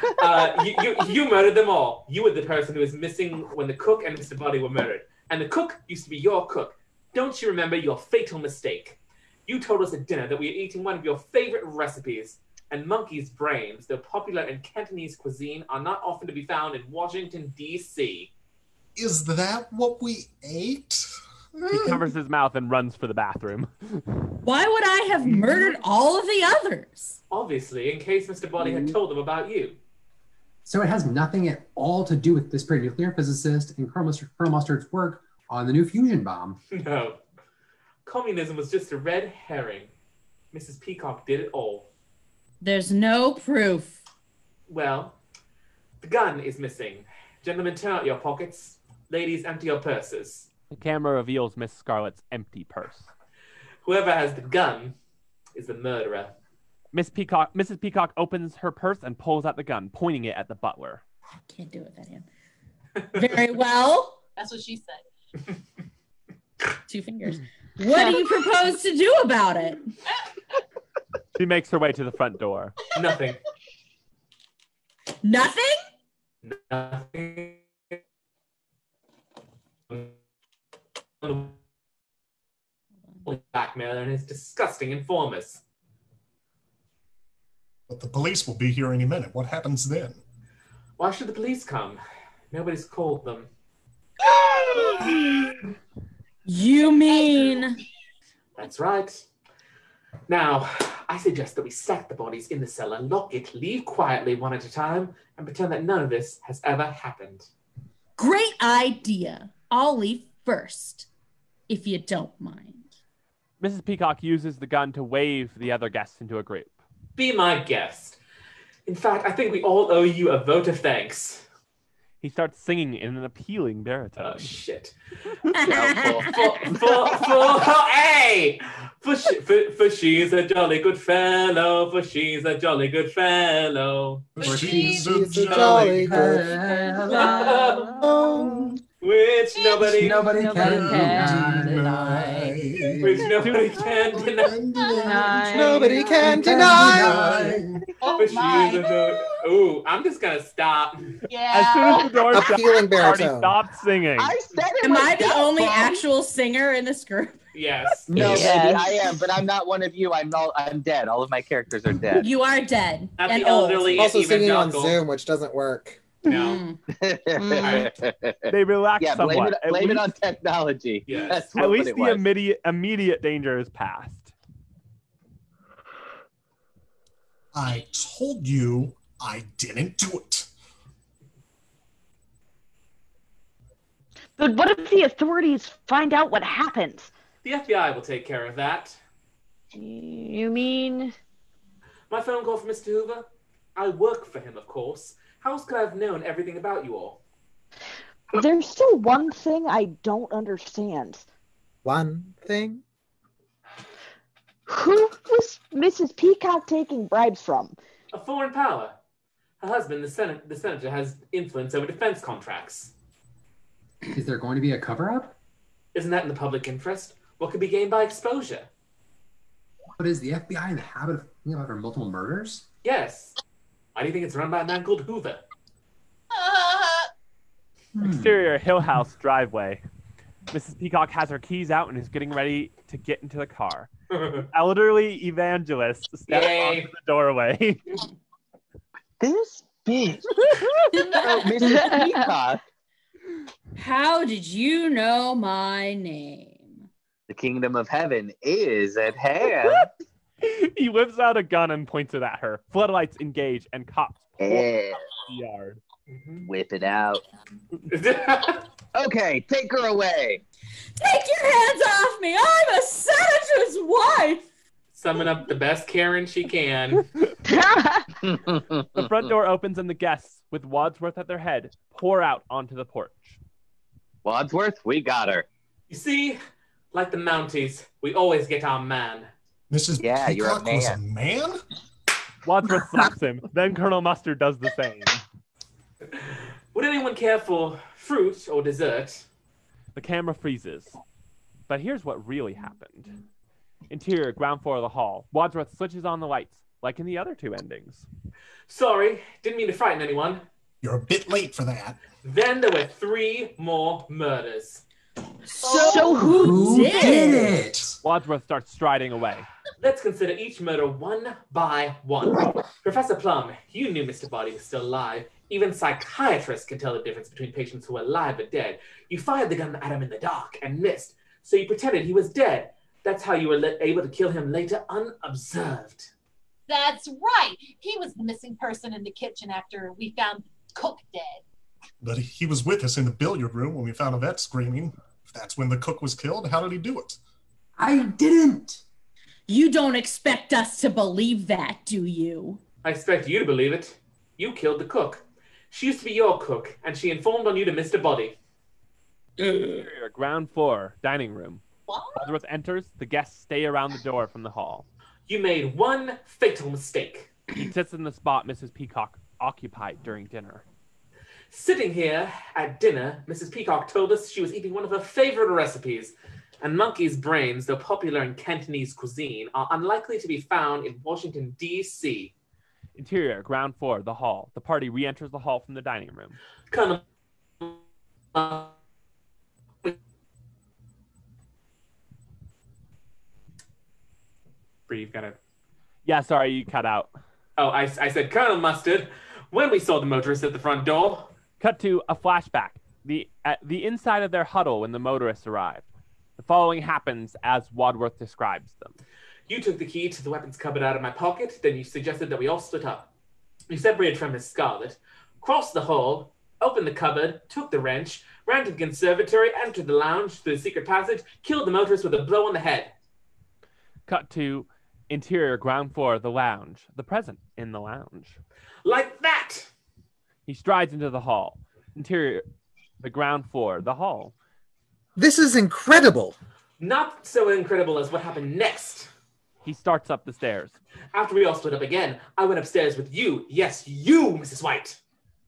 You murdered them all. You were the person who was missing when the cook and Mr. Buddy were murdered. And the cook used to be your cook. Don't you remember your fatal mistake? You told us at dinner that we were eating one of your favorite recipes. And monkey's brains, though popular in Cantonese cuisine, are not often to be found in Washington, D.C. Is that what we ate? He covers his mouth and runs for the bathroom. Why would I have murdered all of the others? Obviously, in case Mr. Buddy had told them about you. So it has nothing at all to do with this great nuclear physicist and Colonel Mustard's work on the new fusion bomb. No. Communism was just a red herring. Mrs. Peacock did it all. There's no proof. Well, the gun is missing. Gentlemen, turn out your pockets. Ladies, empty your purses. The camera reveals Miss Scarlet's empty purse. Whoever has the gun is the murderer. Mrs. Peacock opens her purse and pulls out the gun, pointing it at the butler. Can't do it with that hand. Very well. That's what she said. 2 fingers. What do you propose to do about it? She makes her way to the front door. Nothing. Nothing? Nothing. Blackmailer and his disgusting informers. But the police will be here any minute. What happens then? Why should the police come? Nobody's called them. You mean? That's right. Now, I suggest that we stack the bodies in the cellar, lock it, leave quietly one at a time, and pretend that none of this has ever happened. Great idea. I'll leave first, if you don't mind. Mrs. Peacock uses the gun to wave the other guests into a group. Be my guest. In fact, I think we all owe you a vote of thanks. He starts singing in an appealing baritone. Oh, shit. Hey! For she's a jolly good fellow, for she's a jolly good fellow. For she's a jolly good fellow. Which nobody can deny. Which nobody can deny. Nobody can deny. For she's a good... Ooh, I'm just gonna stop. Yeah. As soon as the door shuts, Appealing Party baritone. stopped singing. I said it. Am I the myself, only Mom. actual singer in this group? Yes. No, Yes. maybe I am, but I'm not one of you. I'm dead. All of my characters are dead. You are dead. Not and the elderly Also singing on evangelical. Zoom, which doesn't work. No. They relax Yeah, blame somewhat. it on technology. Yes. That's At what least it the was. immediate danger is past. I told you I didn't do it. But what if the authorities find out what happened? The FBI will take care of that. You mean? My phone call from Mr. Hoover? I work for him, of course. How else could I have known everything about you all? There's still one thing I don't understand. One thing? Who was Mrs. Peacock taking bribes from? A foreign power. Her husband, the senator, has influence over defense contracts. Is there going to be a cover-up? Isn't that in the public interest? What could be gained by exposure? But is the FBI in the habit of thinking about her multiple murders? Yes. Why do you think it's run by a man called Hoover? Exterior Hill House driveway. Mrs. Peacock has her keys out and is getting ready to get into the car. Elderly evangelist steps onto the doorway. This bitch. Oh, Mrs. Peacock. How did you know my name? The kingdom of heaven is at hand. He whips out a gun and points it at her. Floodlights engage and cops pour Yeah. the yard. Whip it out. Okay, take her away. Take your hands off me! I'm a senator's wife! Summon up the best Karen she can. The front door opens and the guests, with Wadsworth at their head, pour out onto the porch. Wadsworth, we got her. You see, like the Mounties, we always get our man. Mrs. Yeah, you're a Peacock was a man. man? Wadsworth slaps him. Then Colonel Mustard does the same. Would anyone care for fruit or dessert? The camera freezes. But here's what really happened. Interior, ground floor of the hall. Wadsworth switches on the lights, like in the other two endings. Sorry, didn't mean to frighten anyone. You're a bit late for that. Then there were 3 more murders. So who did it? Wadsworth starts striding away. Let's consider each murder one by one. Professor Plum, you knew Mr. Body was still alive. Even psychiatrists can tell the difference between patients who are alive but dead. You fired the gun at him in the dark and missed, so you pretended he was dead. That's how you were able to kill him later unobserved. That's right. He was the missing person in the kitchen after we found Cook dead. But he was with us in the billiard room when we found Yvette screaming. If that's when the cook was killed, how did he do it? I didn't. You don't expect us to believe that, do you? I expect you to believe it. You killed the cook. She used to be your cook, and she informed on you to Mr. Body. Interior, ground floor, dining room. What? Wadsworth enters. The guests stay around the door from the hall. You made one fatal mistake. He sits in the spot Mrs. Peacock occupied during dinner. Sitting here at dinner, Mrs. Peacock told us she was eating one of her favorite recipes. And monkey's brains, though popular in Cantonese cuisine, are unlikely to be found in Washington, D.C. Interior, ground floor, the hall. The party re-enters the hall from the dining room. Colonel... You've got it. Yeah, sorry, you cut out. Oh, I said, Colonel Mustard, when we saw the motorist at the front door. Cut to a flashback. At the inside of their huddle when the motorists arrived. The following happens as Wadsworth describes them. You took the key to the weapons cupboard out of my pocket, then you suggested that we all split up. You separated from Miss Scarlet, crossed the hall, opened the cupboard, took the wrench, ran to the conservatory, entered the lounge through the secret passage, killed the motorist with a blow on the head. Cut to interior, ground floor, the lounge. The present in the lounge. Like that! He strides into the hall. Interior, the ground floor, the hall. This is incredible. Not so incredible as what happened next. He starts up the stairs. After we all split up again, I went upstairs with you. Yes, you, Mrs. White.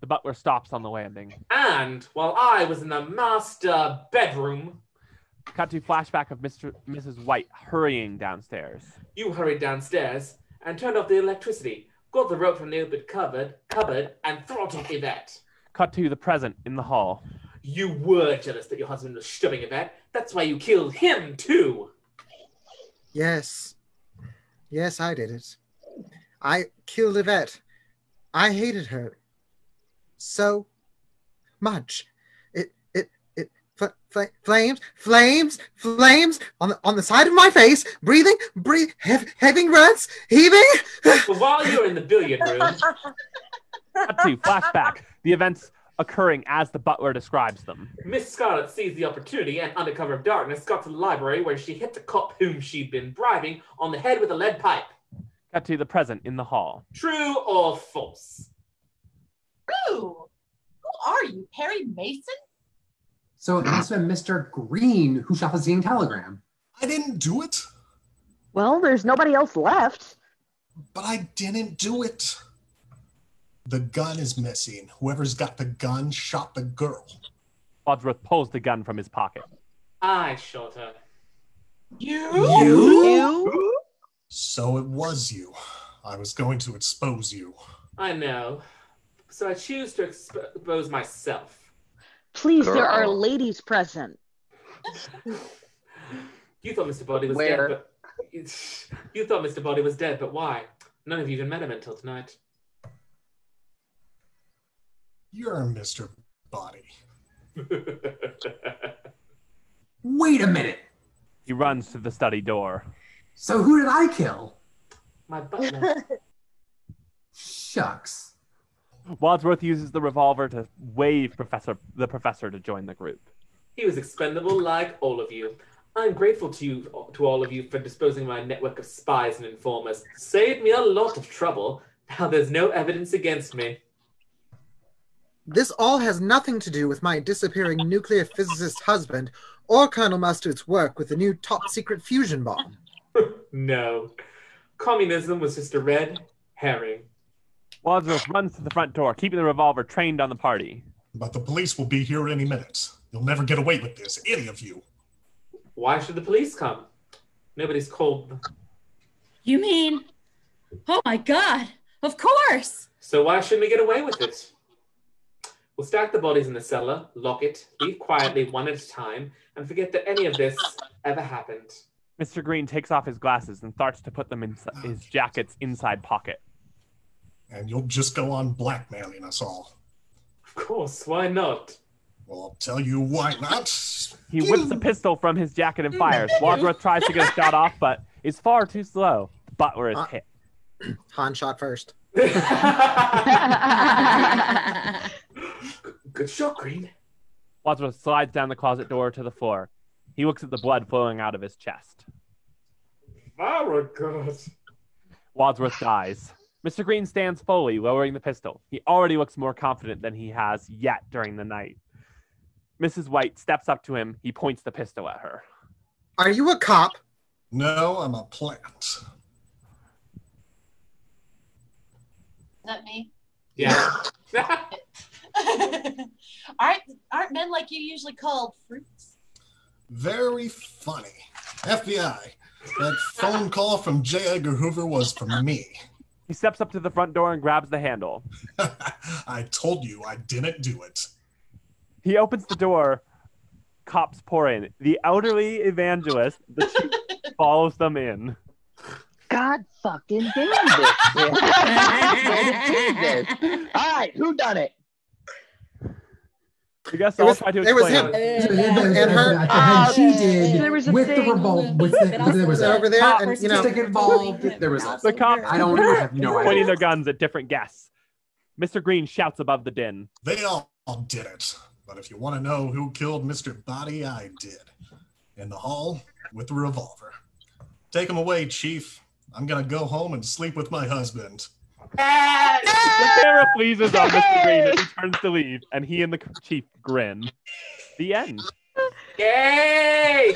The butler stops on the landing. And while I was in the master bedroom... Cut to flashback of Mrs. White hurrying downstairs. You hurried downstairs and turned off the electricity, got the rope from the open cupboard, and throttled Yvette. Cut to the present in the hall. You were jealous that your husband was shoving Yvette. That's why you killed him, too. Yes. Yes, I did it. I killed Yvette. I hated her so much. Flames on the side of my face, having runs, heaving. But while you're in the billiard room... Cut to flashback. The events occurring as the butler describes them. Miss Scarlet seized the opportunity and, under cover of darkness, got to the library where she hit the cop whom she'd been bribing on the head with a lead pipe. Cut to the present in the hall. True or false? True. Who are you, Perry Mason? So it must have been Mr. Green who shot the Zine telegram. I didn't do it. Well, there's nobody else left. But I didn't do it. The gun is missing. Whoever's got the gun shot the girl. Wadsworth pulls the gun from his pocket. I shot her. You? So it was you. I was going to expose you. I know. So I choose to expose myself. Please, there are ladies present. You thought Mr. Body was dead, but... You thought Mr. Body was dead, but why? None of you even met him until tonight. You're Mr. Body. Wait a minute. He runs to the study door. So who did I kill? My butler. Shucks. Wadsworth uses the revolver to wave the professor to join the group. He was expendable like all of you. I'm grateful to all of you for disposing of my network of spies and informers. Saved me a lot of trouble. Now there's no evidence against me. This all has nothing to do with my disappearing nuclear physicist husband or Colonel Mustard's work with the new top-secret fusion bomb. No. Communism was just a red herring. Wadsworth runs to the front door, keeping the revolver trained on the party. But the police will be here any minute. You'll never get away with this, any of you. Why should the police come? Nobody's cold. You mean? Oh my God! Of course! So why shouldn't we get away with it? We'll stack the bodies in the cellar, lock it, leave quietly one at a time, and forget that any of this ever happened. Mr. Green takes off his glasses and starts to put them in his jacket's inside pocket. And you'll just go on blackmailing us all. Of course, why not? Well, I'll tell you why not. He whips a pistol from his jacket and fires. Wadsworth tries to get a shot off, but is far too slow. Butler is hit. Han shot first. Good shot, Green. Wadsworth slides down the closet door to the floor. He looks at the blood flowing out of his chest. Very good. Wadsworth dies. Mr. Green stands fully, lowering the pistol. He already looks more confident than he has yet during the night. Mrs. White steps up to him. He points the pistol at her. Are you a cop? No, I'm a plant. Is that me? Yeah. Aren't men like you usually called fruits? Very funny. FBI, that phone call from J. Edgar Hoover was from me. He steps up to the front door and grabs the handle. I told you I didn't do it. He opens the door. Cops pour in. The elderly evangelist, the chief, follows them in. God fucking damn this. Jesus. All right, who done it? I guess I'll try to explain. It was him. And her. She did there was a with the thing. revolver. There was over there, and you know, stick involved. There was a. The cops I have no idea. pointing their guns at different guests. Mr. Green shouts above the din. They all did it. But if you want to know who killed Mr. Body, I did. In the hall with the revolver. Take him away, Chief. I'm going to go home and sleep with my husband. The camera freezes on Mr. Green as he turns to leave, and he and the chief grin. The end. Yay! We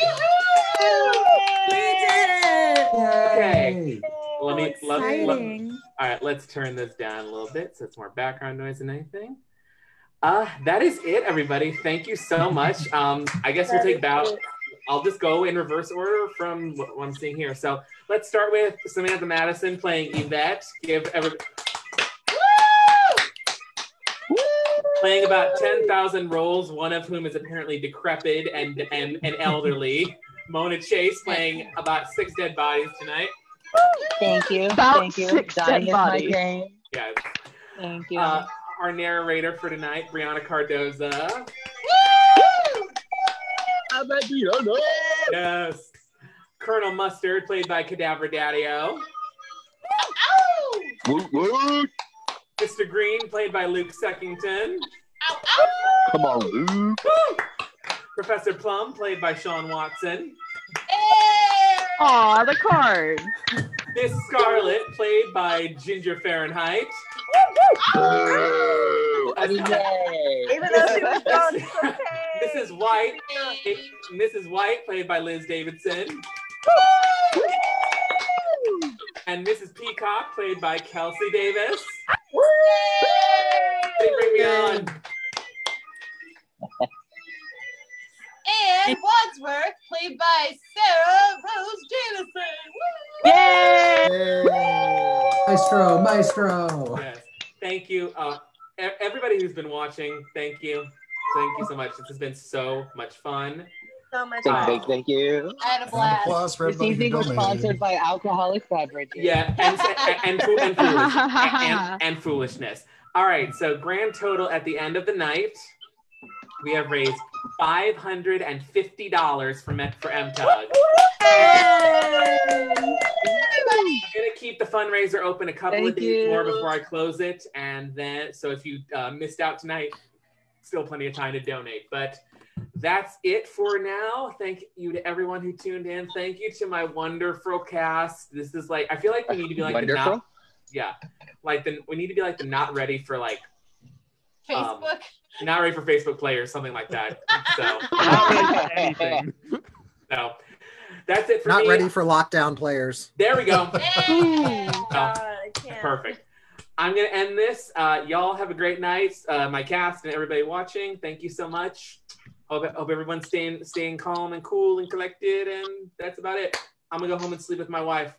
did it! Okay. All right, let's turn this down a little bit so it's more background noise than anything. That is it, everybody. Thank you so much. I guess we'll take about. I'll just go in reverse order from what I'm seeing here. So let's start with Samantha Madison playing Yvette. Give everybody. Playing about 10,000 roles, one of whom is apparently decrepit and elderly. Mona Chase playing about 6 dead bodies tonight. Thank you. About Thank you. 6 Dying dead is my bodies. game. Yeah. Thank you. Our narrator for tonight, Brianna Cardoza. Yes. Colonel Mustard, played by Cadaver Dadio. Mr. Green, played by Luke Seckington. Come on, Luke. Professor Plum, played by Sean Watson. Aw, the card. Miss Scarlet, played by Jinger Fahrenheit. Even though she was gone, it's okay. Mrs. White, played by Liz Davidson. And Mrs. Peacock, played by Kelsi Davis. Bring me on. And Wadsworth, played by Sarah Rose Jameson. Yay! Maestro. Yes. Thank you. Everybody who's been watching, thank you. Thank you so much. This has been so much fun. So much Thank you. I had a blast. Applause for This everybody evening who was donated. sponsored by alcoholic beverages. Yeah, and foolishness. All right, so grand total at the end of the night, we have raised $550 for MTUG. I'm gonna keep the fundraiser open a couple of days more before I close it, and then so if you missed out tonight, still plenty of time to donate. But that's it for now. Thank you to everyone who tuned in. Thank you to my wonderful cast. This is like, I feel like we need to be like Wonderful? we need to be like the not ready for like Facebook. Not ready for Facebook players, something like that. So Anything. no, that's it for Not me. ready for lockdown players. There we go. God, I can't. Perfect. I'm gonna end this. Y'all have a great night. My cast and everybody watching, thank you so much. Hope everyone's staying calm and cool and collected, and that's about it. I'm gonna go home and sleep with my wife.